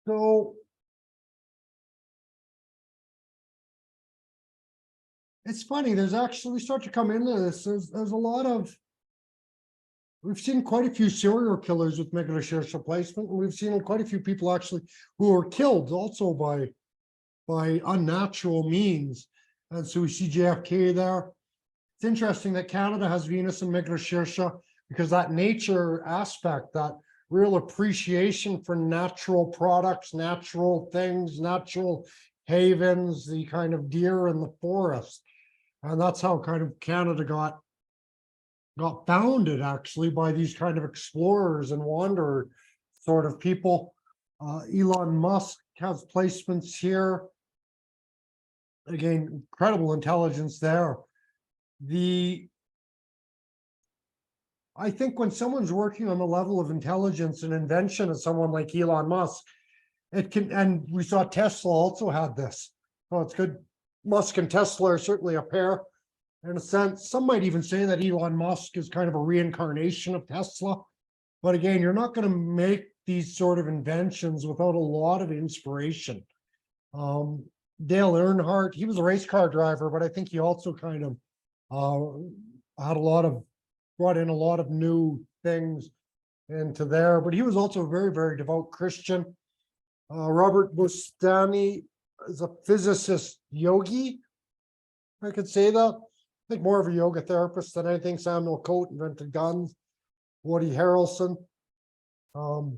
So it's funny. There's actually, we start to come into this. There's a lot of. We've seen quite a few serial killers with Mrigasirsha placement, and we've seen quite a few people actually who were killed also by unnatural means. And so we see JFK there. It's interesting that Canada has Venus and Mrigasirsha because that nature aspect, that real appreciation for natural products, natural things, natural havens, the kind of deer in the forest. And that's how kind of Canada got founded, actually, by these kind of explorers and wanderer sort of people. Elon Musk has placements here. Again, incredible intelligence there. I think when someone's working on the level of intelligence and invention of someone like Elon Musk, it can, and we saw Tesla also had this. Well, it's good. Musk and Tesla are certainly a pair in a sense. Some might even say that Elon Musk is kind of a reincarnation of Tesla. But again, you're not going to make these sort of inventions without a lot of inspiration. Dale Earnhardt, he was a race car driver, but I think he also kind of brought in a lot of new things into there. But he was also a very, very devout Christian. Robert Bustani is a physicist yogi, if I could say that. I think more of a yoga therapist than anything. Samuel Coate invented guns. Woody Harrelson. Also,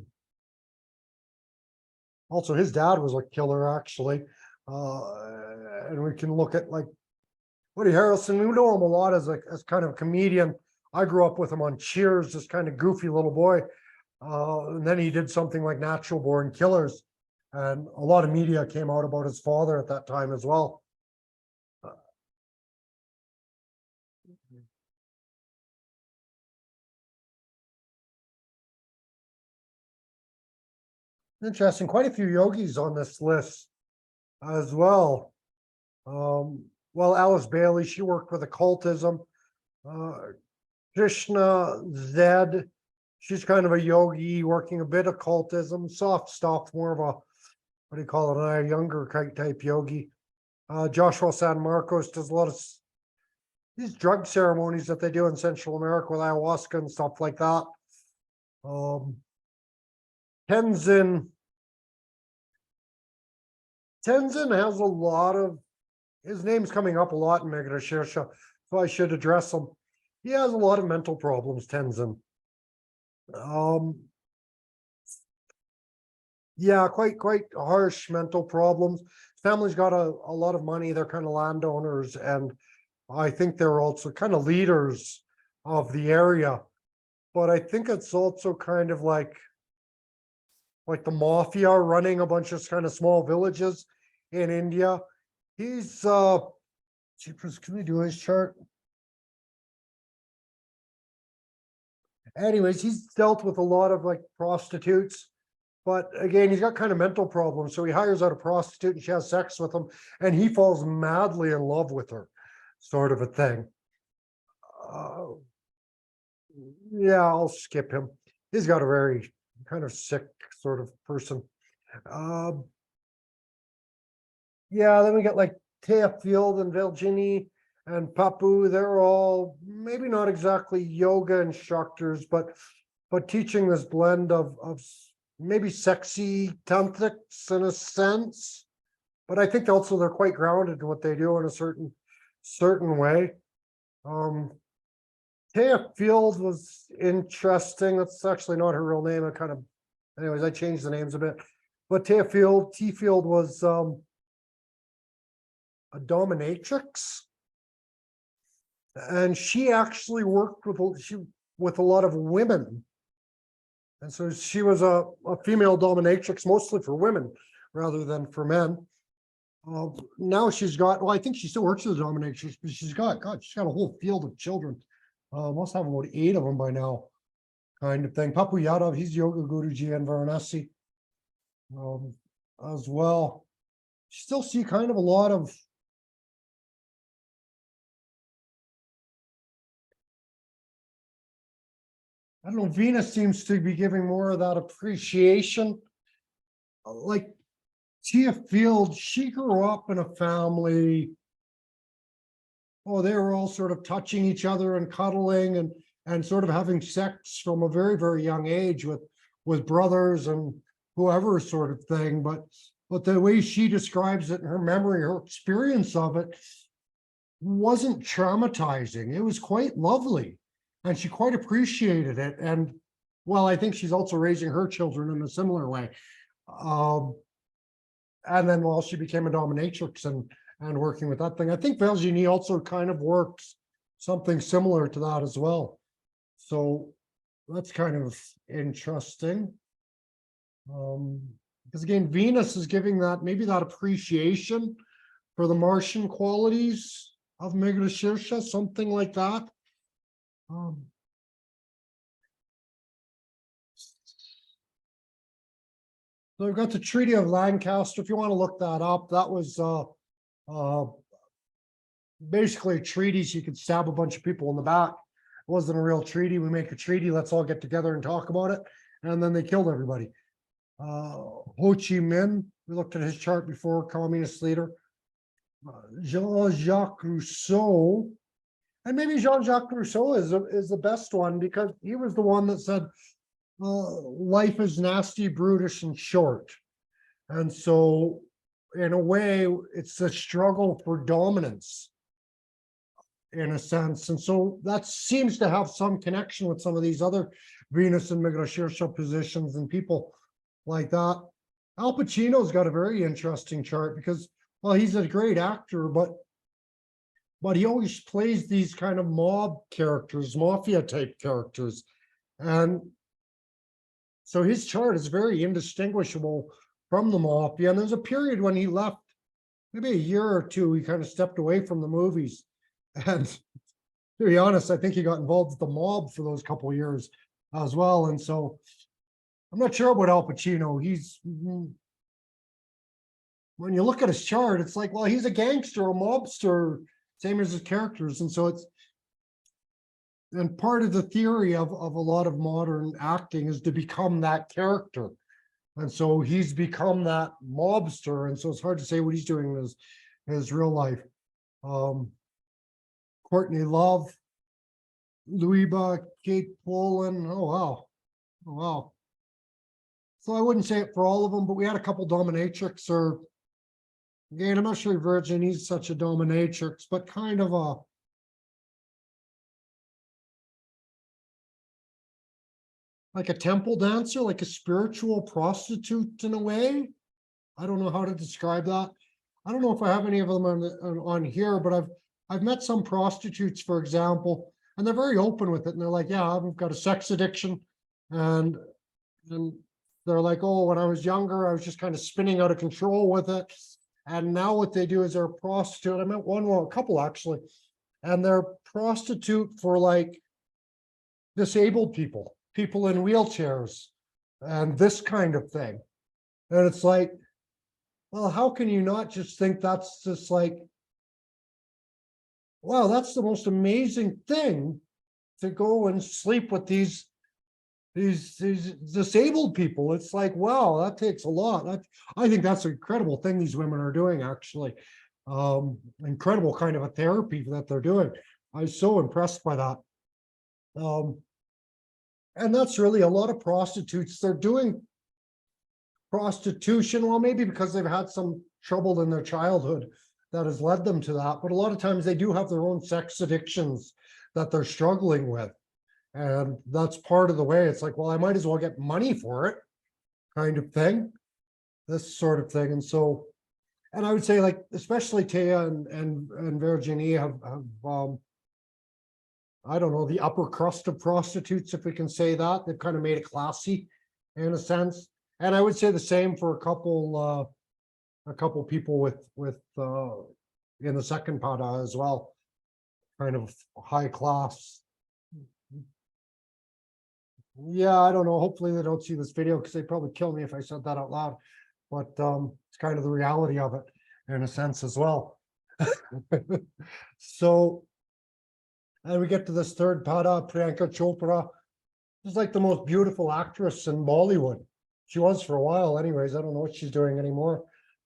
his dad was a killer, actually. And we can look at like Woody Harrelson. We know him a lot as kind of a comedian. I grew up with him on Cheers, this kind of goofy little boy. And then he did something like Natural Born Killers. And a lot of media came out about his father at that time as well. Interesting. Quite a few yogis on this list as well. Well, Alice Bailey, she worked with occultism. Krishna Zed, She's kind of a yogi, working a bit of occultism, soft stuff, more of a, what do you call it, a younger type yogi. Joshua San Marcos does a lot of these drug ceremonies that they do in Central America with ayahuasca and stuff like that. Um, Tenzin has a lot of, his name's coming up a lot in Mrigasirsha, so I should address him. He has a lot of mental problems, Tenzin. Yeah, quite harsh mental problems. Family's got a lot of money. They're kind of landowners, and I think they're also kind of leaders of the area. But I think it's also kind of like the mafia running a bunch of kind of small villages in India. He's jeepers, can we do his chart? Anyways, he's dealt with a lot of like prostitutes, but again, he's got kind of mental problems. So he hires out a prostitute and she has sex with him, and he falls madly in love with her, sort of a thing. Uh, yeah, I'll skip him. He's got a very kind of sick sort of person. Um, yeah, then we got like Taya Field and Virginie and Papu. They're all maybe not exactly yoga instructors, but teaching this blend of maybe sexy tantrics in a sense. But I think also they're quite grounded in what they do in a certain way. Taya Field was interesting. That's actually not her real name. Anyways, I changed the names a bit. But Taya Field, T Field was a dominatrix, and she actually worked with a lot of women, and so she was a female dominatrix mostly for women rather than for men. Now she's got, well, I think she still works as a dominatrix, but she's got a whole field of children. Must have about 8 of them by now, kind of thing. Papu Yadav, he's Yoga Guruji and Varanasi as well. Still see kind of a lot of I don't know, Venus seems to be giving more of that appreciation. Like Tia Field, she grew up in a family. Oh, they were all sort of touching each other and cuddling and sort of having sex from a very, very young age with brothers and whoever sort of thing. But the way she describes it in her memory, her experience of it wasn't traumatizing. It was quite lovely. And she quite appreciated it. And well, I think she's also raising her children in a similar way. And then while she became a dominatrix and working with that thing, I think Virginie also kind of works something similar to that as well. So that's kind of interesting. Because again, Venus is giving that maybe that appreciation for the Martian qualities of Mrigasirsha, something like that. So we've got the Treaty of Lancaster. If you want to look that up, that was basically a treaty so you could stab a bunch of people in the back. It wasn't a real treaty. We make a treaty, let's all get together and talk about it. And then they killed everybody. Ho Chi Minh, we looked at his chart before, communist leader. Jean-Jacques Rousseau, and maybe Jean-Jacques Rousseau is the best one because he was the one that said life is nasty, brutish, and short. And so in a way, it's a struggle for dominance in a sense. And so that seems to have some connection with some of these other Venus and Mrigasirsha positions and people like that. Al Pacino's got a very interesting chart because, well, he's a great actor, but he always plays these kind of mob characters, mafia type characters. And so his chart is very indistinguishable from the mafia. And there's a period when he left, maybe a year or two, he kind of stepped away from the movies. And to be honest, I think he got involved with the mob for those couple of years as well. And so I'm not sure about Al Pacino. When you look at his chart, it's like, well, he's a gangster, a mobster, same as his characters. And so and part of the theory of a lot of modern acting is to become that character. And so he's become that mobster. And so it's hard to say what he's doing in his real life. Courtney Love, Louisa, Kate Poland. Oh, wow. Oh, wow. So I wouldn't say it for all of them, but we had a couple dominatrix, or again, I'm not sure Virginie's such a dominatrix, but kind of a, like a temple dancer, like a spiritual prostitute in a way. I don't know how to describe that. I don't know if I have any of them on here, but I've met some prostitutes, for example, and they're very open with it. And they're like, yeah, I've got a sex addiction. And they're like, oh, when I was younger, I was just kind of spinning out of control with it. And now what they do is they're a prostitute. I met a couple actually, and they're prostitute for like disabled people, people in wheelchairs, and this kind of thing. And it's like, well, how can you not just think that's just like, wow, that's the most amazing thing, to go and sleep with these disabled people. It's like, wow, that takes a lot. I think that's an incredible thing these women are doing, actually. Incredible kind of a therapy that they're doing. I was so impressed by that. And that's really a lot of prostitutes. They're doing prostitution, well, maybe because they've had some trouble in their childhood that has led them to that. But a lot of times they do have their own sex addictions that they're struggling with. And that's part of the way. It's like, well, I might as well get money for it, kind of thing, this sort of thing. And so, and I would say, like, especially Taya and Virginie have I don't know, the upper crust of prostitutes, if we can say that. They've kind of made it classy in a sense. And I would say the same for a couple people with in the second pada as well, kind of high class. Yeah, I don't know. Hopefully they don't see this video, because they'd probably kill me if I said that out loud. But it's kind of the reality of it in a sense as well. So, and we get to this third pada, Priyanka Chopra. She's like the most beautiful actress in Bollywood. She was for a while anyways. I don't know what she's doing anymore.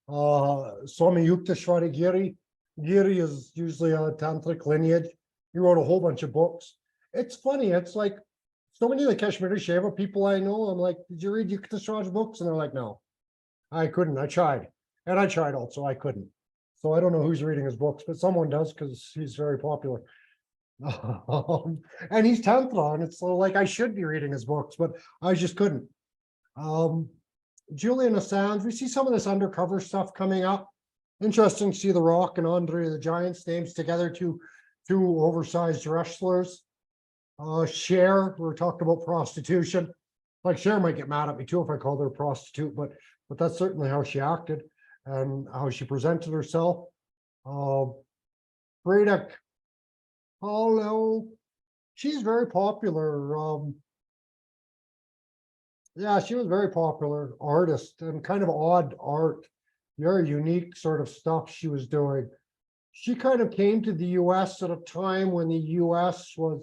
Swami Yukteswari Giri. Giri is usually a tantric lineage. He wrote a whole bunch of books. It's funny. It's like so many of the Kashmiri Shiva people I know, I'm like, did you read Yukteswari's books? And they're like, no, I couldn't. I tried. And I tried also. I couldn't. So I don't know who's reading his books, but someone does, because he's very popular. And he's Tantra, and it's like I should be reading his books, but I just couldn't. Julian Assange, we see some of this undercover stuff coming up. Interesting to see The Rock and Andre the Giant's names together, two oversized wrestlers. Cher, we were talking about prostitution. Like, Cher might get mad at me too if I called her a prostitute, but that's certainly how she acted and how she presented herself. Freda Kahlo, she's very popular. Yeah, she was very popular artist, and kind of odd art, very unique sort of stuff she was doing. She kind of came to the US at a time when the US was,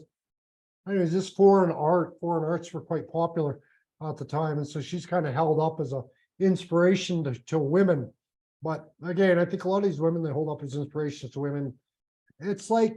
anyways, this foreign arts were quite popular at the time. And so she's kind of held up as a inspiration to women. But again, I think a lot of these women they hold up as inspirations to women, it's like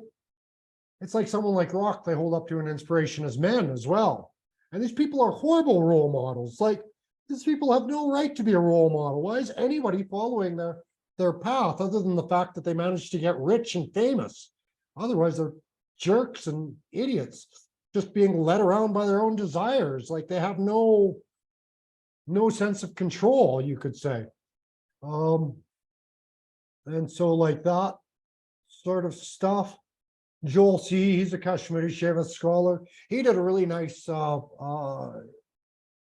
someone like Rock, they hold up to an inspiration as men as well. And these people are horrible role models. Like, these people have no right to be a role model. Why is anybody following their path, other than the fact that they managed to get rich and famous? Otherwise, they're jerks and idiots, just being led around by their own desires. Like, they have no sense of control, you could say. And so, like, that sort of stuff. Joel C., he's a Kashmiri Shiva scholar. He did a really nice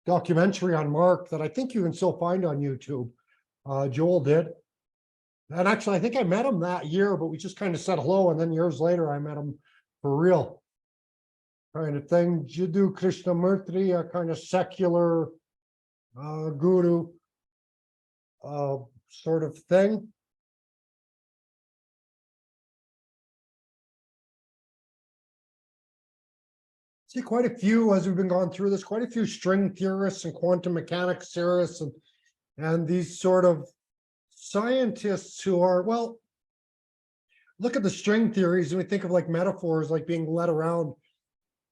documentary on Mark that I think you can still find on YouTube. Joel did. And actually, I think I met him that year, but we just kind of said hello. And then years later, I met him for real, kind of thing. Jiddu Krishnamurti, a kind of secular guru sort of thing. see quite a few, as we've been going through this, quite a few string theorists and quantum mechanics theorists and these sort of scientists who are, well, look at the string theories and we think of like metaphors like being led around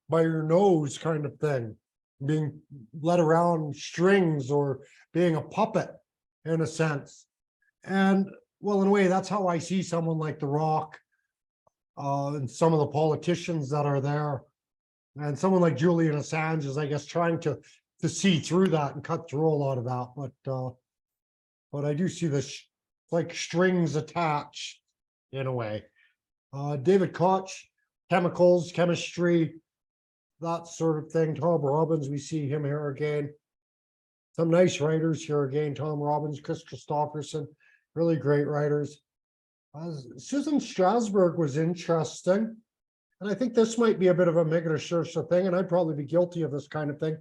by your nose kind of thing, being led around strings or being a puppet in a sense. And well, in a way, that's how I see someone like The Rock and some of the politicians that are there. And someone like Julian Assange is, I guess, trying to see through that and cut through a lot of that. But I do see this like strings attached in a way. David Koch, chemicals, chemistry, that sort of thing. Tom Robbins, we see him here again. Some nice writers here again. Tom Robbins, Chris Christopherson, really great writers. Susan Strasberg was interesting. And I think this might be a bit of a Mrigasirsha thing, and I'd probably be guilty of this kind of thing.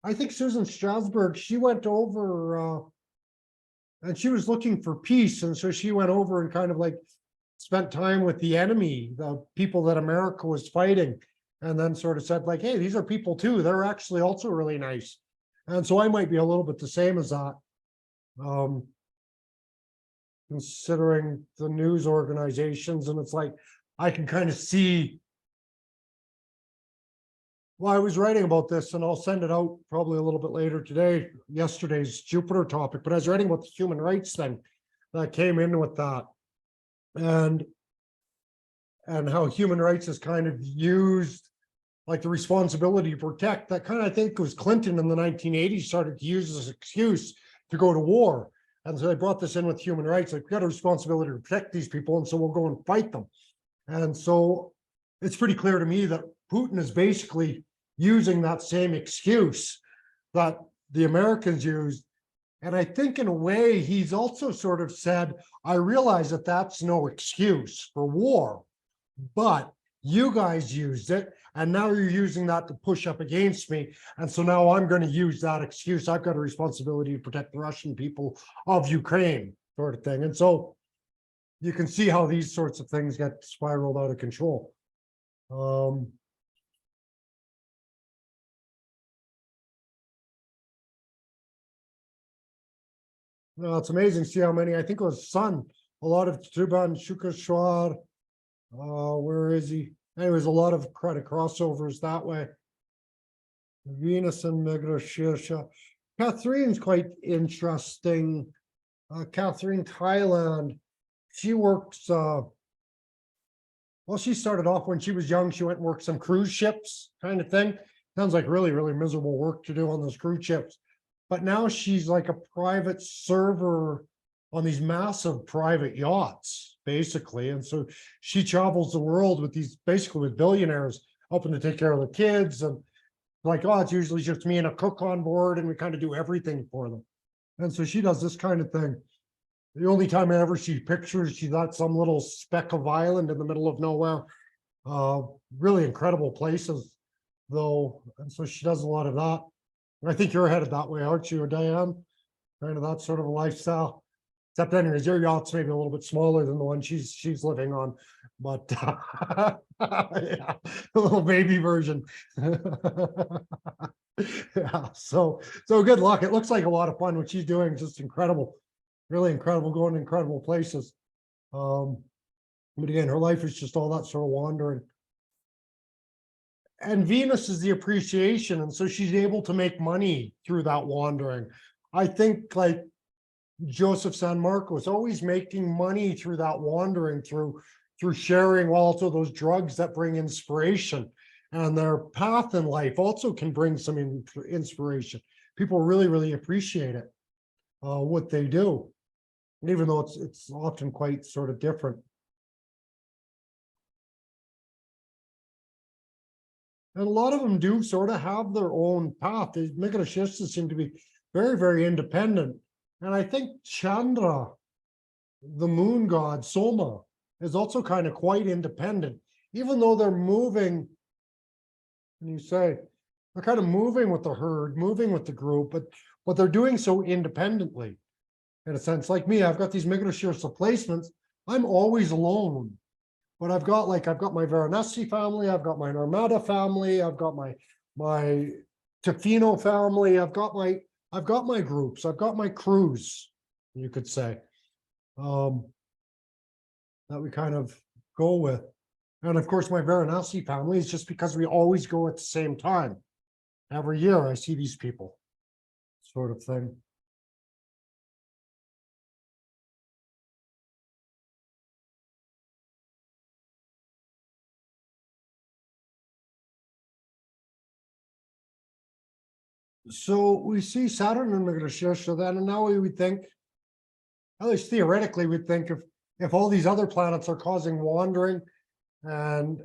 I think Susan Strasberg, she went over and she was looking for peace. And so she went over and kind of like spent time with the enemy, the people that America was fighting, and then sort of said like, hey, these are people too. They're actually also really nice. And so I might be a little bit the same as that. Considering the news organizations, and it's like, I can kind of see. Well, I was writing about this and I'll send it out probably a little bit later today, yesterday's Jupiter topic, but I was writing about the human rights thing that came in with that. And how human rights is kind of used like the responsibility to protect, that kind of, I think it was Clinton in the 1980s started to use as an excuse to go to war. And so they brought this in with human rights, like we got a responsibility to protect these people, and so we'll go and fight them. And so it's pretty clear to me that Putin is basically using that same excuse that the Americans used. And I think in a way, he's also sort of said, I realize that that's no excuse for war, but you guys used it, and now you're using that to push up against me. And so now I'm going to use that excuse. I've got a responsibility to protect the Russian people of Ukraine, sort of thing. And so you can see how these sorts of things get spiraled out of control. Well, it's amazing to see how many, I think it was Sun, a lot of Tuban, Shukashwar, where is he? Anyways, a lot of credit crossovers that way. Venus and Mrigasirsha. Catherine's quite interesting. Catherine, Thailand. She works, well, she started off when she was young. She went and worked some cruise ships kind of thing. Sounds like really, really miserable work to do on those cruise ships. But now she's like a private server on these massive private yachts, basically. And so she travels the world with these, basically with billionaires, helping to take care of the kids. And like, oh, it's usually just me and a cook on board, and we kind of do everything for them. And so she does this kind of thing. The only time I ever see pictures, she's at some little speck of island in the middle of nowhere. Really incredible places, though. And so she does a lot of that. I think you're headed that way, aren't you, Diane? Kind of that sort of a lifestyle. Except anyways, your yacht's maybe a little bit smaller than the one she's living on. But yeah, a little baby version. Yeah, so good luck. It looks like a lot of fun. What she's doing is just incredible. Really incredible, going to incredible places. But again, her life is just all that sort of wandering. And Venus is the appreciation, and so she's able to make money through that wandering. I think like Joseph San Marco is always making money through that wandering, through sharing, while also those drugs that bring inspiration, and their path in life also can bring some inspiration. People really, really appreciate it, what they do, even though it's often quite sort of different. And a lot of them do sort of have their own path. The Mrigasirsha seem to be very, very independent. And I think Chandra, the moon god, Soma, is also kind of quite independent, even though they're moving, and you say, they're kind of moving with the herd, moving with the group, but they're doing so independently. In a sense, like me, I've got these Mrigasirsha placements. I'm always alone. but I've got my Veronesi family, I've got my Normata family, I've got my Tofino family, I've got my groups, I've got my crews, you could say. That we kind of go with. And of course, my Veronesi family is just because we always go at the same time. Every year I see these people, sort of thing. So we see Saturn in Mrigasirsha then, and now we would think, at least theoretically, we'd think if all these other planets are causing wandering and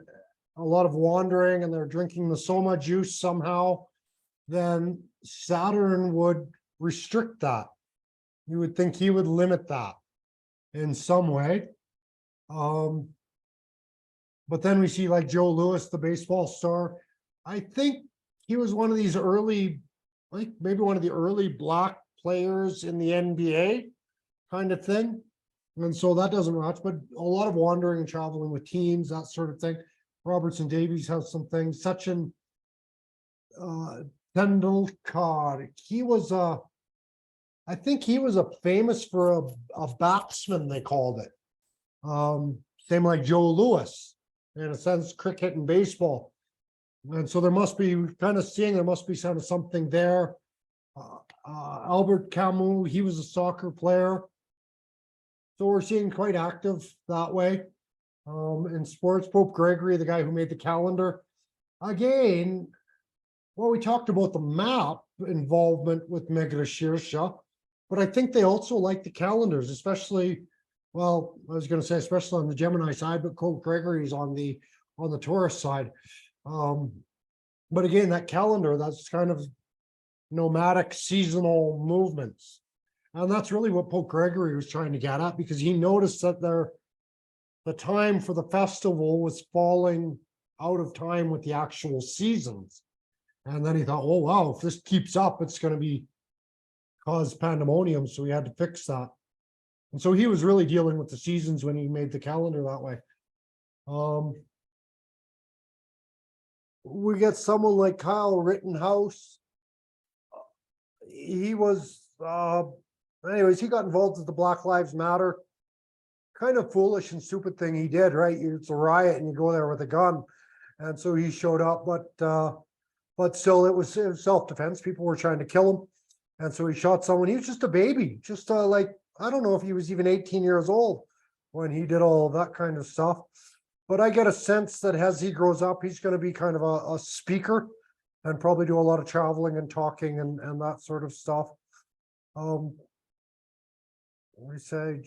a lot of wandering and they're drinking the soma juice somehow, then Saturn would restrict that. You would think he would limit that in some way. But then we see like Joe Louis, the baseball star. I think he was one of these early, like maybe one of the early black players in the NBA kind of thing. And so that doesn't match, but a lot of wandering and traveling with teams, that sort of thing. Robertson Davies has some things. Sachin Tendulkar, he was I think he was famous for a batsman, they called it. Same like Joe Louis, in a sense, cricket and baseball. And so there must be there must be something there. Albert Camus, he was a soccer player. So we're seeing quite active that way. In sports, Pope Gregory, the guy who made the calendar. Again, well, we talked about the map involvement with Mrigasirsha, but I think they also like the calendars, especially, well, I was going to say, especially on the Gemini side, but Pope Gregory's on the Taurus side. But again, that calendar, that's kind of nomadic seasonal movements. And that's really what Pope Gregory was trying to get at, because he noticed that the time for the festival was falling out of time with the actual seasons. And then he thought, oh, wow, if this keeps up, it's going to cause pandemonium. So he had to fix that. And so he was really dealing with the seasons when he made the calendar that way. We get someone like Kyle Rittenhouse. He was, anyways, he got involved with the Black Lives Matter. Kind of foolish and stupid thing he did, right? It's a riot and you go there with a gun. And so he showed up, but still it was self-defense. People were trying to kill him. And so he shot someone. He was just a baby, just like, I don't know if he was even 18 years old when he did all that kind of stuff. But I get a sense that as he grows up, he's going to be kind of a speaker and probably do a lot of traveling and talking and that sort of stuff. We say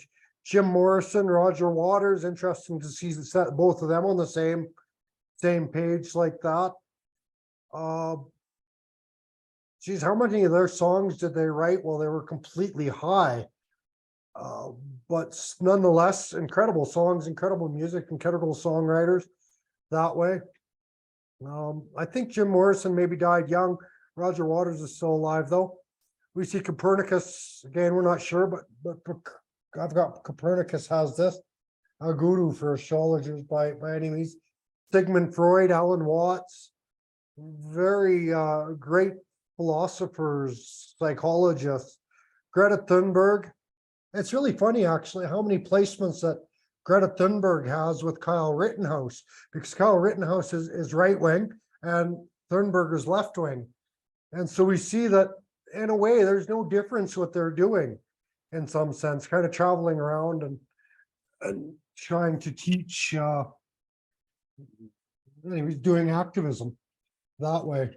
Jim Morrison, Roger Waters, interesting to see both of them on the same page like that. Geez, how many of their songs did they write? Well, they were completely high. But nonetheless, incredible songs, incredible music, incredible songwriters that way. I think Jim Morrison maybe died young. Roger Waters is still alive though. We see Copernicus, again, we're not sure, but I've got Copernicus has this, a guru for astrologers by any means. Sigmund Freud, Alan Watts, very great philosophers, psychologists. Greta Thunberg. It's really funny, actually, how many placements that Greta Thunberg has with Kyle Rittenhouse, because Kyle Rittenhouse is right wing and Thunberg is left wing. And so we see that in a way, there's no difference what they're doing in some sense, kind of traveling around and trying to teach. He's doing activism that way.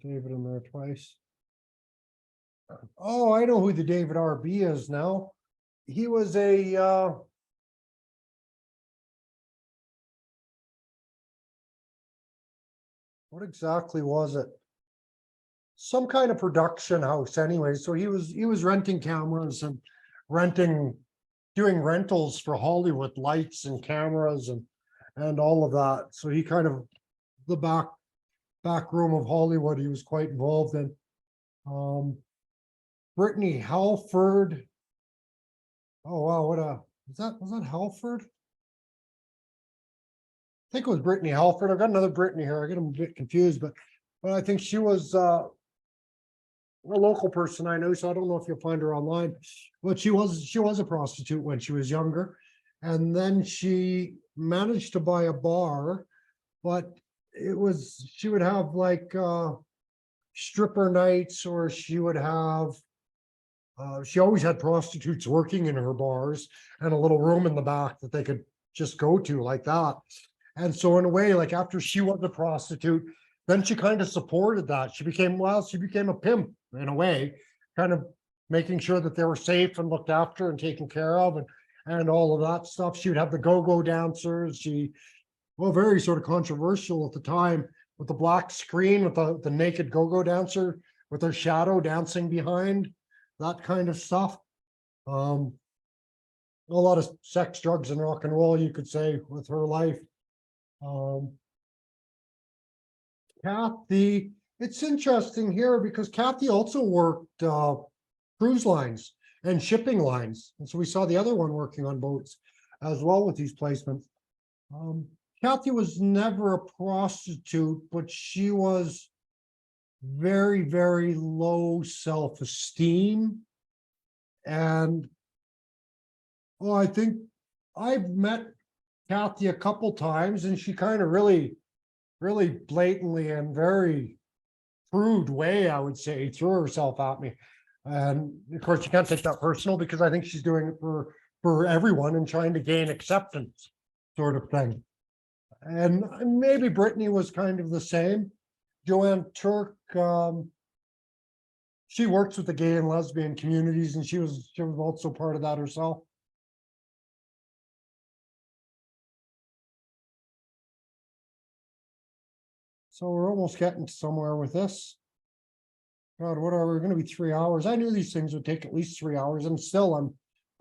David in there twice. Oh, I know who the David RB is now. He was a what exactly was it? Some kind of production house anyway. So he was renting cameras and doing rentals for Hollywood, lights and cameras and all of that. So he kind of the back room of Hollywood he was quite involved in. Brittany Halford. Oh wow, was that Halford? I think it was Brittany Halford. I've got another Brittany here. I get them a bit confused, but I think she was a local person I know, so I don't know if you'll find her online. But she was a prostitute when she was younger, and then she managed to buy a bar, but she would have like stripper nights, or she would have she always had prostitutes working in her bars and a little room in the back that they could just go to like that. And so in a way, like after she was a prostitute, then she kind of supported that. She became a pimp in a way, kind of making sure that they were safe and looked after and taken care of, and all of that stuff. She would have the go-go dancers. Very sort of controversial at the time, with the black screen with the naked go-go dancer with her shadow dancing behind, that kind of stuff. A lot of sex, drugs, and rock and roll, you could say, with her life. Kathy, it's interesting here because Kathy also worked cruise lines and shipping lines. And so we saw the other one working on boats as well with these placements. Kathy was never a prostitute, but she was very, very low self-esteem. And I think I've met Kathy a couple times, and she kind of really blatantly and very crude way, I would say, threw herself at me. And of course, you can't take that personal because I think she's doing it for everyone and trying to gain acceptance, sort of thing. And maybe Brittany was kind of the same. Joanne Turk, she works with the gay and lesbian communities, and she was also part of that herself. So we're almost getting somewhere with this. God, what are we going to be 3 hours? I knew these things would take at least 3 hours, and still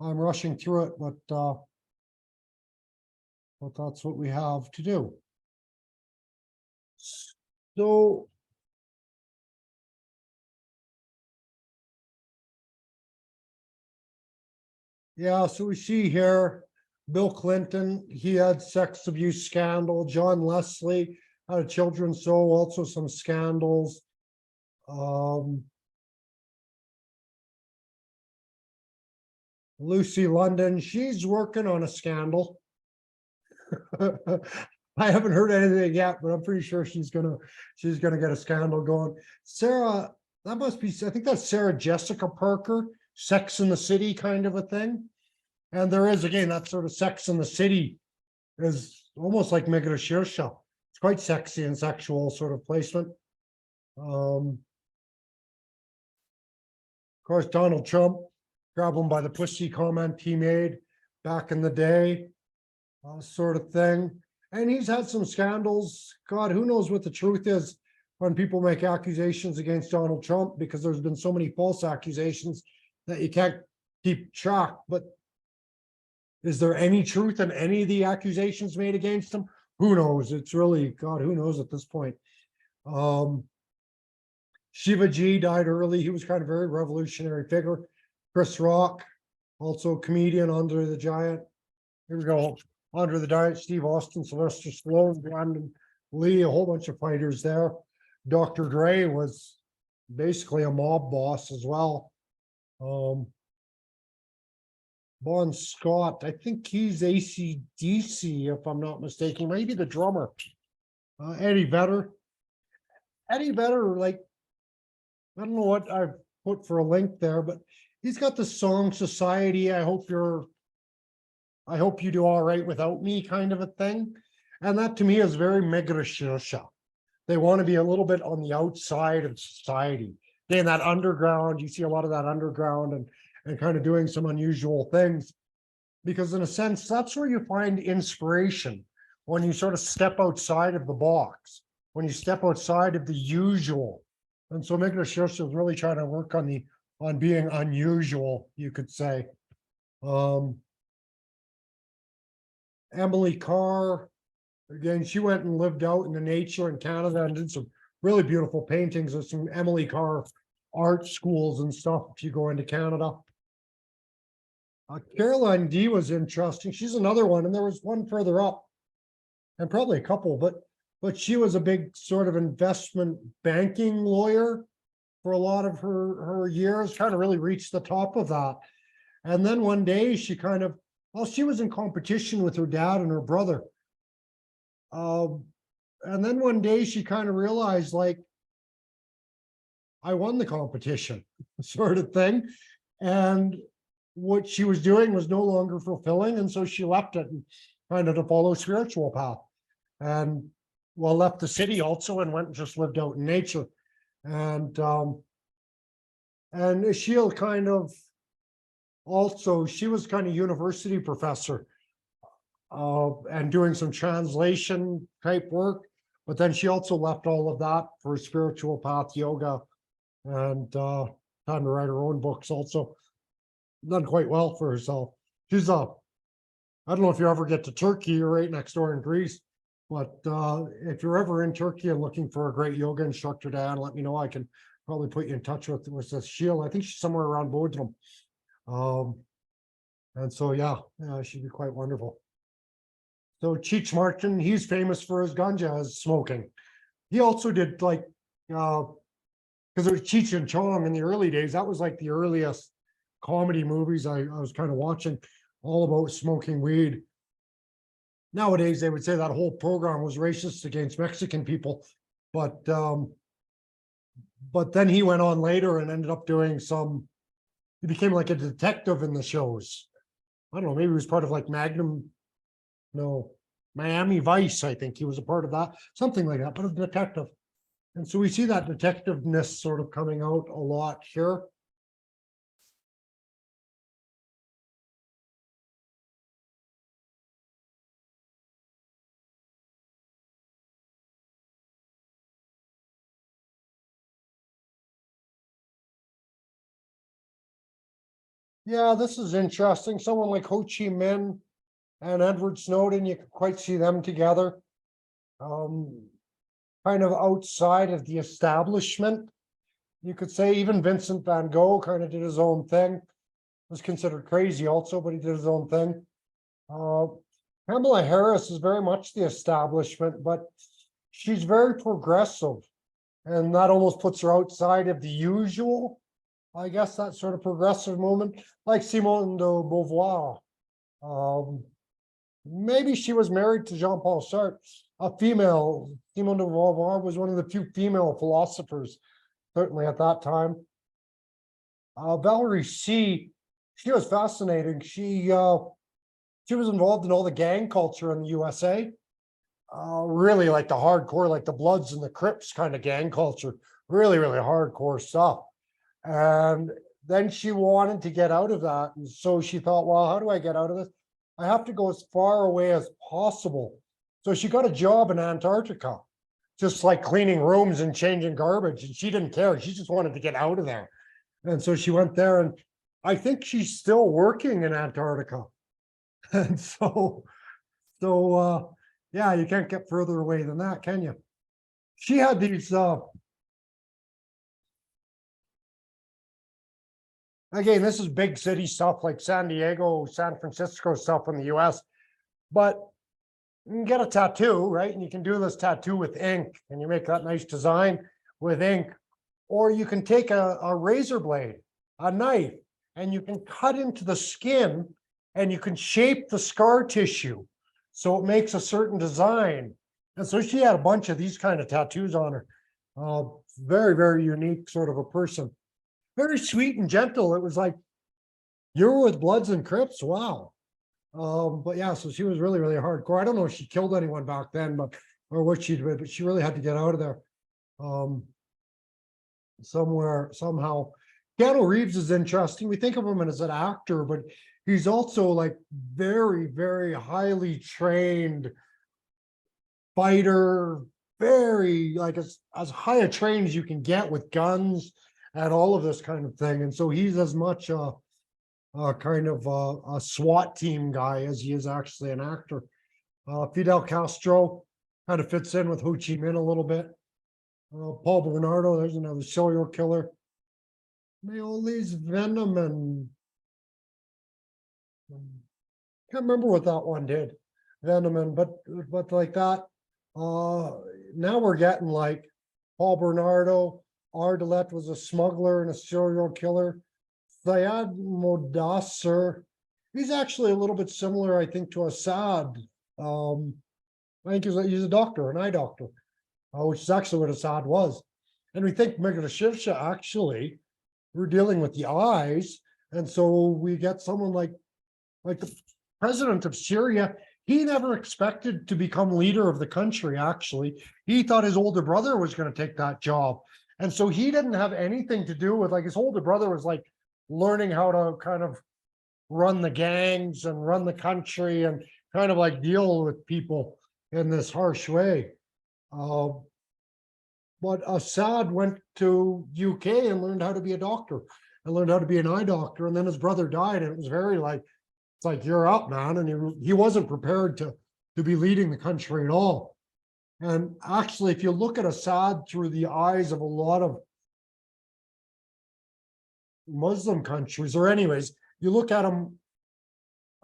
I'm rushing through it, but that's what we have to do. So yeah, so we see here Bill Clinton, he had sex abuse scandal. John Leslie had a children's show, also some scandals. Lucy London, she's working on a scandal. I haven't heard anything yet, but I'm pretty sure she's gonna get a scandal going. Sarah, that must be, I think that's Sarah Jessica Parker, Sex in the City kind of a thing. And there is, again, that sort of Sex in the City is almost like Mrigasirsha. It's quite sexy and sexual sort of placement. Of course, Donald Trump, grab him by the pussy comment he made back in the day, sort of thing. And he's had some scandals. God, who knows what the truth is when people make accusations against Donald Trump, because there's been so many false accusations that you can't keep track. But is there any truth in any of the accusations made against him? Who knows? It's really, God, who knows at this point. Shivaji died early. He was kind of a very revolutionary figure. Chris Rock, also comedian, Andre the Giant. Here we go. Andre the Giant, Steve Austin, Sylvester Stallone, Brandon Lee, a whole bunch of fighters there. Dr. Dre was basically a mob boss as well. Bon Scott, I think he's AC/DC, if I'm not mistaken, maybe the drummer. Eddie Vedder. Eddie Vedder, like, I don't know what I've put for a link there, but he's got the Song Society. I hope you do all right without me kind of a thing. And that to me is very Mrigasirsha. They want to be a little bit on the outside of society. In that underground, you see a lot of that underground and kind of doing some unusual things. Because in a sense, that's where you find inspiration, when you sort of step outside of the box, when you step outside of the usual. And so Mrigasirsha is really trying to work on being unusual, you could say. Emily Carr, again, she went and lived out in the nature in Canada and did some really beautiful paintings with some Emily Carr art schools and stuff if you go into Canada. Caroline D was interesting. She's another one, and there was one further up, and probably a couple, but she was a big sort of investment banking lawyer for a lot of her years, kind of really reached the top of that. And then one day she kind of, well, she was in competition with her dad and her brother. And then one day she kind of realized, like, I won the competition, sort of thing. And what she was doing was no longer fulfilling. And so she left it and kind of to follow a spiritual path. And well, left the city also and went and just lived out in nature. And she'll kind of also, she was kind of university professor and doing some translation type work. But then she also left all of that for spiritual path yoga and time to write her own books also. Done quite well for herself. She's I don't know if you ever get to Turkey, you're right next door in Greece. But if you're ever in Turkey and looking for a great yoga instructor, Dan, let me know. I can probably put you in touch with this Sheila. I think she's somewhere around Bodrum. And so, yeah, she'd be quite wonderful. So Cheech Martin, he's famous for his ganja, his smoking. He also did like, because it was Cheech and Chong in the early days. That was like the earliest comedy movies I was kind of watching, all about smoking weed. Nowadays, they would say that whole program was racist against Mexican people, but then he went on later and ended up doing he became like a detective in the shows. I don't know, maybe he was part of like Miami Vice, I think he was a part of that, something like that, but a detective. And so we see that detectiveness sort of coming out a lot here. Yeah, this is interesting. Someone like Ho Chi Minh and Edward Snowden, you could quite see them together. Kind of outside of the establishment. You could say even Vincent van Gogh kind of did his own thing. Was considered crazy also, but he did his own thing. Kamala Harris is very much the establishment, but she's very progressive. And that almost puts her outside of the usual, I guess, that sort of progressive movement, like Simone de Beauvoir. Maybe she was married to Jean-Paul Sartre, a female. Simone de Beauvoir was one of the few female philosophers, certainly at that time. Valerie C., she was fascinating. She was involved in all the gang culture in the USA. Really like the hardcore, like the Bloods and the Crips kind of gang culture. Really, really hardcore stuff. And then she wanted to get out of that. And so she thought, well, how do I get out of this? I have to go as far away as possible. So she got a job in Antarctica, just like cleaning rooms and changing garbage. And she didn't care. She just wanted to get out of there. And so she went there, and I think she's still working in Antarctica. And yeah, you can't get further away than that, can you? She had these again, this is big city stuff like San Diego, San Francisco stuff in the US, but you can get a tattoo, right? And you can do this tattoo with ink, and you make that nice design with ink. Or you can take a razor blade, a knife, and you can cut into the skin, and you can shape the scar tissue so it makes a certain design. And so she had a bunch of these kind of tattoos on her. Very, very unique sort of a person. Very sweet and gentle. It was like, you're with Bloods and Crips? Wow. But yeah, so she was really, really hardcore. I don't know if she killed anyone back then, or what she did, but she really had to get out of there. Somewhere, somehow. Keanu Reeves is interesting. We think of him as an actor, but he's also like very, very highly trained fighter, very like as high a trained as you can get with guns and all of this kind of thing. And so he's as much a kind of a SWAT team guy as he is actually an actor. Fidel Castro kind of fits in with Ho Chi Minh a little bit. Paul Bernardo, there's another serial killer. Mayolis Venom and can't remember what that one did. Venom, but like that. Now we're getting like Paul Bernardo. Ardalet was a smuggler and a serial killer. Thayad Modassar, he's actually a little bit similar, I think, to Assad. I think he's a doctor, an eye doctor, which is actually what Assad was. And we think Mrigasirsha actually, we're dealing with the eyes, and so we get someone like the president of Syria. He never expected to become leader of the country, actually. He thought his older brother was going to take that job. And so he didn't have anything to do with, like, his older brother was like learning how to kind of run the gangs and run the country and kind of like deal with people in this harsh way. But Assad went to UK and learned how to be a doctor and learned how to be an eye doctor. And then his brother died, and it was very like, it's like, you're up, man. And he wasn't prepared to be leading the country at all. And actually, if you look at Assad through the eyes of a lot of Muslim countries, or anyways, you look at him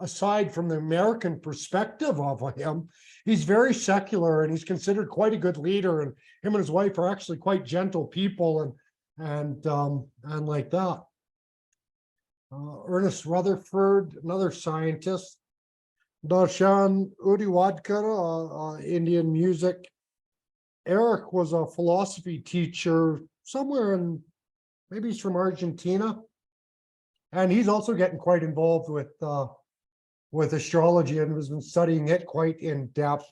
aside from the American perspective of him, he's very secular and he's considered quite a good leader. And him and his wife are actually quite gentle people and like that. Ernest Rutherford, another scientist. Darshan Udiwadkar, Indian music. Eric was a philosophy teacher somewhere in, maybe he's from Argentina. And he's also getting quite involved with astrology and has been studying it quite in depth.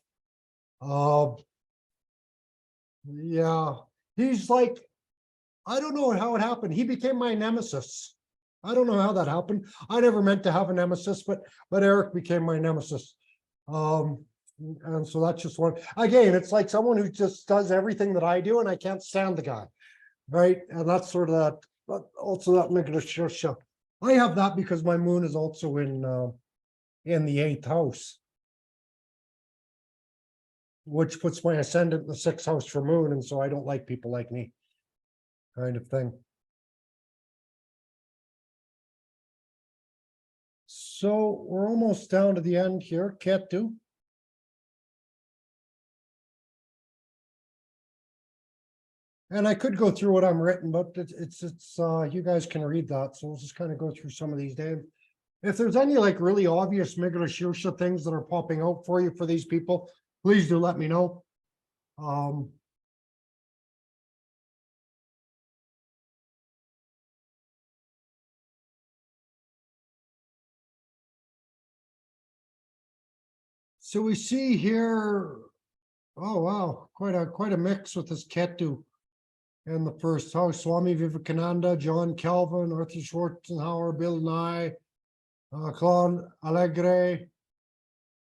Yeah, he's like, I don't know how it happened. He became my nemesis. I don't know how that happened. I never meant to have a nemesis, but Eric became my nemesis. And so that's just one. Again, it's like someone who just does everything that I do, and I can't stand the guy, right? And that's sort of that. But also that Mrigasirsha. I have that because my moon is also in the 8th house, which puts my ascendant in the 6th house for moon, and so I don't like people like me, kind of thing. So we're almost down to the end here. Ketu. And I could go through what I'm written, but it's you guys can read that. So we'll just kind of go through some of these days. If there's any like really obvious Mrigasirsha things that are popping out for you for these people, please do let me know. So we see here, oh wow, quite a mix with this Ketu in the first house. Swami Vivekananda, John Calvin, Arthur Schwarzenegger, Bill Nye, Claude Allegre.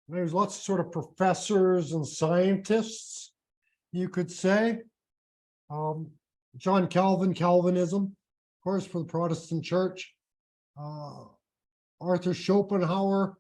There's lots of sort of professors and scientists, you could say. John Calvin, Calvinism, of course, for the Protestant Church. Arthur Schopenhauer.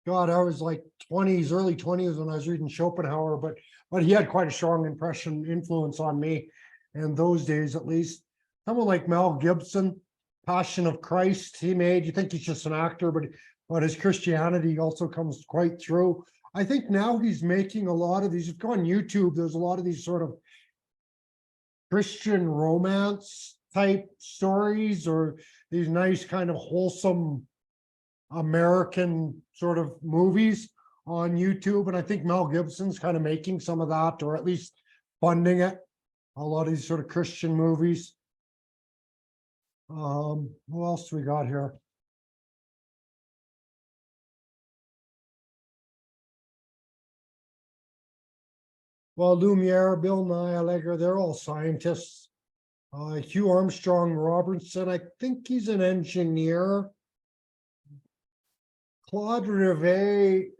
God, I was like 20s, early 20s when I was reading Schopenhauer, but he had quite a strong influence on me in those days, at least. Someone like Mel Gibson, Passion of Christ, he made. You think he's just an actor, but his Christianity also comes quite through. I think now he's making a lot of these. If you go on YouTube, there's a lot of these sort of Christian romance type stories, or these nice kind of wholesome American sort of movies on YouTube. And I think Mel Gibson's kind of making some of that, or at least funding it. A lot of these sort of Christian movies. Who else we got here? Well, Lumiere, Bill Nye, Allegre, they're all scientists. Hugh Armstrong Robertson, I think he's an engineer. Claude Riviere,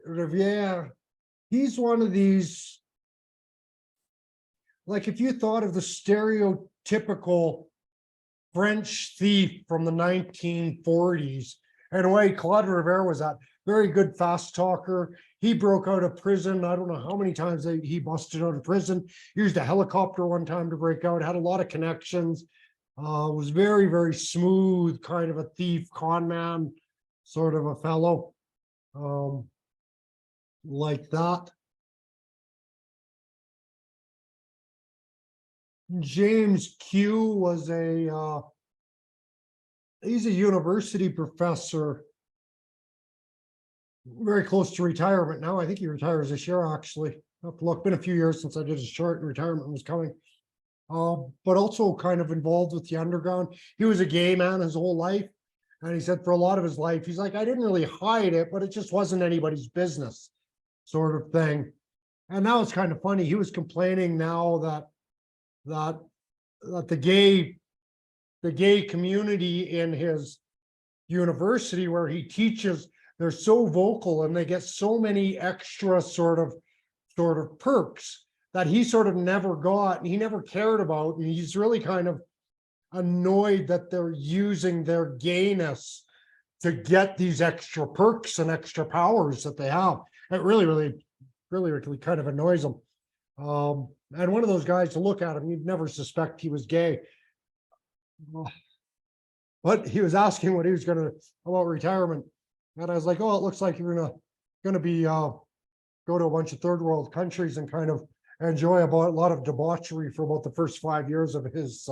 he's one of these, like if you thought of the stereotypical French thief from the 1940s, in a way, Claude Riviere was that very good fast talker. he broke out of prison. I don't know how many times he busted out of prison. Used a helicopter one time to break out, had a lot of connections. Was very, very smooth, kind of a thief, con man, sort of a fellow. Like that. James Q was he's a university professor, very close to retirement now. I think he retires this year, actually. Look, been a few years since I did his chart, and retirement was coming. But also kind of involved with the underground. He was a gay man his whole life. And he said for a lot of his life, he's like, I didn't really hide it, but it just wasn't anybody's business, sort of thing. And now it's kind of funny. He was complaining now that the gay community in his university where he teaches, they're so vocal and they get so many extra sort of perks that he sort of never got, and he never cared about, and he's really kind of annoyed that they're using their gayness to get these extra perks and extra powers that they have. It really kind of annoys him. And one of those guys, to look at him, you'd never suspect he was gay. But he was asking what he was gonna about retirement, and I was like, oh, it looks like you're gonna be go to a bunch of third world countries and kind of enjoy about a lot of debauchery for about the first 5 years of his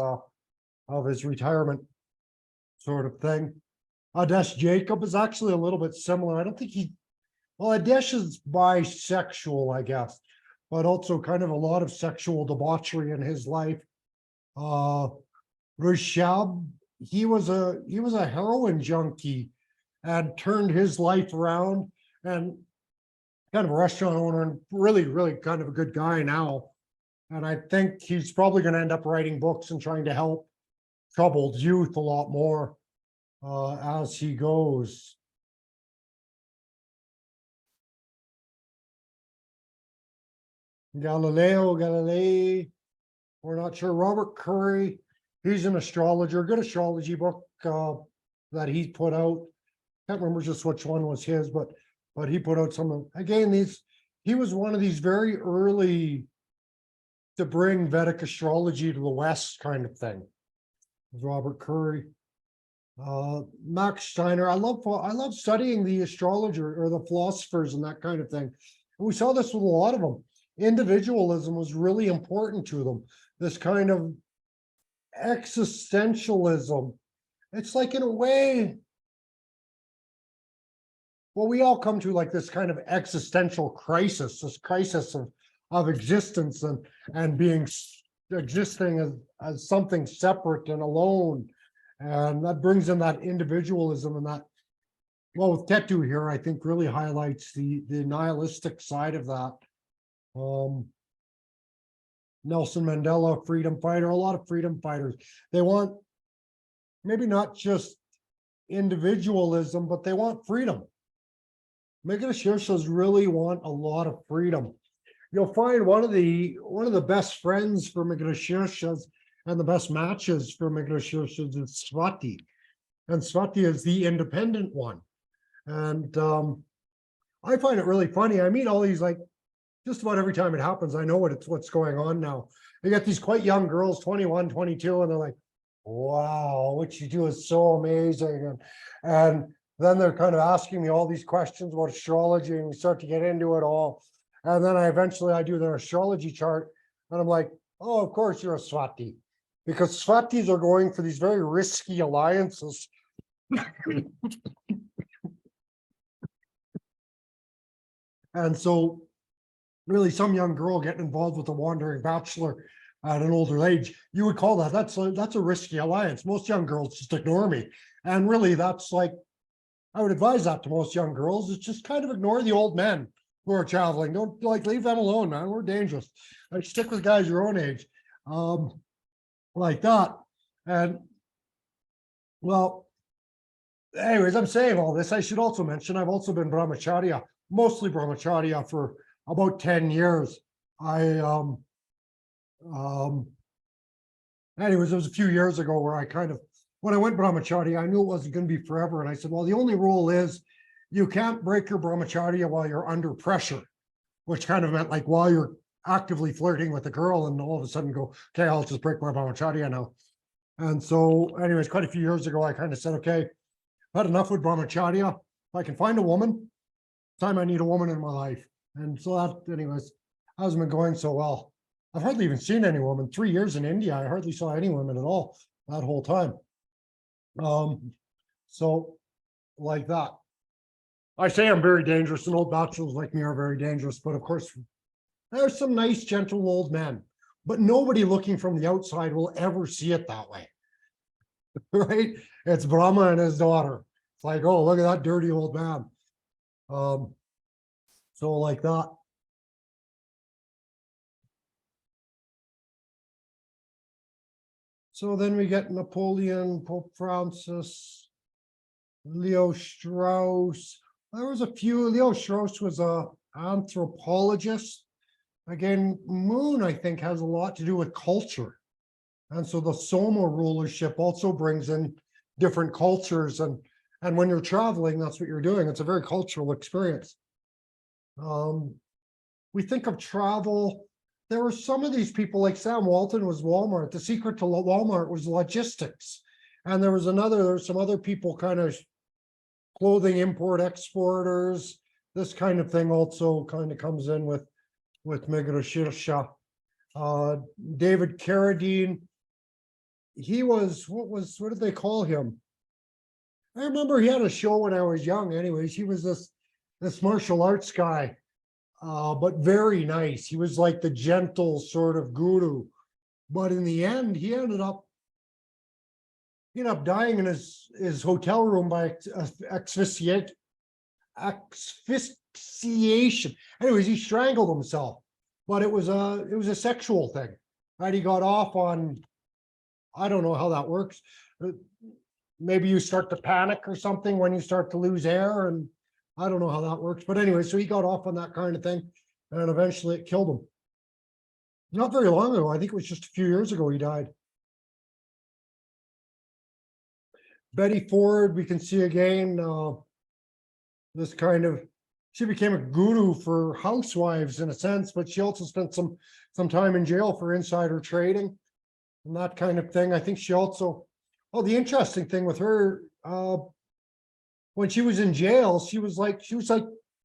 retirement, sort of thing. Adesh Jacob is actually a little bit similar. I don't think Adesh is bisexual, I guess, but also kind of a lot of sexual debauchery in his life. Rishabh, he was a heroin junkie and turned his life around, and kind of a restaurant owner, and really kind of a good guy now. And I think he's probably going to end up writing books and trying to help troubled youth a lot more as he goes. Galilei, we're not sure. Robert Curry, he's an astrologer, good astrology book that he put out. Can't remember just which one was his, but he put out some, again, he was one of these very early to bring Vedic astrology to the West kind of thing. Robert Curry. Max Steiner, I love studying the astrologer or the philosophers and that kind of thing. And we saw this with a lot of them. Individualism was really important to them. This kind of existentialism. It's like, in a way, well, we all come to like this kind of existential crisis, this crisis of existence and existing as something separate and alone. And that brings in that individualism, and that, well, with Ketu here, I think really highlights the nihilistic side of that. Nelson Mandela, freedom fighter, a lot of freedom fighters. They want maybe not just individualism, but they want freedom. Mrigashirshas really want a lot of freedom. You'll find one of the best friends for Mrigashirshas and the best matches for Mrigashirshas is Swati. And Swati is the independent one. And I find it really funny. I meet all these, like, just about every time it happens, I know what's going on now. You get these quite young girls, 21, 22, and they're like, wow, what you do is so amazing. And then they're kind of asking me all these questions about astrology, and we start to get into it all. And then I do their astrology chart, and I'm like, oh, of course you're a Swati, because Swatis are going for these very risky alliances. And so really some young girl getting involved with a wandering bachelor at an older age, you would call that's a risky alliance. Most young girls just ignore me. And really that's like, I would advise that to most young girls, is just kind of ignore the old men who are traveling. Don't, like, leave them alone, man. We're dangerous. Like, stick with guys your own age. Like that. And well, anyways, I'm saying all this. I should also mention I've also been brahmacharya, mostly brahmacharya, for about 10 years. Anyways, it was a few years ago where I kind of, when I went brahmacharya, I knew it wasn't going to be forever. And I said, well, the only rule is you can't break your brahmacharya while you're under pressure, which kind of meant like while you're actively flirting with a girl and all of a sudden go, okay, I'll just break my brahmacharya now. And so anyways, quite a few years ago, I kind of said, okay, I've had enough with brahmacharya. If I can find a woman, time I need a woman in my life. And so that, anyways, hasn't been going so well. I've hardly even seen any woman. 3 years in India, I hardly saw any women at all that whole time. So like that. I say I'm very dangerous, and old bachelors like me are very dangerous, but of course, there's some nice, gentle old men, but nobody looking from the outside will ever see it that way. Right? It's Brahma and his daughter. It's like, oh, look at that dirty old man. So like that. So then we get Napoleon, Pope Francis, Leo Strauss. There was a few. Leo Strauss was a anthropologist. Again, Moon, I think, has a lot to do with culture. And so the Soma rulership also brings in different cultures. And when you're traveling, that's what you're doing. It's a very cultural experience. We think of travel. There were some of these people, like Sam Walton was Walmart. The secret to Walmart was logistics. And there was some other people kind of clothing import exporters. This kind of thing also kind of comes in with Mrigasirsha. David Carradine, he was, what did they call him? I remember he had a show when I was young. Anyways, he was this martial arts guy, but very nice. He was like the gentle sort of guru. But in the end, he ended up dying in his hotel room by asphyxiation. Anyways, he strangled himself. But it was a sexual thing, right? He got off on, I don't know how that works. Maybe you start to panic or something when you start to lose air, and I don't know how that works. But anyway, so he got off on that kind of thing, and eventually it killed him. Not very long ago. I think it was just a few years ago he died. Betty Ford, we can see again, this kind of, she became a guru for housewives in a sense, but she also spent some time in jail for insider trading and that kind of thing. I think she also, the interesting thing with her, when she was in jail, she was like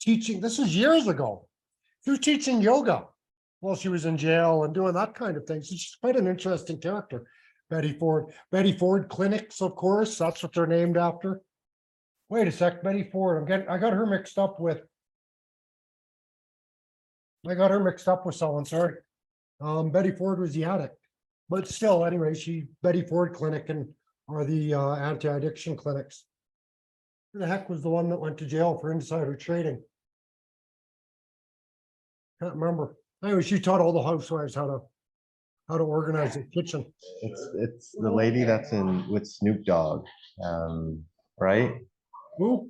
teaching, this was years ago. She was teaching yoga while she was in jail and doing that kind of thing. So she's quite an interesting character, Betty Ford. Betty Ford clinics, of course, that's what they're named after. Wait a sec, Betty Ford. I got her mixed up with someone, sorry. Betty Ford was the addict. But still, anyway, Betty Ford Clinic and are the anti-addiction clinics. Who the heck was the one that went to jail for insider trading? Can't remember. Anyway, she taught all the housewives how to organize a kitchen. It's the lady that's with Snoop Dogg, right? Who?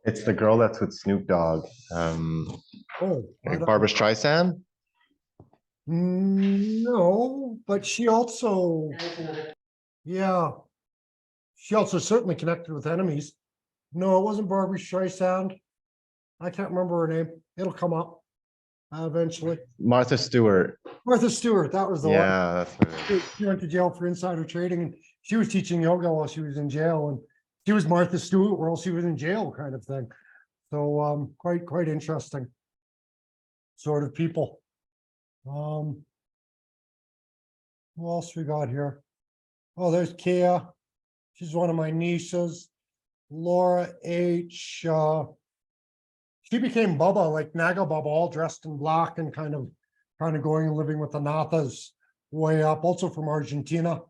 It's the girl that's with Snoop Dogg. Like Barbara Streisand? No, but she also, yeah, she also certainly connected with enemies. No, it wasn't Barbara Streisand. I can't remember her name. It'll come up eventually. Martha Stewart. Martha Stewart, that was the one. Yeah, that's what it is. She went to jail for insider trading, and she was teaching yoga while she was in jail, and she was Martha Stewart while she was in jail, kind of thing. So quite interesting sort of people. Who else we got here? Oh, there's Kia. She's one of my nieces. Laura H. She became Bubba, like Naga Bubba, all dressed in black and kind of going and living with the Nathas way up, also from Argentina.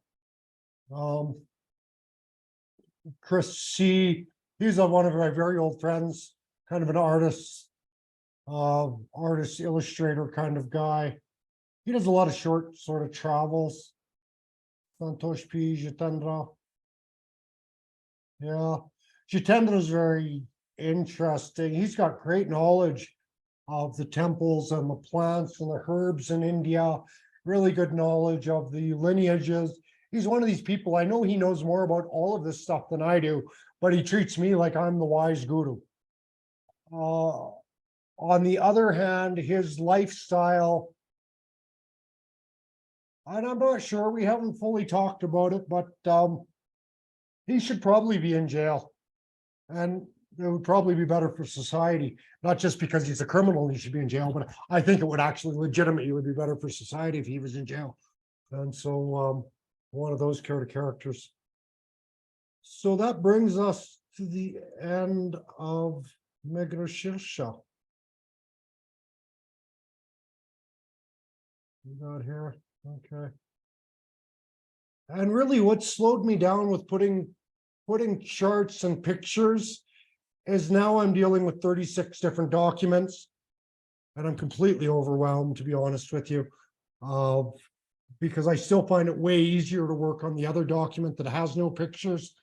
Chris C. He's one of my very old friends, kind of an artist, illustrator kind of guy. He does a lot of short sort of travels. Santosh P. Jitendra. Yeah, Jitendra is very interesting. He's got great knowledge of the temples and the plants and the herbs in India, really good knowledge of the lineages. He's one of these people, I know he knows more about all of this stuff than I do, but he treats me like I'm the wise guru. On the other hand, his lifestyle, and I'm not sure, we haven't fully talked about it, but he should probably be in jail. And it would probably be better for society, not just because he's a criminal and he should be in jail, but I think it would actually legitimately would be better for society if he was in jail. And so one of those characters. So that brings us to the end of Mrigasirsha. We got here, okay. And really what slowed me down with putting charts and pictures is now I'm dealing with 36 different documents. And I'm completely overwhelmed, to be honest with you. Because I still find it way easier to work on the other document that has no pictures.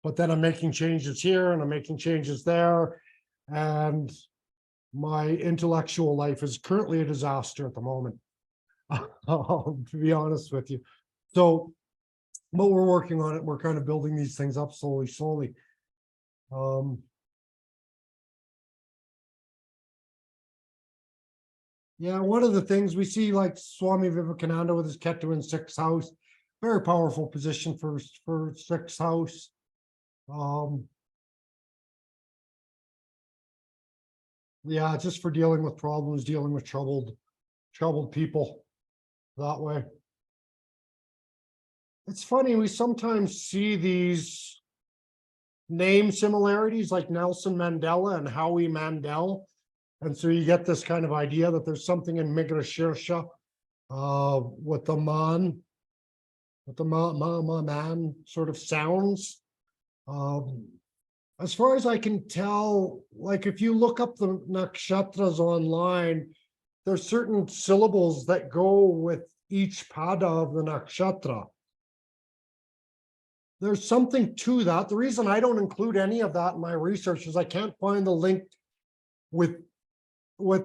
But then I'm making changes here and I'm making changes there. And my intellectual life is currently a disaster at the moment, to be honest with you. So, but we're working on it. We're kind of building these things up slowly. Yeah, one of the things we see, like Swami Vivekananda with his Ketu in sixth house, very powerful position for sixth house. Yeah, just for dealing with problems, dealing with troubled people that way. It's funny, we sometimes see these name similarities like Nelson Mandela and Howie Mandel. And so you get this kind of idea that there's something in Mrigasirsha with the man sort of sounds. As far as I can tell, like if you look up the nakshatras online, there's certain syllables that go with each pada of the nakshatra. There's something to that. The reason I don't include any of that in my research is I can't find the link with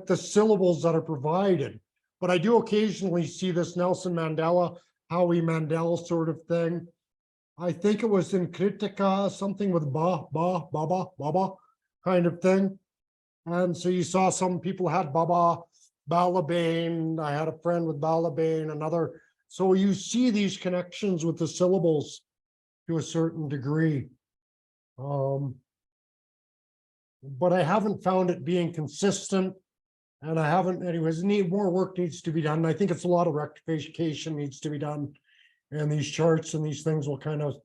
the syllables that are provided. But I do occasionally see this Nelson Mandela, Howie Mandel sort of thing. I think it was in Kritika, something with Baba kind of thing. And so you saw some people had Baba, Balabane. I had a friend with Balabane, another. So you see these connections with the syllables to a certain degree. But I haven't found it being consistent. And I haven't, anyways, more work needs to be done. I think it's a lot of rectification needs to be done. And these charts and these things will kind of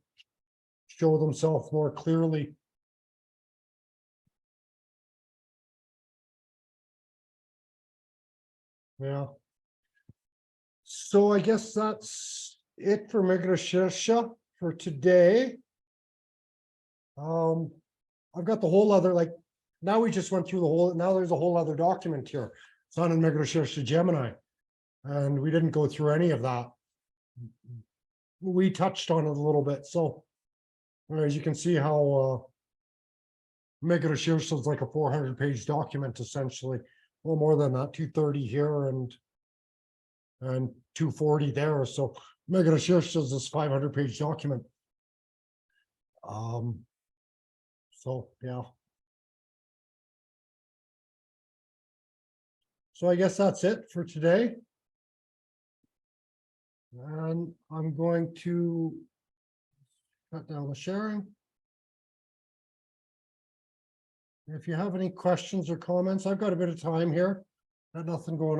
show themselves more clearly. Yeah. So I guess that's it for Mrigasirsha for today. I've got the whole other, like, now we just went through the whole, now there's a whole other document here. It's on in Mrigasirsha Gemini. And we didn't go through any of that. We touched on it a little bit. So as you can see how Mrigasirsha is like a 400-page document, essentially. Well, more than that, 230 here and 240 there. So Mrigasirsha is this 500-page document. So yeah. So I guess that's it for today. And I'm going to cut down the sharing. If you have any questions or comments, I've got a bit of time here. Got nothing going on.